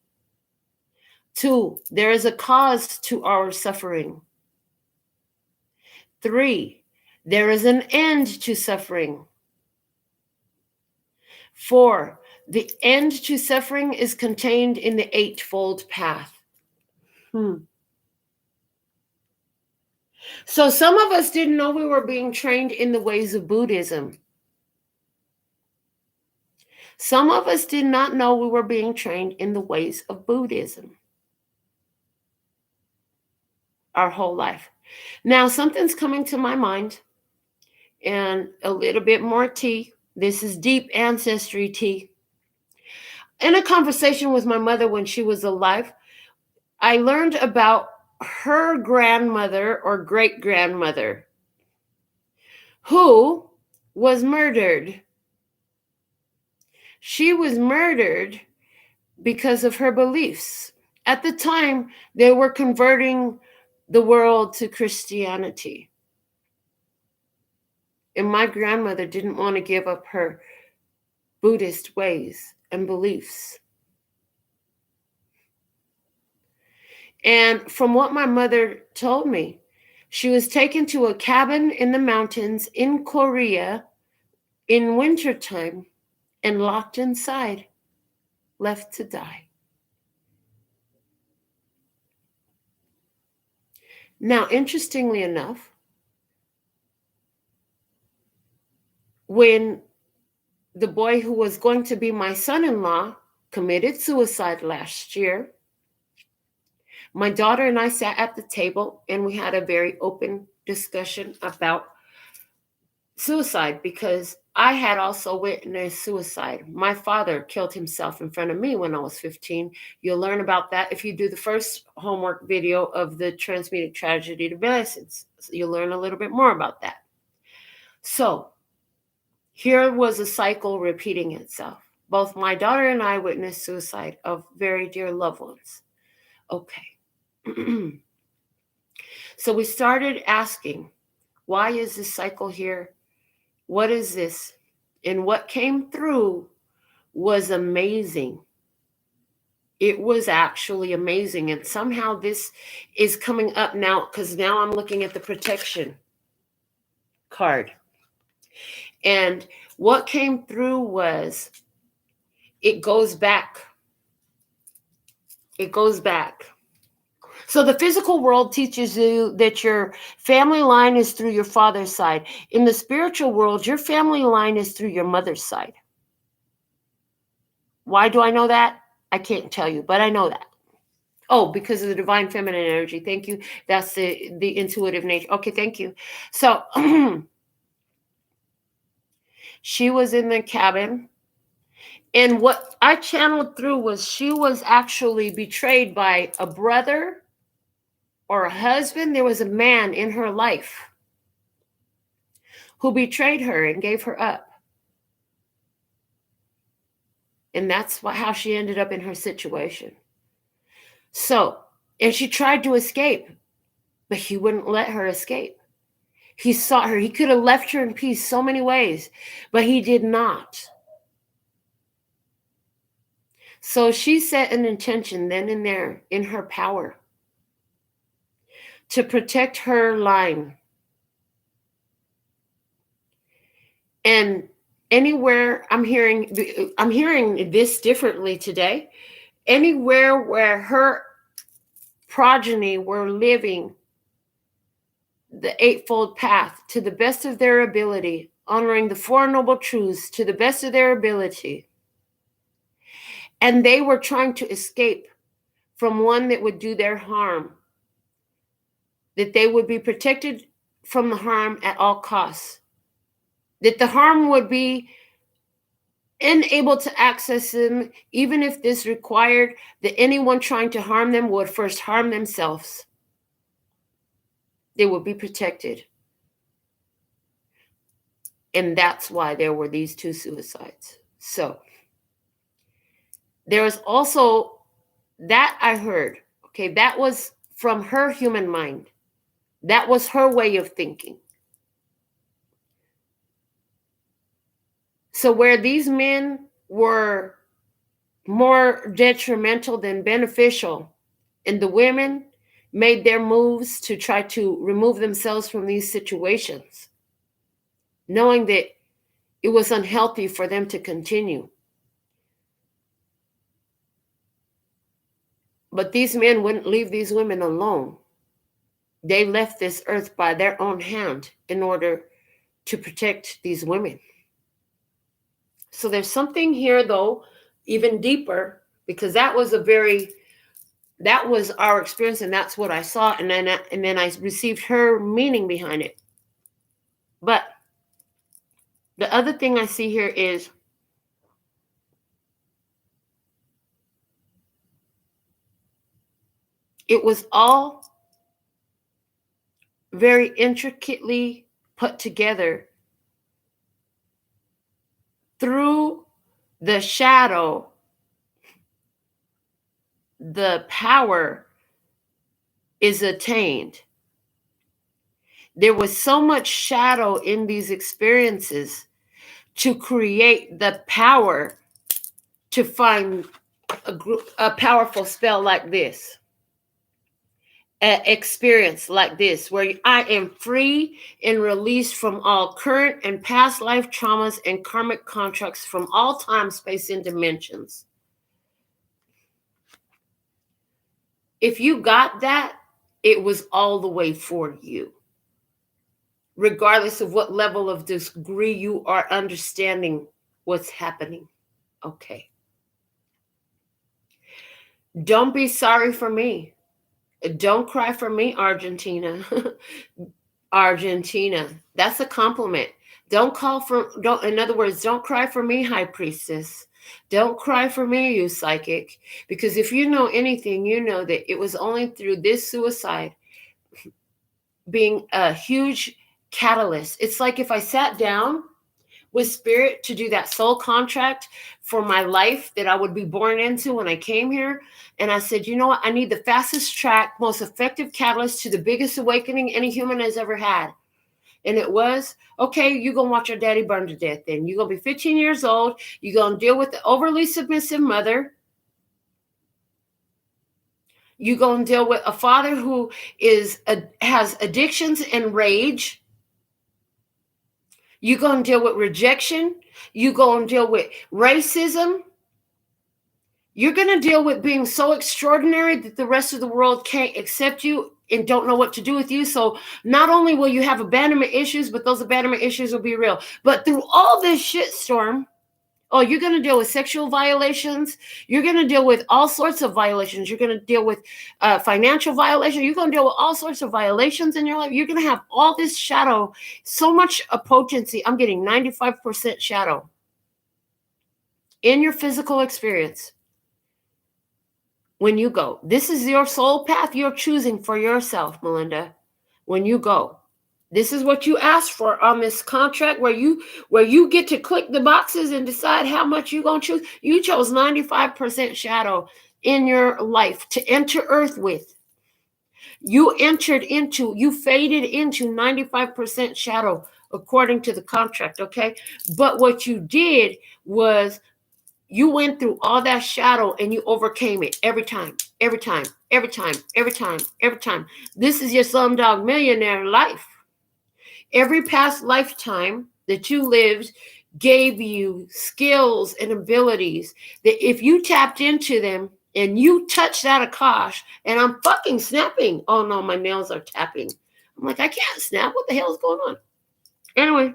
2, there is a cause to our suffering. 3, there is an end to suffering. 4, the end to suffering is contained in the Eightfold Path. So some of us didn't know we were being trained in the ways of Buddhism. Some of us did not know we were being trained in the ways of Buddhism our whole life. Now, something's coming to my mind, and a little bit more tea. This is deep ancestry tea. In a conversation with my mother when she was alive, I learned about her grandmother or great-grandmother who was murdered. She was murdered because of her beliefs. At the time, they were converting the world to Christianity. And my grandmother didn't want to give up her Buddhist ways and beliefs. And from what my mother told me, she was taken to a cabin in the mountains in Korea in wintertime and locked inside, left to die. Now, interestingly enough, when the boy who was going to be my son-in-law committed suicide last year, my daughter and I sat at the table and we had a very open discussion about suicide, because I had also witnessed suicide. My father killed himself in front of me when I was 15. You'll learn about that if you do the first homework video of the Transmuting Tragedy to Blessings. So you'll learn a little bit more about that. So here was a cycle repeating itself. Both my daughter and I witnessed suicide of very dear loved ones. Okay. So we started asking, why is this cycle here? What is this? And what came through was amazing. It was actually amazing. And somehow this is coming up now, because now I'm looking at the protection card. And what came through was, it goes back. It goes back. So the physical world teaches you that your family line is through your father's side. In the spiritual world, your family line is through your mother's side. Why do I know that? I can't tell you, but I know that. Oh, because of the divine feminine energy. Thank you. That's the intuitive nature. Okay, thank you. So she was in the cabin. And what I channeled through was, she was actually betrayed by a brother or a husband. There was a man in her life who betrayed her and gave her up. And that's how she ended up in her situation. So, and she tried to escape, but he wouldn't let her escape. He sought her. He could have left her in peace so many ways, but he did not. So she set an intention then and there, in her power, to protect her line. And anywhere, I'm hearing this differently today. Anywhere where her progeny were living the Eightfold Path to the best of their ability, honoring the Four Noble Truths to the best of their ability, and they were trying to escape from one that would do their harm, that they would be protected from the harm at all costs, that the harm would be unable to access them, even if this required that anyone trying to harm them would first harm themselves. They would be protected. And that's why there were these two suicides. So there was also that I heard, okay, that was from her human mind. That was her way of thinking. So where these men were more detrimental than beneficial, and the women made their moves to try to remove themselves from these situations, knowing that it was unhealthy for them to continue. But these men wouldn't leave these women alone. They left this earth by their own hand in order to protect these women. So there's something here, though, even deeper, because that was our experience, and that's what I saw, and then I received her meaning behind it. But the other thing I see here is it was all very intricately put together through the shadow. The power is attained. There was so much shadow in these experiences to create the power to find a powerful spell like this, an experience like this, where I am free and released from all current and past life traumas and karmic contracts from all time, space, and dimensions. If you got that, it was all the way for you, regardless of what level of degree you are understanding what's happening. Okay. Don't be sorry for me. Don't cry for me, Argentina. Argentina. That's a compliment. In other words, don't cry for me, High Priestess. Don't cry for me, you psychic. Because if you know anything, you know that it was only through this suicide being a huge catalyst. It's like if I sat down with spirit to do that soul contract for my life that I would be born into when I came here. And I said, you know what? I need the fastest track, most effective catalyst to the biggest awakening any human has ever had. And it was, okay, you're going to watch your daddy burn to death then. You're going to be 15 years old. You're going to deal with the overly submissive mother. You're going to deal with a father who has addictions and rage. You're going to deal with rejection. You're going to deal with racism. You're going to deal with being so extraordinary that the rest of the world can't accept you and don't know what to do with you. So not only will you have abandonment issues, but those abandonment issues will be real. But through all this shitstorm, you're going to deal with sexual violations. You're going to deal with all sorts of violations. You're going to deal with financial violations. You're going to deal with all sorts of violations in your life. You're going to have all this shadow, so much potency. I'm getting 95% shadow in your physical experience. When you go, this is your soul path you're choosing for yourself, Melinda. When you go, this is what you asked for on this contract where you get to click the boxes and decide how much you're going to choose. You chose 95% shadow in your life to enter Earth with. You faded into 95% shadow according to the contract, okay? But what you did was you went through all that shadow and you overcame it every time. This is your Slumdog Millionaire life. Every past lifetime that you lived gave you skills and abilities that if you tapped into them and you touched that Akash, and I'm fucking snapping. Oh no, my nails are tapping. I'm like, I can't snap. What the hell is going on? Anyway.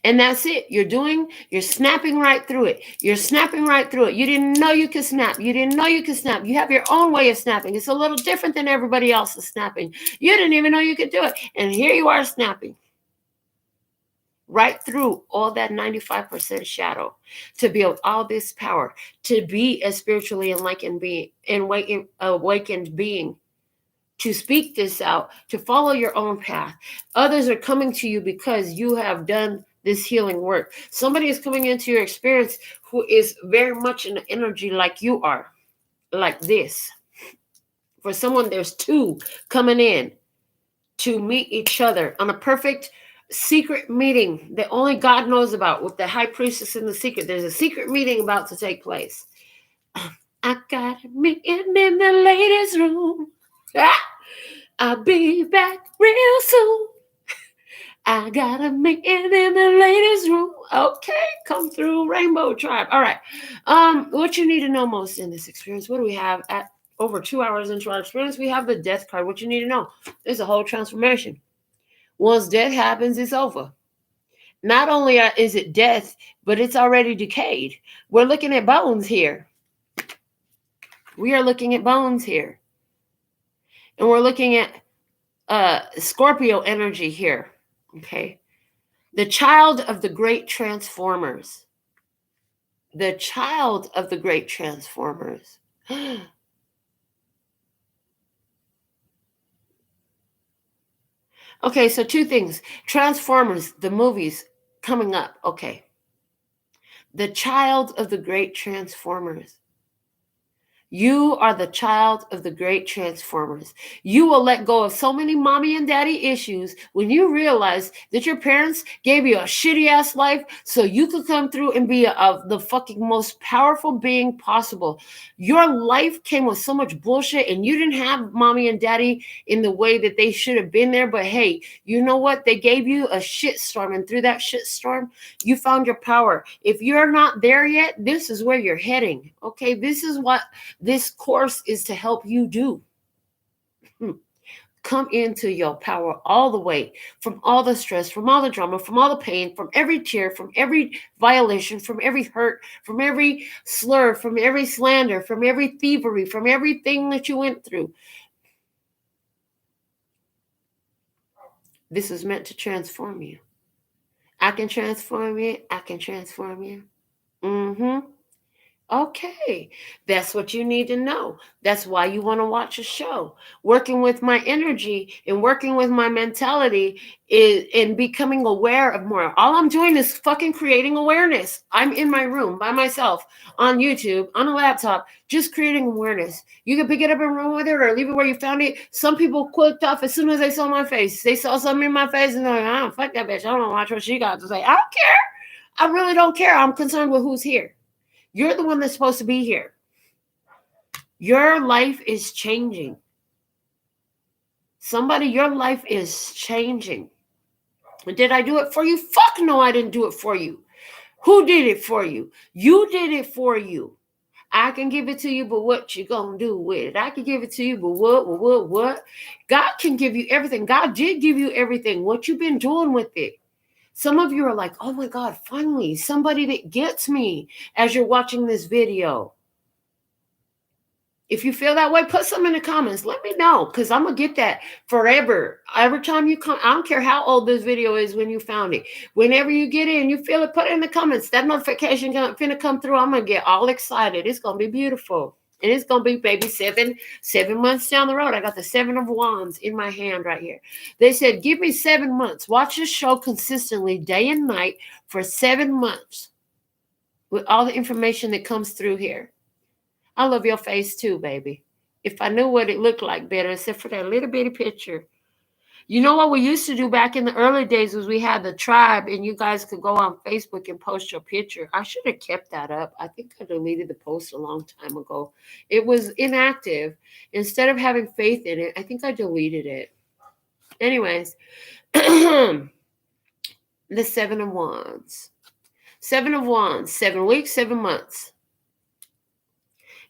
And that's it. You're snapping right through it. You didn't know you could snap. You have your own way of snapping. It's a little different than everybody else's snapping. You didn't even know you could do it. And here you are snapping right through all that 95% shadow to build all this power, to be a spiritually awakened being, to speak this out, to follow your own path. Others are coming to you because you have done this healing work. Somebody is coming into your experience who is very much in the energy like you are, like this. For someone, there's two coming in to meet each other on a perfect secret meeting that only God knows about with the High Priestess in the secret. There's a secret meeting about to take place. I got a meeting in the ladies' room. I'll be back real soon. I got a meeting in the ladies' room. Okay, come through, Rainbow Tribe. All right. What you need to know most in this experience? What do we have at over 2 hours into our experience? We have the death card. What you need to know? There's a whole transformation. Once death happens, it's over. Not only is it death, but it's already decayed. We're looking at bones here. We are looking at bones here. And we're looking at Scorpio energy here. Okay. The child of the great transformers. The child of the great transformers. Okay, so two things. Transformers, the movies coming up. Okay. The child of the great transformers. You are the child of the great transformers. You will let go of so many mommy and daddy issues when you realize that your parents gave you a shitty ass life so you could come through and be the fucking most powerful being possible. Your life came with so much bullshit and you didn't have mommy and daddy in the way that they should have been there. But hey, you know what? They gave you a shitstorm, and through that shitstorm, you found your power. If you're not there yet, this is where you're heading. Okay, this is what this course is to help you do. Come into your power all the way, from all the stress, from all the drama, from all the pain, from every tear, from every violation, from every hurt, from every slur, from every slander, from every thievery, from everything that you went through. This is meant to transform you. I can transform you. I can transform you. Mm-hmm. Okay, that's what you need to know. That's why you want to watch a show. Working with my energy and working with my mentality is and becoming aware of more. All I'm doing is fucking creating awareness. I'm in my room by myself on YouTube, on a laptop, just creating awareness. You can pick it up and run with it or leave it where you found it. Some people clicked off as soon as they saw my face. They saw something in my face and they're like, oh, fuck that bitch. I don't watch what she got to say. I don't care. I really don't care. I'm concerned with who's here. You're the one that's supposed to be here. Your life is changing. Somebody, your life is changing. Did I do it for you? Fuck no, I didn't do it for you. Who did it for you? You did it for you. I can give it to you, but what you gonna do with it? I can give it to you, but what? God can give you everything. God did give you everything. What you been doing with it? Some of you are like, oh my God, finally, somebody that gets me as you're watching this video. If you feel that way, put some in the comments. Let me know, because I'm going to get that forever. Every time you come, I don't care how old this video is when you found it. Whenever you get in, you feel it, put it in the comments. That notification finna come through. I'm going to get all excited. It's going to be beautiful. And it's going to be, baby, seven months down the road. I got the 7 of Wands in my hand right here. They said, give me 7 months. Watch this show consistently, day and night, for 7 months. With all the information that comes through here. I love your face too, baby. If I knew what it looked like better, except for that little bitty picture. You know what we used to do back in the early days was we had the tribe and you guys could go on Facebook and post your picture. I should have kept that up. I think I deleted the post a long time ago. It was inactive. Instead of having faith in it, I think I deleted it. Anyways, the 7 of Wands. 7 of Wands, 7 weeks, 7 months.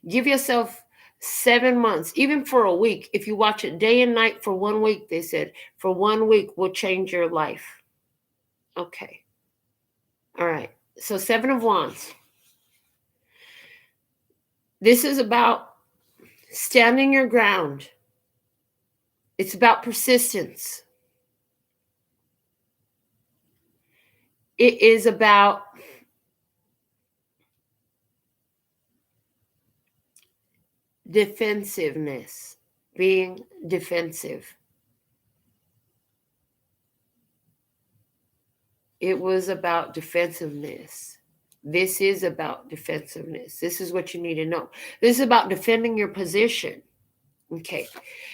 Give yourself 7 months, even for a week. If you watch it day and night for 1 week, they said, for 1 week will change your life. Okay. All right. So 7 of Wands. This is about standing your ground. It's about persistence. It is about defensiveness, being defensive. It was about defensiveness. This is about defensiveness. This is what you need to know. This is about defending your position. Okay.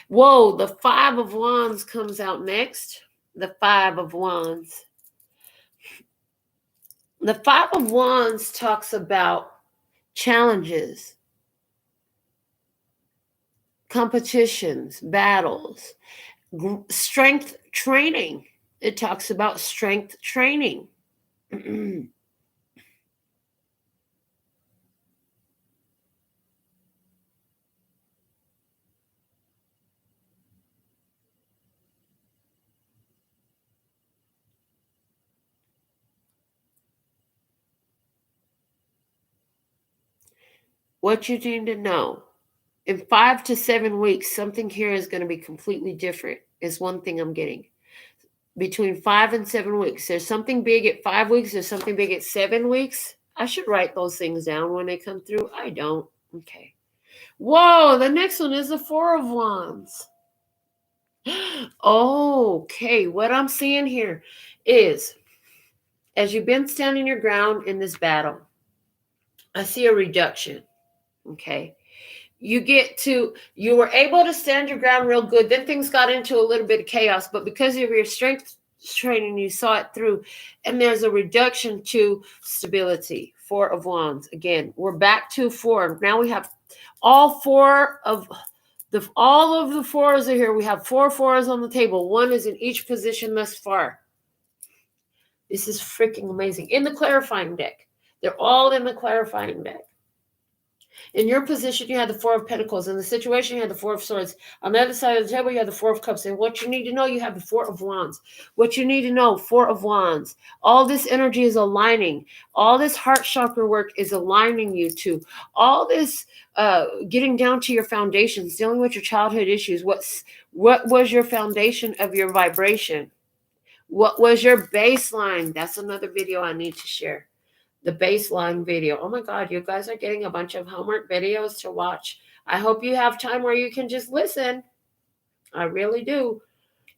Whoa, the 5 of Wands comes out next. The 5 of Wands. The 5 of Wands talks about challenges, competitions, battles, strength training. It talks about strength training. What you need to know. In 5 to 7 weeks, something here is going to be completely different, is one thing I'm getting. Between 5 and 7 weeks. There's something big at 5 weeks. There's something big at 7 weeks. I should write those things down when they come through. I don't. Okay. Whoa, the next one is the 4 of Wands. Okay, what I'm seeing here is, as you've been standing your ground in this battle, I see a reduction. Okay. You were able to stand your ground real good. Then things got into a little bit of chaos, but because of your strength training, you saw it through. And there's a reduction to stability. 4 of Wands. Again, we're back to 4. Now we have all of the 4s are here. We have 4 4s on the table. 1 is in each position thus far. This is freaking amazing. In the clarifying deck. They're all in the clarifying deck. In your position, you had the 4 of Pentacles. In the situation, you had the 4 of Swords. On the other side of the table, you had the 4 of Cups. And what you need to know, you have the 4 of Wands. What you need to know, 4 of Wands. All this energy is aligning. All this heart chakra work is aligning you to. All this getting down to your foundations, dealing with your childhood issues. What was your foundation of your vibration? What was your baseline? That's another video I need to share. The baseline video. Oh my God, you guys are getting a bunch of homework videos to watch. I hope you have time where you can just listen. I really do.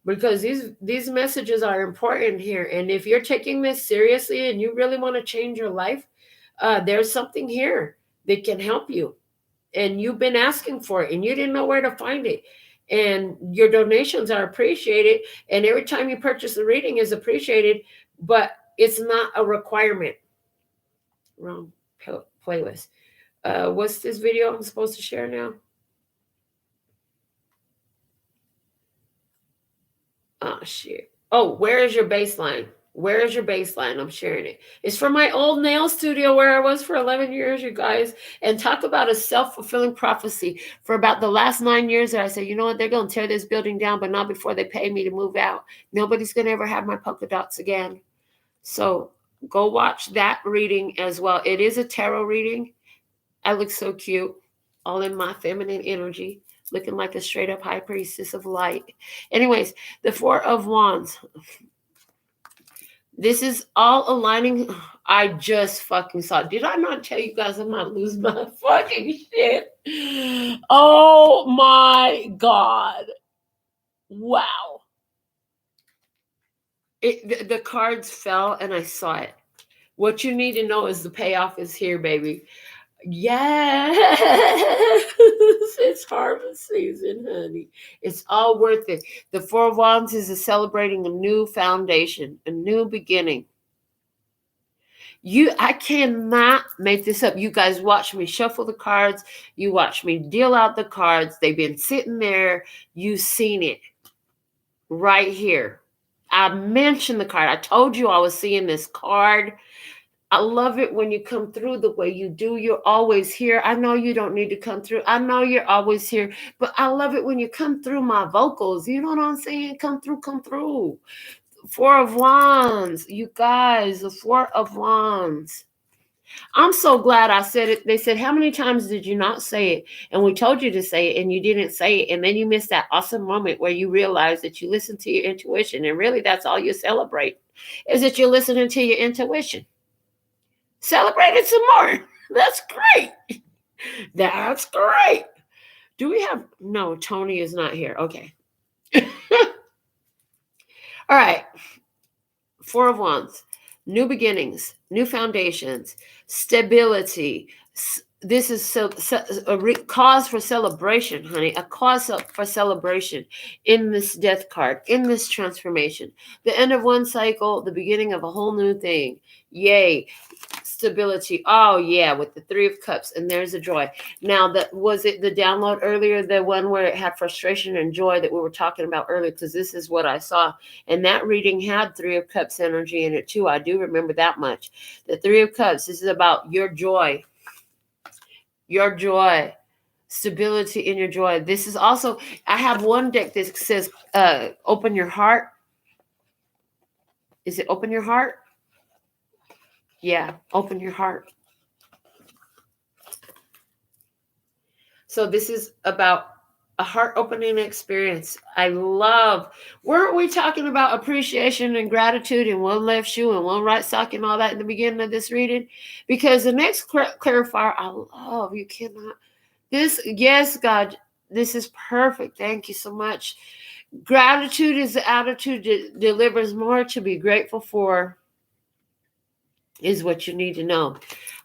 Because these messages are important here. And if you're taking this seriously and you really want to change your life, there's something here that can help you. And you've been asking for it and you didn't know where to find it. And your donations are appreciated. And every time you purchase the reading is appreciated, but it's not a requirement. Wrong playlist. What's this video I'm supposed to share now? Oh, shit. Oh, where is your baseline? Where is your baseline? I'm sharing it. It's from my old nail studio where I was for 11 years, you guys. And talk about a self-fulfilling prophecy. For about the last 9 years there, I said, you know what? They're going to tear this building down, but not before they pay me to move out. Nobody's going to ever have my polka dots again. So go watch that reading as well. It is a tarot reading. I look so cute, all in my feminine energy, looking like a straight up high priestess of light. Anyways, the Four of Wands. This is all aligning. I just fucking saw. Did I not tell you guys I'm not lose my fucking shit? Oh my God. Wow. The cards fell and I saw it. What you need to know is the payoff is here, baby. Yes, it's harvest season, honey. It's all worth it. The Four of Wands is celebrating a new foundation, a new beginning. I cannot make this up. You guys watch me shuffle the cards. You watch me deal out the cards. They've been sitting there. You've seen it right here. I mentioned the card. I told you I was seeing this card. I love it when you come through the way you do. You're always here. I know you don't need to come through. I know you're always here. But I love it when you come through my vocals. You know what I'm saying? Come through, come through. Four of Wands. You guys, the Four of Wands. I'm so glad I said it. They said, how many times did you not say it? And we told you to say it and you didn't say it. And then you missed that awesome moment where you realize that you listen to your intuition. And really, that's all you celebrate, is that you're listening to your intuition. Celebrate it some more. That's great. That's great. Do we have... No, Tony is not here. Okay. All right. Four of Wands. New beginnings, new foundations, stability. This is a cause for celebration, honey. A cause for celebration in this death card, in this transformation. The end of one cycle, the beginning of a whole new thing. Yay. Stability. Oh yeah, with the Three of Cups, and there's a joy. Now, that was it the download earlier, the one where it had frustration and joy that we were talking about earlier, because this is what I saw. And that reading had Three of Cups energy in it too. I do remember that much. The Three of Cups, this is about your joy. Your joy. Stability in your joy. This is also, I have one deck that says open your heart. Is it open your heart? Yeah, open your heart. So this is about a heart-opening experience. I love, weren't we talking about appreciation and gratitude and one left shoe and one right sock and all that in the beginning of this reading? Because the next clarifier, I love, you cannot, this, yes, God, this is perfect. Thank you so much. Gratitude is the attitude that delivers more. To be grateful for is what you need to know.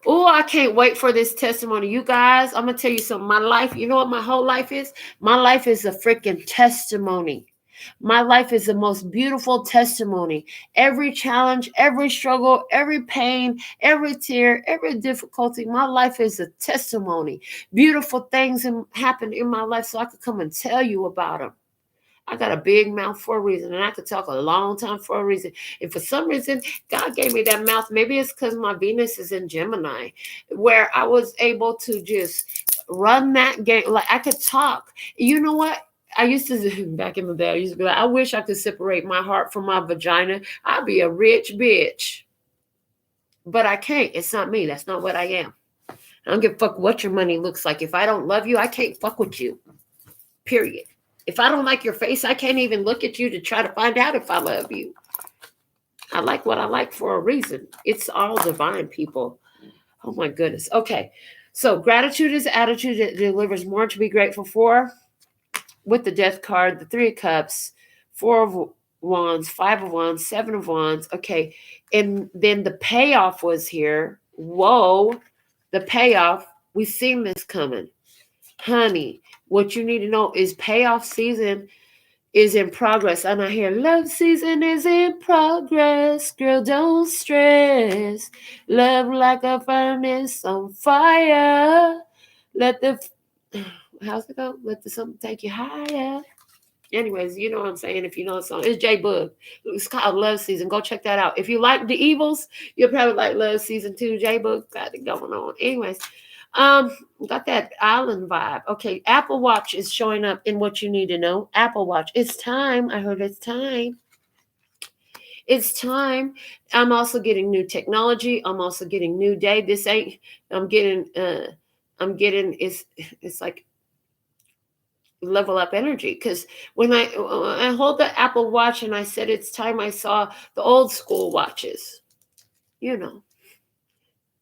Oh, I can't wait for this testimony. You guys, I'm going to tell you something. My life, you know what my whole life is? My life is a freaking testimony. My life is the most beautiful testimony. Every challenge, every struggle, every pain, every tear, every difficulty, my life is a testimony. Beautiful things happened in my life so I could come and tell you about them. I got a big mouth for a reason, and I could talk a long time for a reason. And for some reason, God gave me that mouth. Maybe it's because my Venus is in Gemini, where I was able to just run that game. Like, I could talk. You know what? I used to, back in the day, I used to be like, I wish I could separate my heart from my vagina. I'd be a rich bitch. But I can't. It's not me. That's not what I am. I don't give a fuck what your money looks like. If I don't love you, I can't fuck with you. Period. If I don't like your face, I can't even look at you to try to find out if I love you. I like what I like for a reason. It's all divine, people. Oh my goodness. Okay. So gratitude is attitude that delivers more to be grateful for. With the death card, the 3 of cups, 4 of wands, 5 of wands, 7 of wands. Okay. And then the payoff was here. Whoa. The payoff. We've seen this coming. Honey, what you need to know is payoff season is in progress. And I hear love season is in progress. Girl, don't stress. Love like a furnace on fire. Let the how's it go? Let the something take you higher. Anyways, you know what I'm saying. If you know the song, it's J Boog. It's called Love Season. Go check that out. If you like the Evils, you'll probably like Love Season 2. J Boog got it going on. Anyways, got that island vibe. Okay, Apple Watch is showing up in what you need to know. Apple Watch. It's time. I heard it's time. It's time. I'm also getting new technology. I'm also getting new day. This ain't. I'm getting. It's like level up energy, because when I hold the Apple Watch and I said it's time, I saw the old school watches, you know,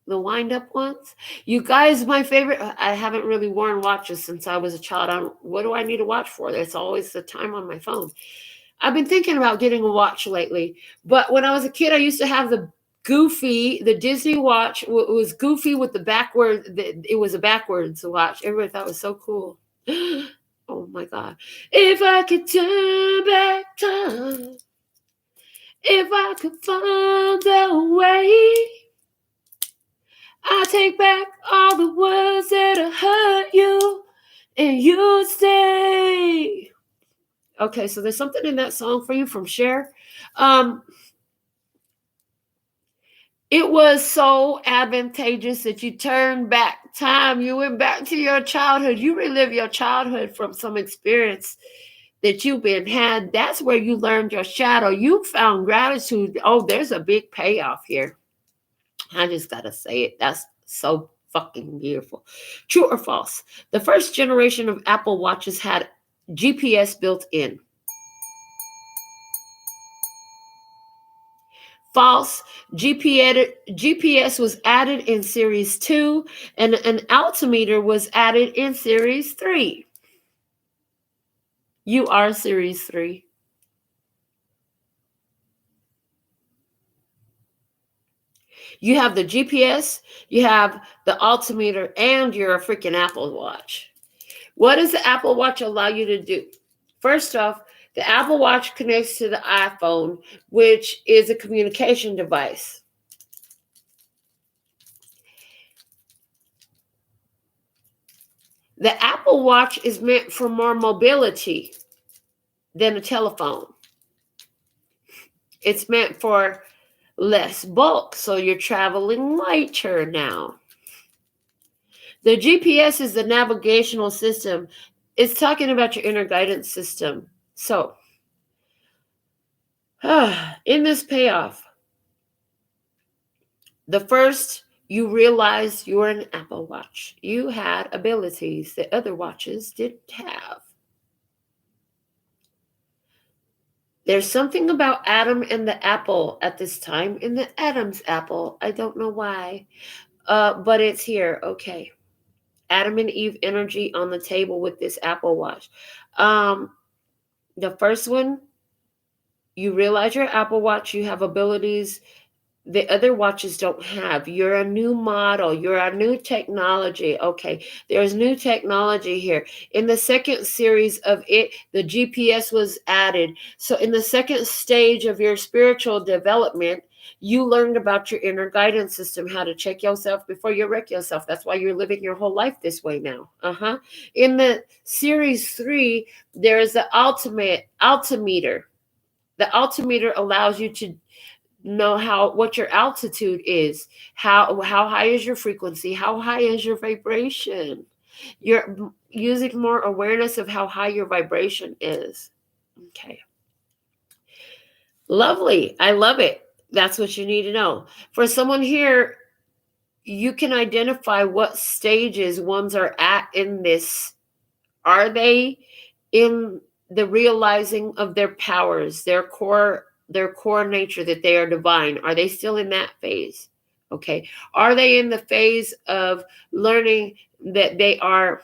the wind up ones. You guys, my favorite. I haven't really worn watches since I was a child. What do I need a watch for? It's always the time on my phone. I've been thinking about getting a watch lately, but when I was a kid, I used to have the Disney watch. It was goofy with the backward. It was a backwards watch. Everybody thought it was so cool. Oh my God. If I could turn back time, if I could find a way, I'd take back all the words that have hurt you and you'd stay. Okay, so there's something in that song for you from Cher. It was so advantageous that you turned back time. You went back to your childhood. You relive your childhood from some experience that you've been had. That's where you learned your shadow. You found gratitude. Oh, there's a big payoff here. I just got to say it. That's so fucking beautiful. True or false? The first generation of Apple Watches had GPS built in. False. GPS was added in Series 2, and an altimeter was added in Series 3. You are Series 3. You have the GPS, you have the altimeter, and you're a freaking Apple Watch. What does the Apple Watch allow you to do? First off, the Apple Watch connects to the iPhone, which is a communication device. The Apple Watch is meant for more mobility than a telephone. It's meant for less bulk, so you're traveling lighter now. The GPS is the navigational system. It's talking about your inner guidance system. So, in this payoff, the first, you realize you're an Apple Watch. You had abilities that other watches didn't have. There's something about Adam and the apple at this time, in the Adam's apple. I don't know why, but it's here. Okay. Adam and Eve energy on the table with this Apple Watch. The first one, you realize your Apple Watch, you have abilities the other watches don't have. You're a new model. You're a new technology. Okay, there's new technology here. In the second series of it, the GPS was added. So in the second stage of your spiritual development, you learned about your inner guidance system, how to check yourself before you wreck yourself. That's why you're living your whole life this way now. In the series 3, there is the altimeter. The altimeter allows you to know what your altitude is, how high is your frequency, how high is your vibration. You're using more awareness of how high your vibration is. Okay. Lovely. I love it. That's what you need to know. For someone here, you can identify what stages ones are at in this. Are they in the realizing of their powers, their core their core nature, that they are divine? Are they still in that phase? Okay. Are they in the phase of learning that they are,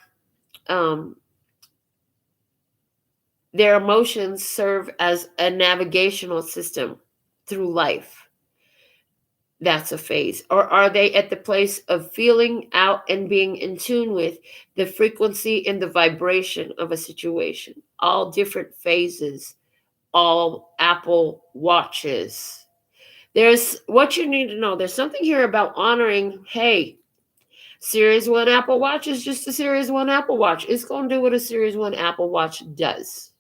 their emotions serve as a navigational system through life? That's a phase. Or are they at the place of feeling out and being in tune with the frequency and the vibration of a situation? All different phases, all Apple Watches. There's what you need to know. There's something here about honoring, hey, Series 1 Apple Watch is just a Series 1 Apple Watch. It's going to do what a Series 1 Apple Watch does.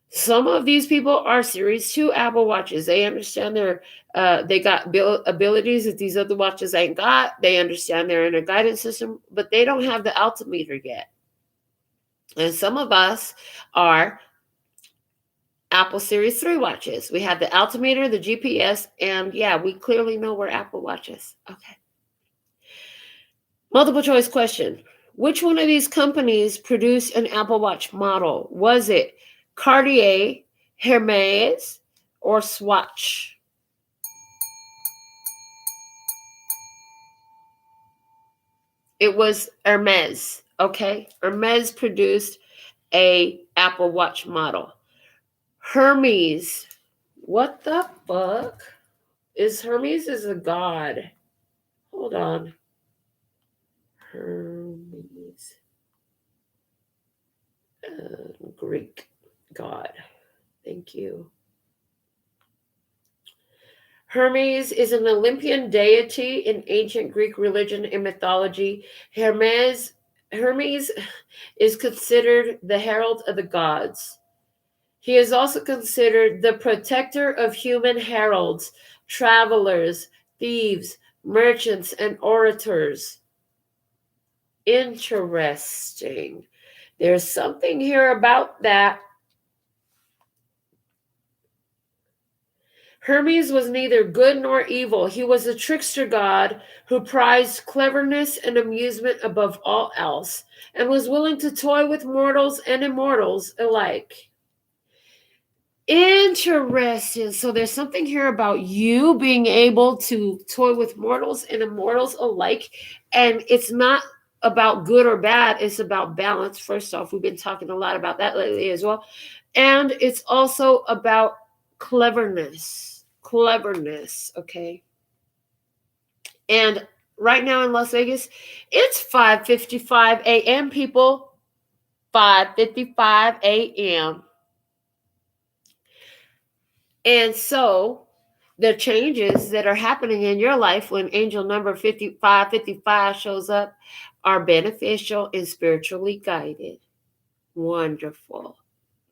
Some of these people are Series 2 Apple Watches. They understand they got abilities that these other watches ain't got. They understand their inner guidance system, but they don't have the altimeter yet. And some of us are Apple Series 3 watches. We have the altimeter, the GPS, and yeah, we clearly know we're Apple Watches. Okay. Multiple choice question. Which one of these companies produced an Apple Watch model? Was it Cartier, Hermit, or Swatch? It was Hermes, okay? Hermes produced a Apple Watch model. Hermes. What the fuck? Hermes is a god. Hold on. Hermes. Greek god. Thank you. Hermes is an Olympian deity in ancient Greek religion and mythology. Hermes is considered the herald of the gods. He is also considered the protector of human heralds, travelers, thieves, merchants, and orators. Interesting. There's something here about that. Hermes was neither good nor evil. He was a trickster god who prized cleverness and amusement above all else, and was willing to toy with mortals and immortals alike. Interesting. So there's something here about you being able to toy with mortals and immortals alike, and it's not about good or bad. It's about balance. First off, we've been talking a lot about that lately as well. And it's also about cleverness, okay? And right now in Las Vegas, it's 5:55 a.m., people. 5:55 a.m. And so the changes that are happening in your life when angel number 5555 shows up are beneficial and spiritually guided. Wonderful.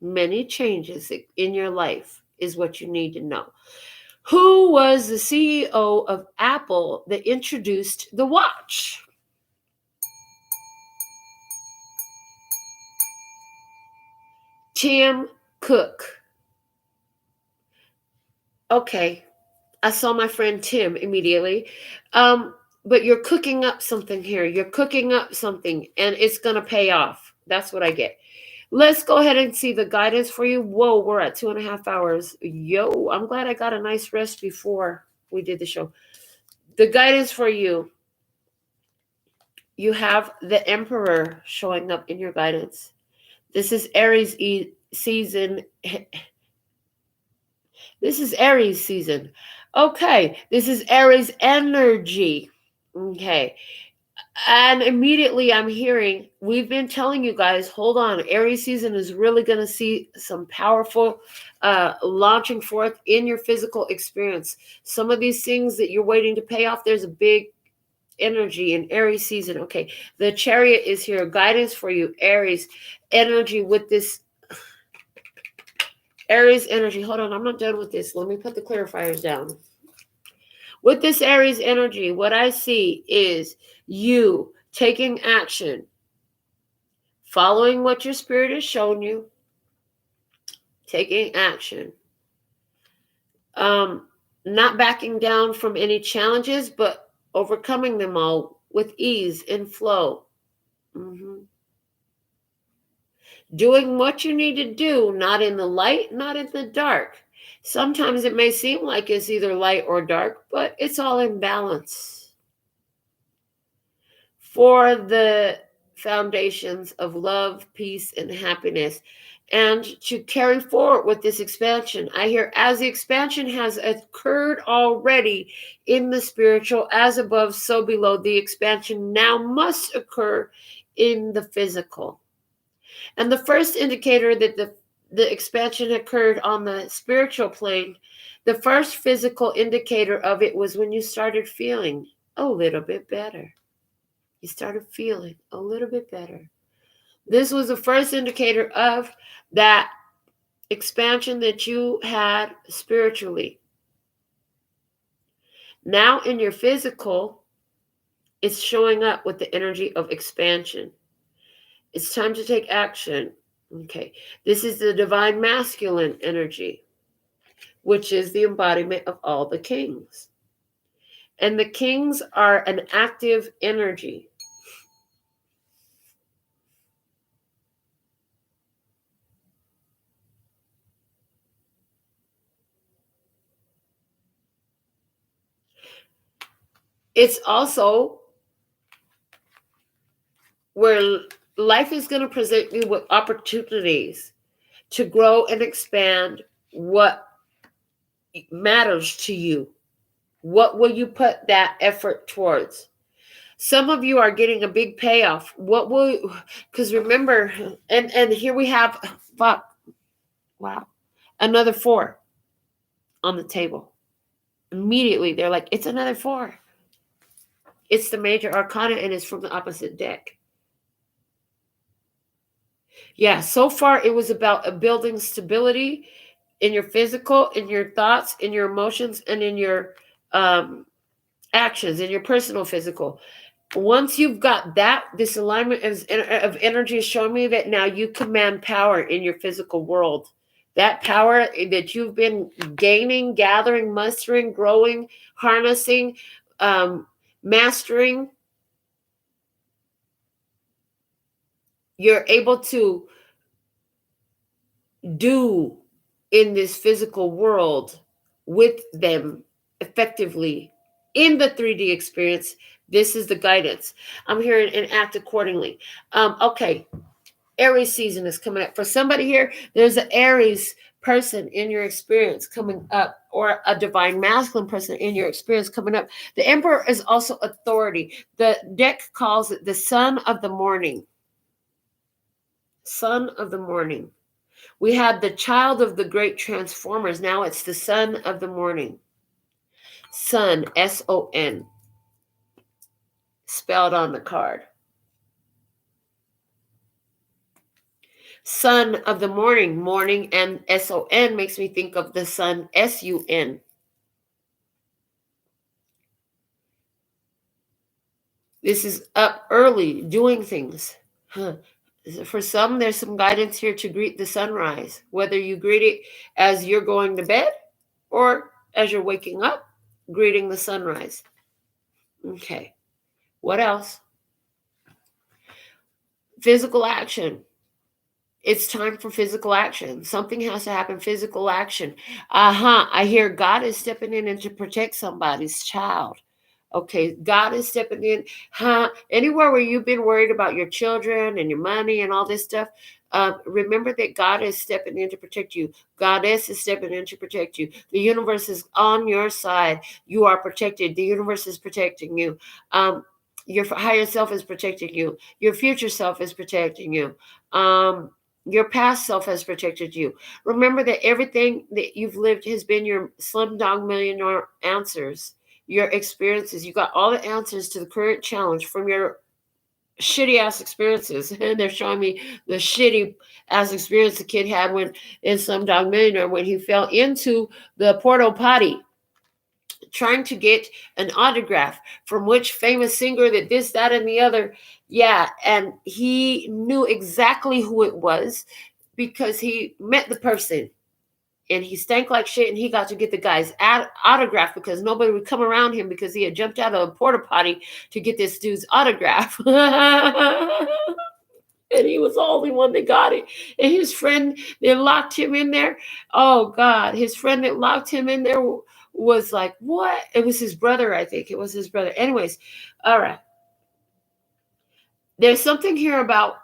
Many changes in your life is what you need to know. Who was the CEO of Apple that introduced the watch? Tim Cook. Okay, I saw my friend Tim immediately. But you're cooking up something here. You're cooking up something, and it's going to pay off. That's what I get. Let's go ahead and see the guidance for you. Whoa, we're at 2.5 hours. Yo, I'm glad I got a nice rest before we did the show. The guidance for you. You have the Emperor showing up in your guidance. This is Aries season. This is Aries season. Okay, this is Aries energy. Okay. And immediately I'm hearing, we've been telling you guys, hold on, Aries season is really going to see some powerful launching forth in your physical experience. Some of these things that you're waiting to pay off, there's a big energy in Aries season. Okay, the Chariot is here, guidance for you, Aries energy with this Aries energy. Hold on, I'm not done with this. Let me put the clarifiers down. With this Aries energy, what I see is you taking action, following what your spirit has shown you, taking action, not backing down from any challenges, but overcoming them all with ease and flow. Doing what you need to do, not in the light, not in the dark. Sometimes it may seem like it's either light or dark, but it's all in balance. For the foundations of love, peace, and happiness, and to carry forward with this expansion. I hear as the expansion has occurred already in the spiritual, as above, so below, the expansion now must occur in the physical. And the first indicator that the expansion occurred on the spiritual plane, the first physical indicator of it was when you started feeling a little bit better. You started feeling a little bit better. This was the first indicator of that expansion that you had spiritually. Now in your physical, it's showing up with the energy of expansion. It's time to take action. Okay. This is the divine masculine energy, which is the embodiment of all the kings. And the kings are an active energy. It's also where life is going to present you with opportunities to grow and expand what matters to you. What will you put that effort towards? Some of you are getting a big payoff. What will, because remember, and here we have, fuck, wow, another 4 on the table. Immediately, they're like, it's another 4. It's the major arcana and it's from the opposite deck. Yeah, so far it was about building stability in your physical, in your thoughts, in your emotions, and in your actions, in your personal physical. Once you've got that, this alignment of energy is showing me that now you command power in your physical world. That power that you've been gaining, gathering, mustering, growing, harnessing, mastering, you're able to do in this physical world with them effectively in the 3D experience. This is the guidance. I'm hearing and act accordingly. Okay. Aries season is coming up. For somebody here, there's an Aries person in your experience coming up, or a divine masculine person in your experience coming up. The Emperor is also authority. The deck calls it the Son of the Morning. Son of the Morning. We had the Child of the Great Transformers. Now it's the Son of the Morning. Sun, S-O-N, spelled on the card. Son of the Morning. Morning and S-O-N makes me think of the sun, S-U-N. This is up early, doing things. For some, there's some guidance here to greet the sunrise, whether you greet it as you're going to bed or as you're waking up, greeting the sunrise. Okay. What else? Physical action. It's time for physical action. Something has to happen. Physical action. I hear God is stepping in to protect somebody's child. Okay, God is stepping in. Anywhere where you've been worried about your children and your money and all this stuff, remember that God is stepping in to protect you. Goddess is stepping in to protect you. The universe is on your side. You are protected. The universe is protecting you. Your higher self is protecting you. Your future self is protecting you. Your past self has protected you. Remember that everything that you've lived has been your Slumdog Millionaire answers. Your experiences. You got all the answers to the current challenge from your shitty ass experiences. And they're showing me the shitty ass experience the kid had when in Slumdog Millionaire, when he fell into the porta potty trying to get an autograph from which famous singer, that this, that, and the other. Yeah. And he knew exactly who it was because he met the person. And he stank like shit, and he got to get the guy's autograph because nobody would come around him because he had jumped out of a porta potty to get this dude's autograph. And he was the only one that got it. And his friend that locked him in there, oh God, his friend that locked him in there was like, what? It was his brother, I think. It was his brother. Anyways, all right. There's something here about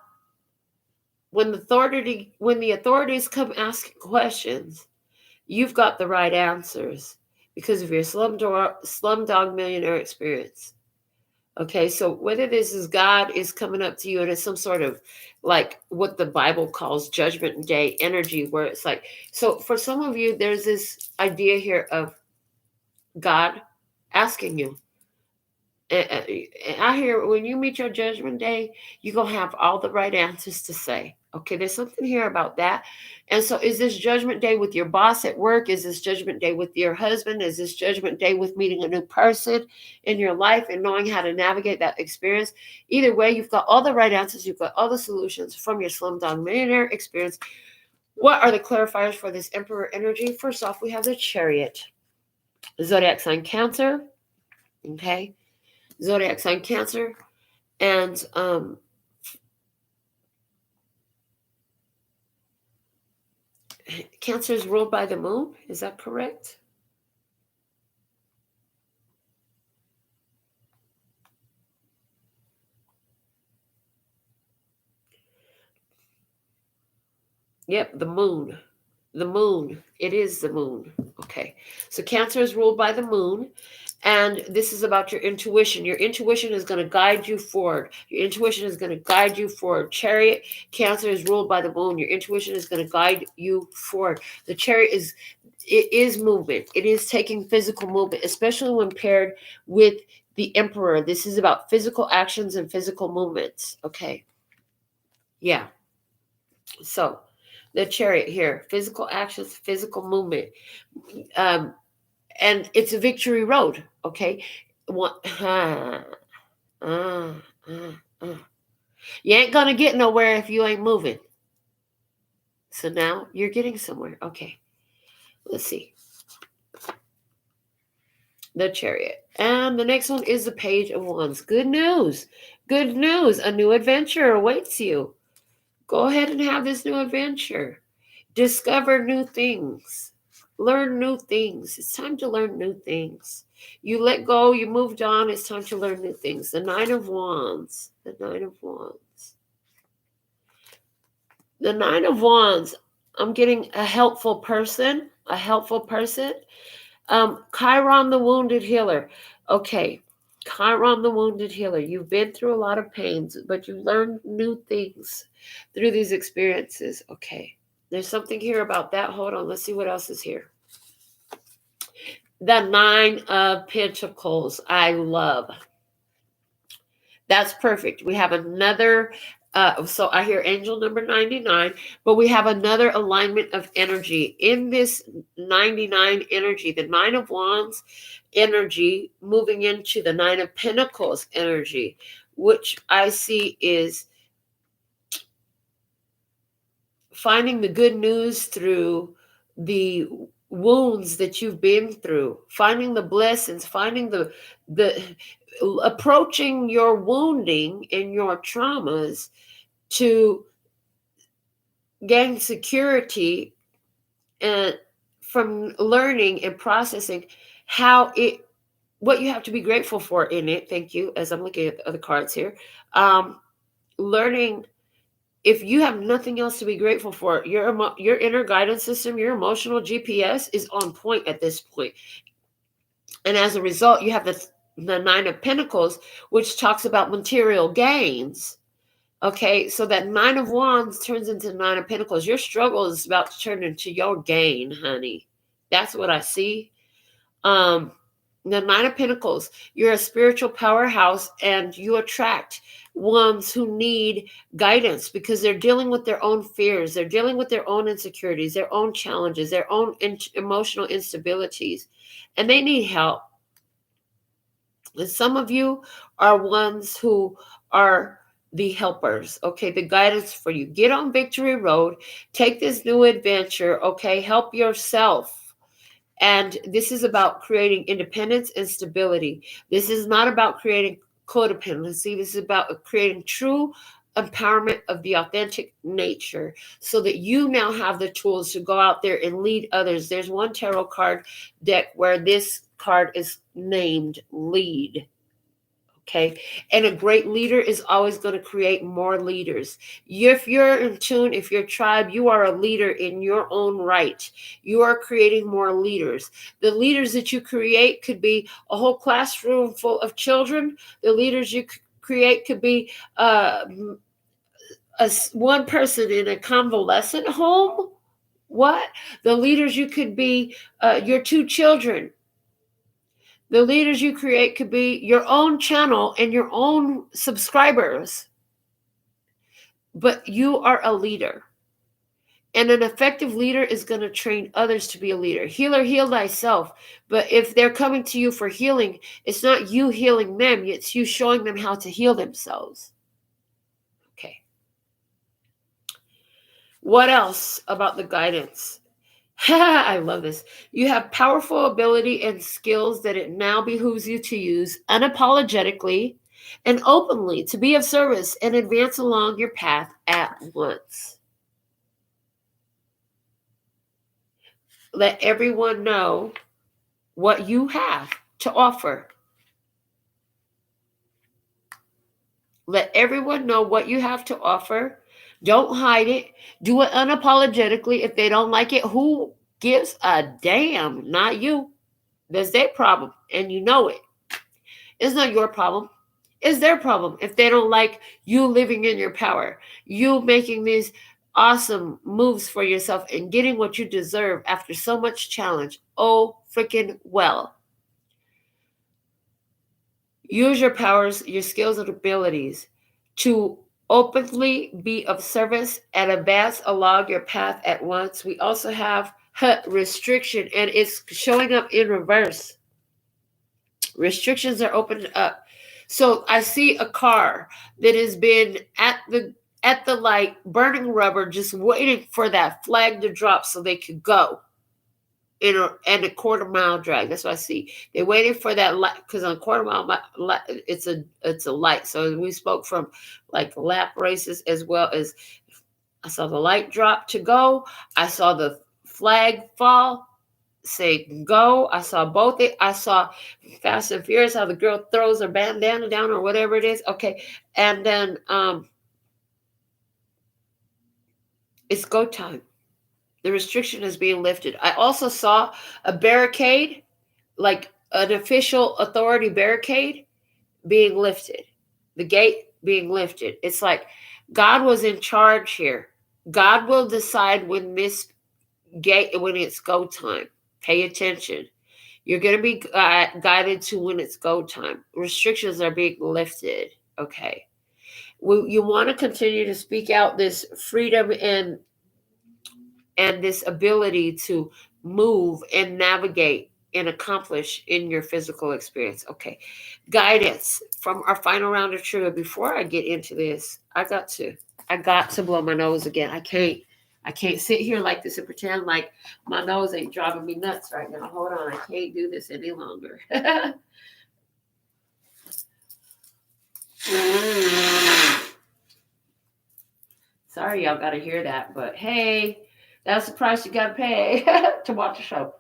when the authorities come asking questions, you've got the right answers because of your slumdog millionaire experience. Okay, so whether this is God is coming up to you and it's some sort of like what the Bible calls judgment day energy, where it's like, so for some of you, there's this idea here of God asking you. I hear when you meet your judgment day, you're going to have all the right answers to say. Okay, there's something here about that. And so is this judgment day with your boss at work? Is this judgment day with your husband? Is this judgment day with meeting a new person in your life and knowing how to navigate that experience? Either way, you've got all the right answers. You've got all the solutions from your Slumdog Millionaire experience. What are the clarifiers for this Emperor energy? First off, we have the Chariot. Zodiac sign Cancer. Okay. Zodiac sign Cancer, and Cancer is ruled by the moon. Is that correct? Yep, the moon. The moon. It is the moon. Okay. So Cancer is ruled by the moon. And this is about your intuition. Your intuition is going to guide you forward. Your intuition is going to guide you forward. Chariot, Cancer is ruled by the moon. Your intuition is going to guide you forward. The Chariot is movement. It is taking physical movement, especially when paired with the Emperor. This is about physical actions and physical movements. Okay. Yeah. So the Chariot here, physical actions, physical movement. And it's a victory road, okay? You ain't gonna get nowhere if you ain't moving. So now you're getting somewhere. Okay, let's see. The Chariot. And the next one is the Page of Wands. Good news. Good news. A new adventure awaits you. Go ahead and have this new adventure. Discover new things. Learn new things. It's time to learn new things. You let go, you moved on, it's time to learn new things. The Nine of Wands. The Nine of Wands. The Nine of Wands. I'm getting a helpful person. A helpful person. Chiron the Wounded Healer. Okay. Chiron the Wounded Healer. You've been through a lot of pains, but you learned new things through these experiences. Okay. There's something here about that. Hold on. Let's see what else is here. The Nine of Pentacles. I love. That's perfect. We have another. So I hear angel number 99, but we have another alignment of energy in this 99 energy, the Nine of Wands energy moving into the Nine of Pentacles energy, which I see is finding the good news through the wounds that you've been through, finding the blessings, finding the approaching your wounding and your traumas to gain security and from learning and processing what you have to be grateful for in it. Thank you. As I'm looking at the other cards here, learning. If you have nothing else to be grateful for, your inner guidance system, your emotional GPS is on point at this point. And as a result, you have the Nine of Pentacles, which talks about material gains. Okay, so that Nine of Wands turns into Nine of Pentacles. Your struggle is about to turn into your gain, honey. That's what I see. The Nine of Pentacles, you're a spiritual powerhouse and you attract ones who need guidance because they're dealing with their own fears. They're dealing with their own insecurities, their own challenges, their own emotional instabilities, and they need help. And some of you are ones who are the helpers, okay, the guidance for you. Get on Victory Road, take this new adventure, okay, help yourself. And this is about creating independence and stability. This is not about creating codependency. This is about creating true empowerment of the authentic nature so that you now have the tools to go out there and lead others. There's one tarot card deck where this card is named Lead. Okay. And a great leader is always going to create more leaders. If you're in tune, if you're tribe, you are a leader in your own right. You are creating more leaders. The leaders that you create could be a whole classroom full of children. The leaders you create could be one person in a convalescent home. What? The leaders you could be your two children. The leaders you create could be your own channel and your own subscribers. But you are a leader. And an effective leader is going to train others to be a leader. Healer, heal thyself. But if they're coming to you for healing, it's not you healing them. It's you showing them how to heal themselves. Okay. What else about the guidance? I love this. You have powerful ability and skills that it now behooves you to use unapologetically and openly to be of service and advance along your path at once. Let everyone know what you have to offer. Let everyone know what you have to offer. Don't hide it. Do it unapologetically. If they don't like it, who gives a damn? Not you. That's their problem, and you know it. It's not your problem. It's their problem. If they don't like you living in your power, you making these awesome moves for yourself and getting what you deserve after so much challenge. Oh, freaking well. Use your powers, your skills and abilities to openly be of service and advance along your path at once. We also have restriction, and it's showing up in reverse. Restrictions are opened up. So I see a car that has been at the light, burning rubber, just waiting for that flag to drop so they could go in a quarter mile drag. That's what I see. They're waiting for that light because on a quarter mile, it's a light. So we spoke from like lap races as well as I saw the light drop to go. I saw the flag fall, say go. I saw both. I saw Fast and Furious, how the girl throws her bandana down or whatever it is. Okay. And then it's go time. The restriction is being lifted. I also saw a barricade, like an official authority barricade being lifted. The gate being lifted. It's like God was in charge here. God will decide when this gate, when it's go time. Pay attention. You're going to be guided to when it's go time. Restrictions are being lifted. Okay. You want to continue to speak out this freedom and this ability to move and navigate and accomplish in your physical experience. Okay. Guidance from our final round of trivia. Before I get into this, I got to blow my nose again. I can't sit here like this and pretend like my nose ain't driving me nuts right now. Hold on. I can't do this any longer. Sorry, y'all got to hear that, but hey, that's the price you got to pay to watch a show.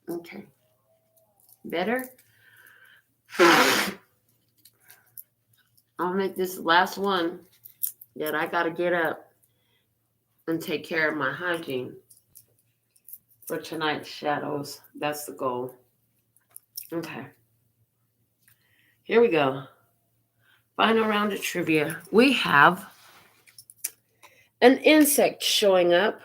Okay. Better? I'll make this last one that I got to get up and take care of my hygiene for tonight's shadows. That's the goal. Okay. Here we go. Final round of trivia. We have an insect showing up.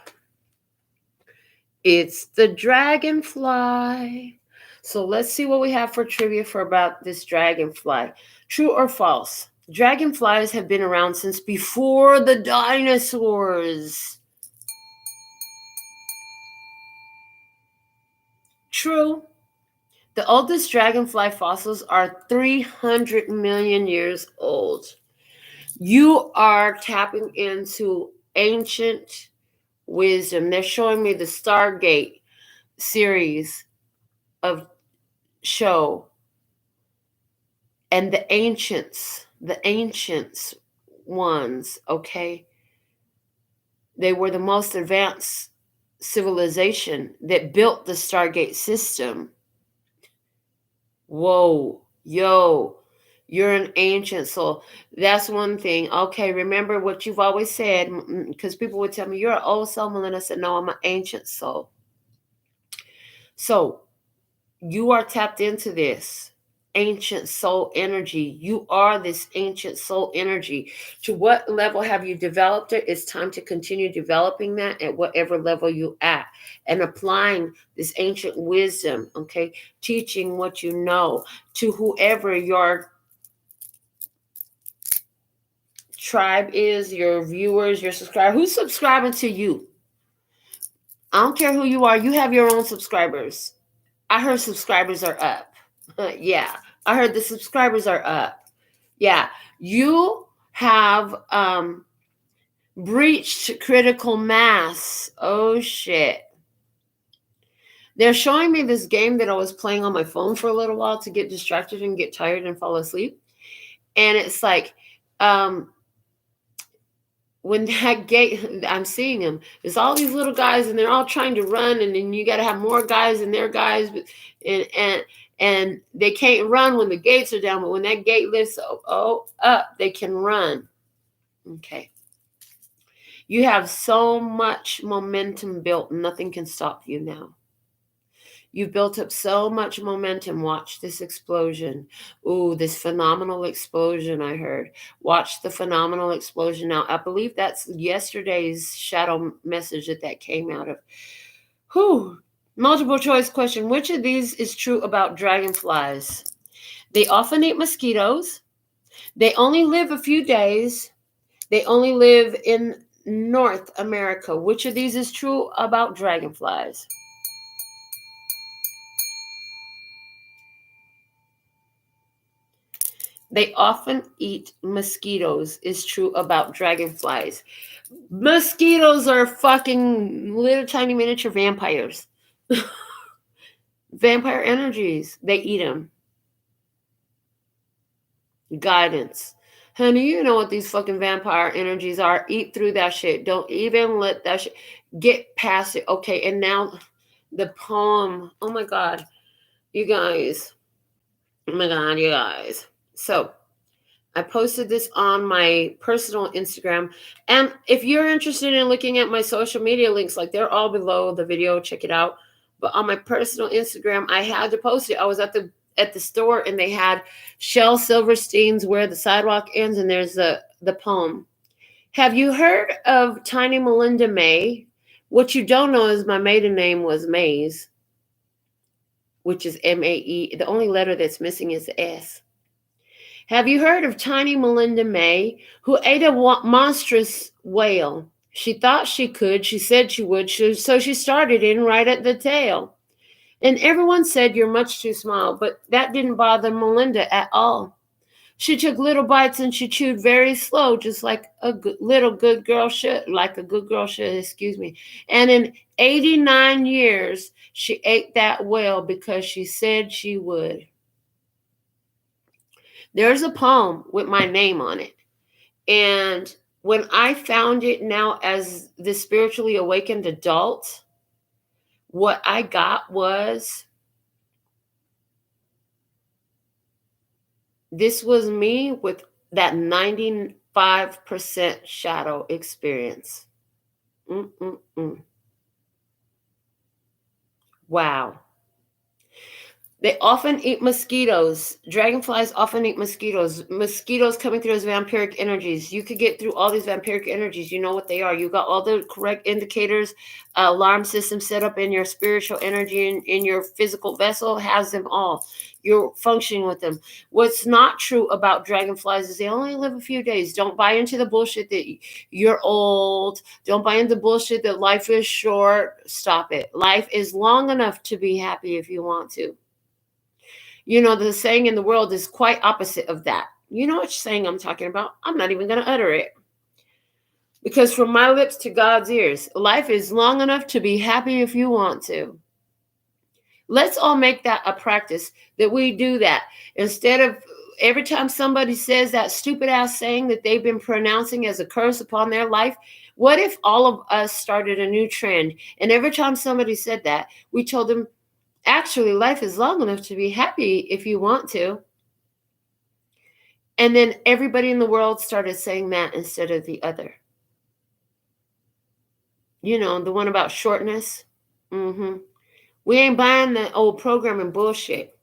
It's the dragonfly. So let's see what we have for trivia for about this dragonfly. True or false? Dragonflies have been around since before the dinosaurs. True. The oldest dragonfly fossils are 300 million years old. You are tapping into ancient wisdom. They're showing me the Stargate series of show. And the ancients ones, okay, they were the most advanced civilization that built the Stargate system. Whoa, yo, you're an ancient soul. That's one thing. Okay, remember what you've always said, because people would tell me, you're an old soul, Melinda. I said, no, I'm an ancient soul. So you are tapped into this ancient soul energy. You are this ancient soul energy. To what level have you developed it? It's time to continue developing that at whatever level you at, and applying this ancient wisdom, okay? Teaching what you know to whoever your tribe is, your viewers, your subscribers. Who's subscribing to you? I don't care who you are. You have your own subscribers. I heard subscribers are up. Yeah, I heard the subscribers are up. Yeah, you have breached critical mass. Oh, shit. They're showing me this game that I was playing on my phone for a little while to get distracted and get tired and fall asleep. And it's like, when that gate, I'm seeing them, there's all these little guys and they're all trying to run, and then you got to have more guys and their guys, and they can't run when the gates are down, but when that gate lifts up, they can run. Okay. You have so much momentum built, nothing can stop you now. You've built up so much momentum. Watch this explosion. Ooh, this phenomenal explosion I heard. Watch the phenomenal explosion. Now, I believe that's yesterday's shadow message that came out of. Whew. Multiple choice question. Which of these is true about dragonflies? They often eat mosquitoes. They only live a few days. They only live in North America. Which of these is true about dragonflies? They often eat mosquitoes is true about dragonflies. Mosquitoes are fucking little tiny miniature vampires. Vampire energies. They eat them. Guidance. Honey, you know what these fucking vampire energies are. Eat through that shit. Don't even let that shit get past it. Okay, and now the poem. Oh my God. You guys. Oh my God, you guys. So I posted this on my personal Instagram. And if you're interested in looking at my social media links, like they're all below the video, check it out. But on my personal Instagram, I had to post it. I was at the store and they had Shel Silverstein's Where the Sidewalk Ends, and there's the poem. Have you heard of Tiny Melinda May? What you don't know is my maiden name was Mays, which is M-A-E. The only letter that's missing is the S. Have you heard of Tiny Melinda May, who ate a monstrous whale? She thought she could. She said she would. So she started in right at the tail. And everyone said, you're much too small. But that didn't bother Melinda at all. She took little bites and she chewed very slow, just like a good girl should. And in 89 years, she ate that whale because she said she would. There's a poem with my name on it. And when I found it now as the spiritually awakened adult, what I got was, this was me with that 95% shadow experience. Wow. They often eat mosquitoes. Dragonflies often eat mosquitoes. Mosquitoes coming through as vampiric energies. You could get through all these vampiric energies. You know what they are. You got all the correct indicators. Alarm system set up in your spiritual energy and in your physical vessel has them all. You're functioning with them. What's not true about dragonflies is they only live a few days. Don't buy into the bullshit that you're old. Don't buy into the bullshit that life is short. Stop it. Life is long enough to be happy if you want to. You know, the saying in the world is quite opposite of that. You know which saying I'm talking about? I'm not even going to utter it. Because from my lips to God's ears, life is long enough to be happy if you want to. Let's all make that a practice, that we do that. Instead of every time somebody says that stupid ass saying that they've been pronouncing as a curse upon their life, what if all of us started a new trend? And every time somebody said that, we told them, actually, life is long enough to be happy if you want to. And then everybody in the world started saying that instead of the other. You know, the one about shortness. We ain't buying the old programming bullshit.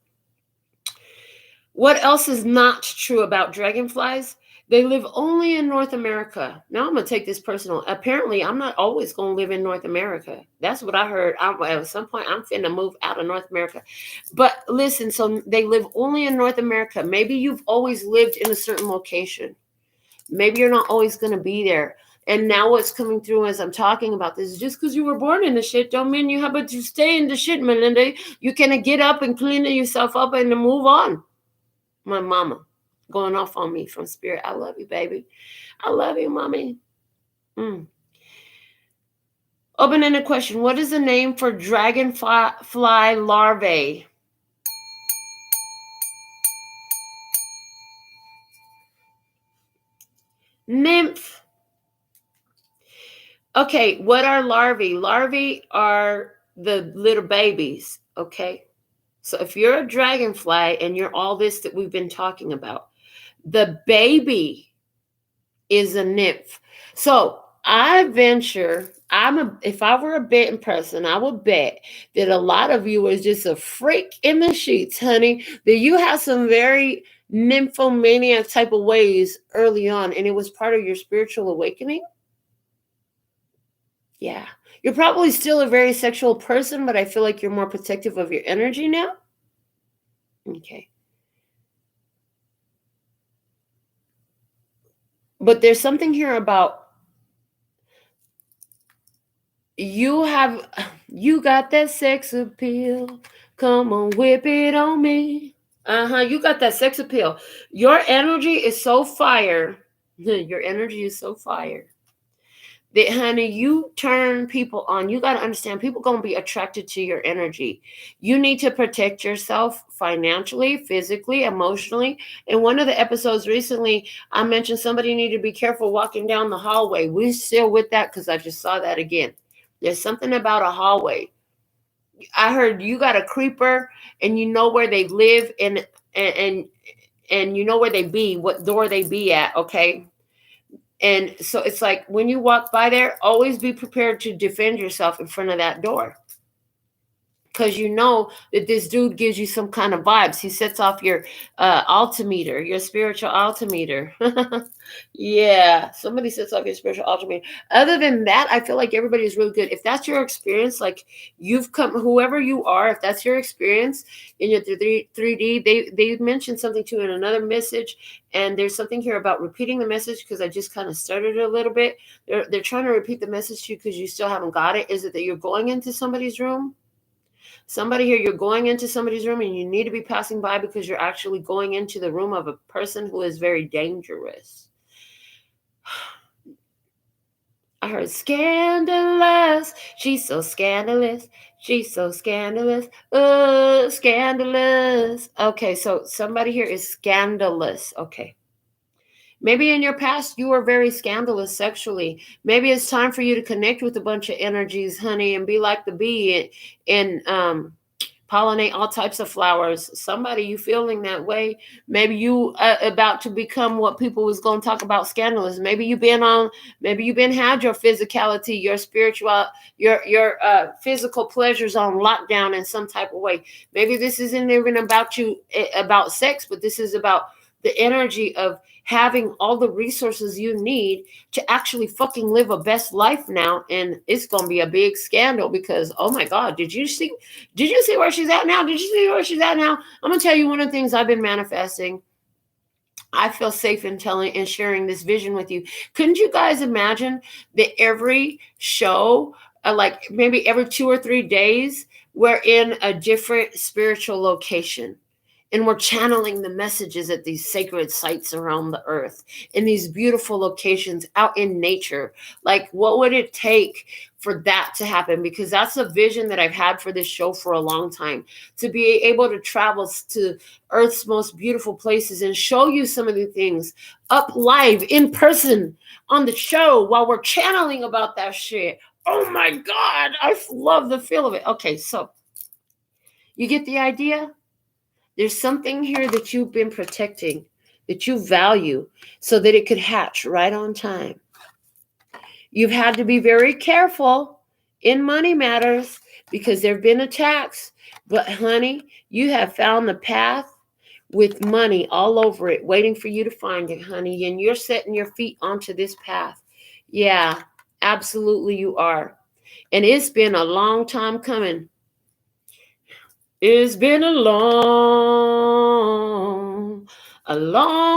What else is not true about dragonflies? They live only in North America. Now I'm going to take this personal. Apparently, I'm not always going to live in North America. That's what I heard. At some point, I'm finna move out of North America. But listen, so they live only in North America. Maybe you've always lived in a certain location. Maybe you're not always going to be there. And now what's coming through as I'm talking about this is just because you were born in the shit don't mean you have to stay in the shit, Melinda. You can get up and clean yourself up and move on. My mama going off on me from spirit. I love you, baby. I love you, mommy. Open-ended question. What is the name for dragonfly larvae? Nymph. Okay, what are larvae? Larvae are the little babies, okay? So if you're a dragonfly and you're all this that we've been talking about, the baby is a nymph. So I venture, if I were a betting person, I would bet that a lot of you is just a freak in the sheets, honey, that you have some very nymphomaniac type of ways early on, and it was part of your spiritual awakening. Yeah. You're probably still a very sexual person, but I feel like you're more protective of your energy now. Okay. But there's something here about you got that sex appeal. Come on, whip it on me. You got that sex appeal. Your energy is so fire. Your energy is so fire. That, honey, you turn people on. You got to understand, people going to be attracted to your energy. You need to protect yourself financially, physically, emotionally. In one of the episodes recently, I mentioned somebody needed to be careful walking down the hallway. We're still with that because I just saw that again. There's something about a hallway. I heard you got a creeper and you know where they live and you know where they be, what door they be at, okay? And so it's like when you walk by there, always be prepared to defend yourself in front of that door. Because you know that this dude gives you some kind of vibes. He sets off your altimeter, your spiritual altimeter. Yeah, somebody sets off your spiritual altimeter. Other than that, I feel like everybody is really good. If that's your experience, like you've come, whoever you are, if that's your experience in your 3D, they mentioned something too in another message. And there's something here about repeating the message because I just kind of stuttered a little bit. They're trying to repeat the message to you because you still haven't got it. Is it that you're going into somebody's room? Somebody here, you're going into somebody's room and you need to be passing by because you're actually going into the room of a person who is very dangerous. I heard scandalous. She's so scandalous. She's so scandalous. Scandalous. Okay, so somebody here is scandalous. Okay. Maybe in your past, you were very scandalous sexually. Maybe it's time for you to connect with a bunch of energies, honey, and be like the bee and pollinate all types of flowers. Somebody, you feeling that way? Maybe you about to become what people was going to talk about scandalous. Maybe you've been had your physicality, your spiritual, your physical pleasures on lockdown in some type of way. Maybe this isn't even about about sex, but this is about the energy of having all the resources you need to actually fucking live a best life now. And it's going to be a big scandal because, oh my God, did you see where she's at now? Did you see where she's at now? I'm going to tell you one of the things I've been manifesting. I feel safe in telling and sharing this vision with you. Couldn't you guys imagine that every show, like maybe every 2 or 3 days, we're in a different spiritual location? And we're channeling the messages at these sacred sites around the earth, in these beautiful locations out in nature. Like, what would it take for that to happen? Because that's a vision that I've had for this show for a long time, to be able to travel to Earth's most beautiful places and show you some of the things up live in person on the show while we're channeling about that shit. Oh my God, I love the feel of it. Okay, so you get the idea? There's something here that you've been protecting, that you value, so that it could hatch right on time. You've had to be very careful in money matters because there have been attacks. But honey, you have found the path with money all over it, waiting for you to find it, honey. And you're setting your feet onto this path. Yeah, absolutely you are. And it's been a long time coming. It's been a long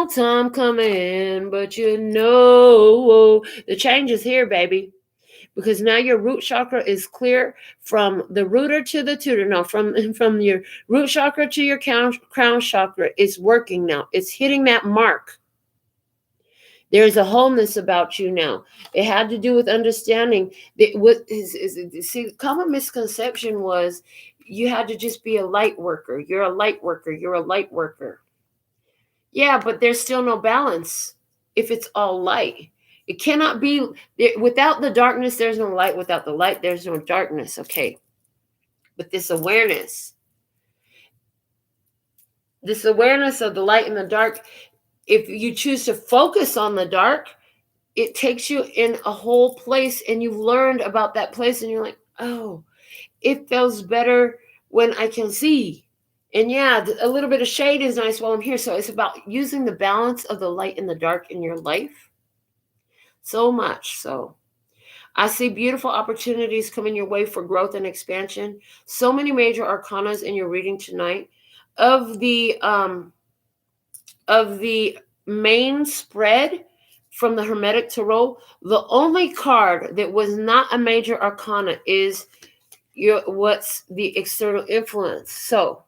time coming, but you know the change is here, baby. Because now your root chakra is clear from the rooter to the tutor. Now, from your root chakra to your crown chakra, it's working now. It's hitting that mark. There's a wholeness about you now. It had to do with understanding that see, common misconception was you had to just be a light worker. You're a light worker. You're a light worker. Yeah, but there's still no balance if it's all light. It cannot be, without the darkness, there's no light. Without the light, there's no darkness. Okay. But this awareness of the light and the dark, if you choose to focus on the dark, it takes you in a whole place, and you've learned about that place, and you're like, oh, it feels better when I can see. And yeah, a little bit of shade is nice while I'm here. So it's about using the balance of the light and the dark in your life. So much so. I see beautiful opportunities coming your way for growth and expansion. So many major arcanas in your reading tonight. Of the main spread from the Hermetic Tarot, the only card that was not a major arcana is what's the external influence. So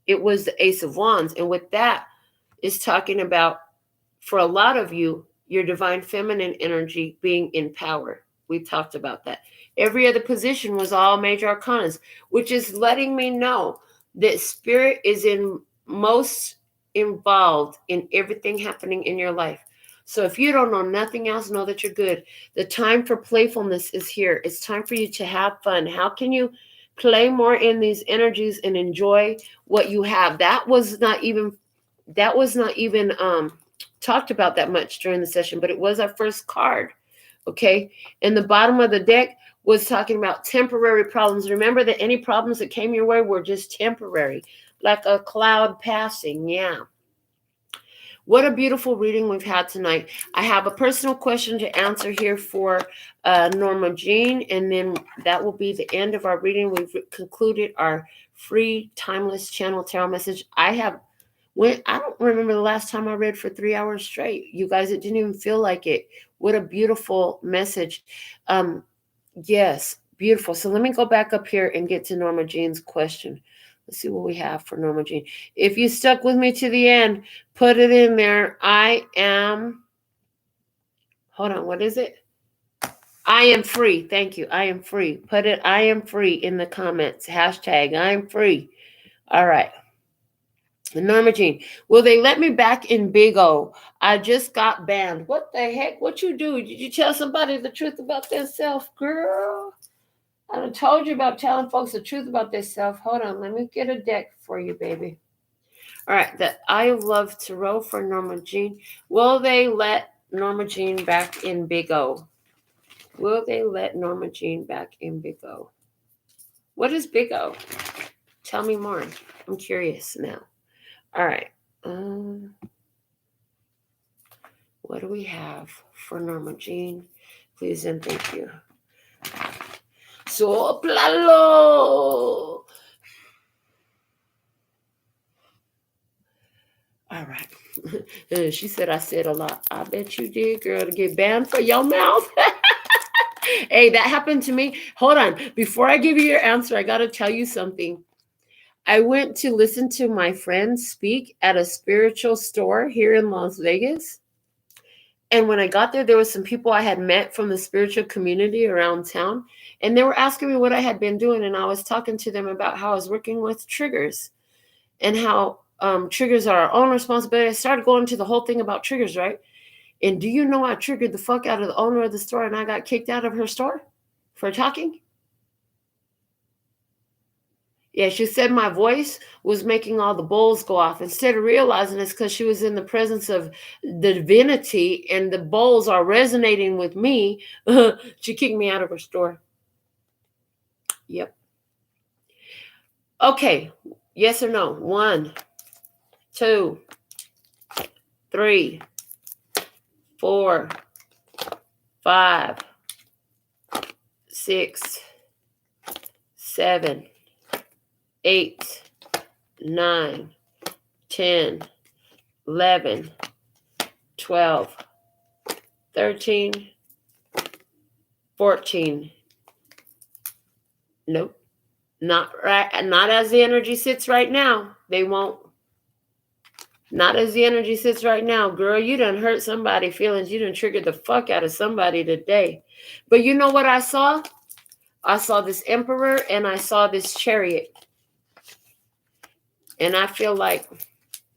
it was the Ace of Wands. And with that is talking about, for a lot of you, your divine feminine energy being in power. We talked about that. Every other position was all major arcanas, which is letting me know that spirit is most involved in everything happening in your life. So if you don't know nothing else, know that you're good. The time for playfulness is here. It's time for you to have fun. How can you play more in these energies and enjoy what you have? That was not even talked about that much during the session, but it was our first card. Okay. And the bottom of the deck was talking about temporary problems. Remember that any problems that came your way were just temporary, like a cloud passing. Yeah. What a beautiful reading we've had tonight. I have a personal question to answer here for Norma Jean, and then that will be the end of our reading. We've concluded our free timeless channel tarot message. I don't remember the last time I read for 3 hours straight. You guys, it didn't even feel like it. What a beautiful message. Yes, beautiful. So let me go back up here and get to Norma Jean's question. Let's see what we have for Norma Jean. If you stuck with me to the end, put it in there. What is it? I am free. Thank you. I am free. Put it, I am free, in the comments. Hashtag I am free. All right. Norma Jean, will they let me back in Big O? I just got banned. What the heck? What you do? Did you tell somebody the truth about themselves, girl? I done told you about telling folks the truth about themselves. Hold on. Let me get a deck for you, baby. All right. The Eye of Love Tarot for Norma Jean. Will they let Norma Jean back in Big O? Will they let Norma Jean back in Big O? What is Big O? Tell me more. I'm curious now. All right. What do we have for Norma Jean? Please and thank you. Soplalo. All right. She said I said a lot. I bet you did, girl, to get banned for your mouth. Hey, that happened to me. Hold on. Before I give you your answer, I got to tell you something. I went to listen to my friend speak at a spiritual store here in Las Vegas. And when I got there was some people I had met from the spiritual community around town. And they were asking me what I had been doing. And I was talking to them about how I was working with triggers and how triggers are our own responsibility. I started going into the whole thing about triggers, right? And do you know I triggered the fuck out of the owner of the store and I got kicked out of her store for talking? Yeah, she said my voice was making all the bowls go off. Instead of realizing it's because she was in the presence of the divinity and the bowls are resonating with me, she kicked me out of her store. Yep. Okay. Yes or no? 1, 2, 3, 4, 5, 6, 7, 8, 9, 10, 11, 12, 13, 14. Nope. Not right. Not as the energy sits right now. They won't. Not as the energy sits right now. Girl, you done hurt somebody's feelings. You done triggered the fuck out of somebody today. But you know what I saw? I saw this emperor and I saw this chariot. And I feel like,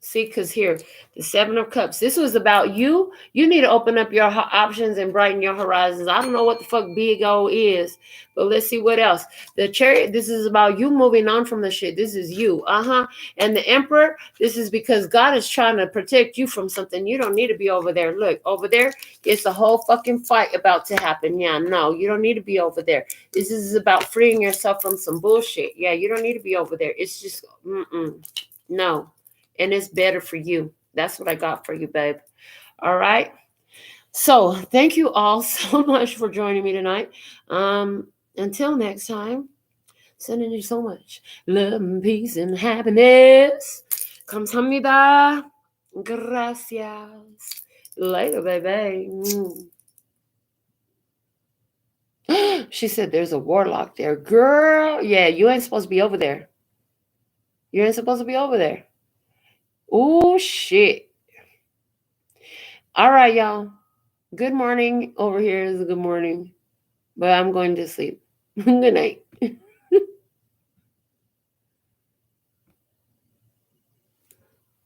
see, because here, the 7 of Cups, this was about you. You need to open up your options and brighten your horizons. I don't know what the fuck big O is, but let's see what else. The Chariot, this is about you moving on from the shit. This is you. And the Emperor, this is because God is trying to protect you from something. You don't need to be over there. Look, over there, it's a whole fucking fight about to happen. Yeah, no, you don't need to be over there. This is about freeing yourself from some bullshit. Yeah, you don't need to be over there. It's just, no. And it's better for you. That's what I got for you, babe. All right. So thank you all so much for joining me tonight. Until next time, sending you so much love and peace and happiness. Kamsahamnida. Gracias. Later, baby. She said there's a warlock there. Girl, yeah, you ain't supposed to be over there. You ain't supposed to be over there. Oh, shit. All right, y'all. Good morning. Over here is a good morning. But I'm going to sleep. Good night.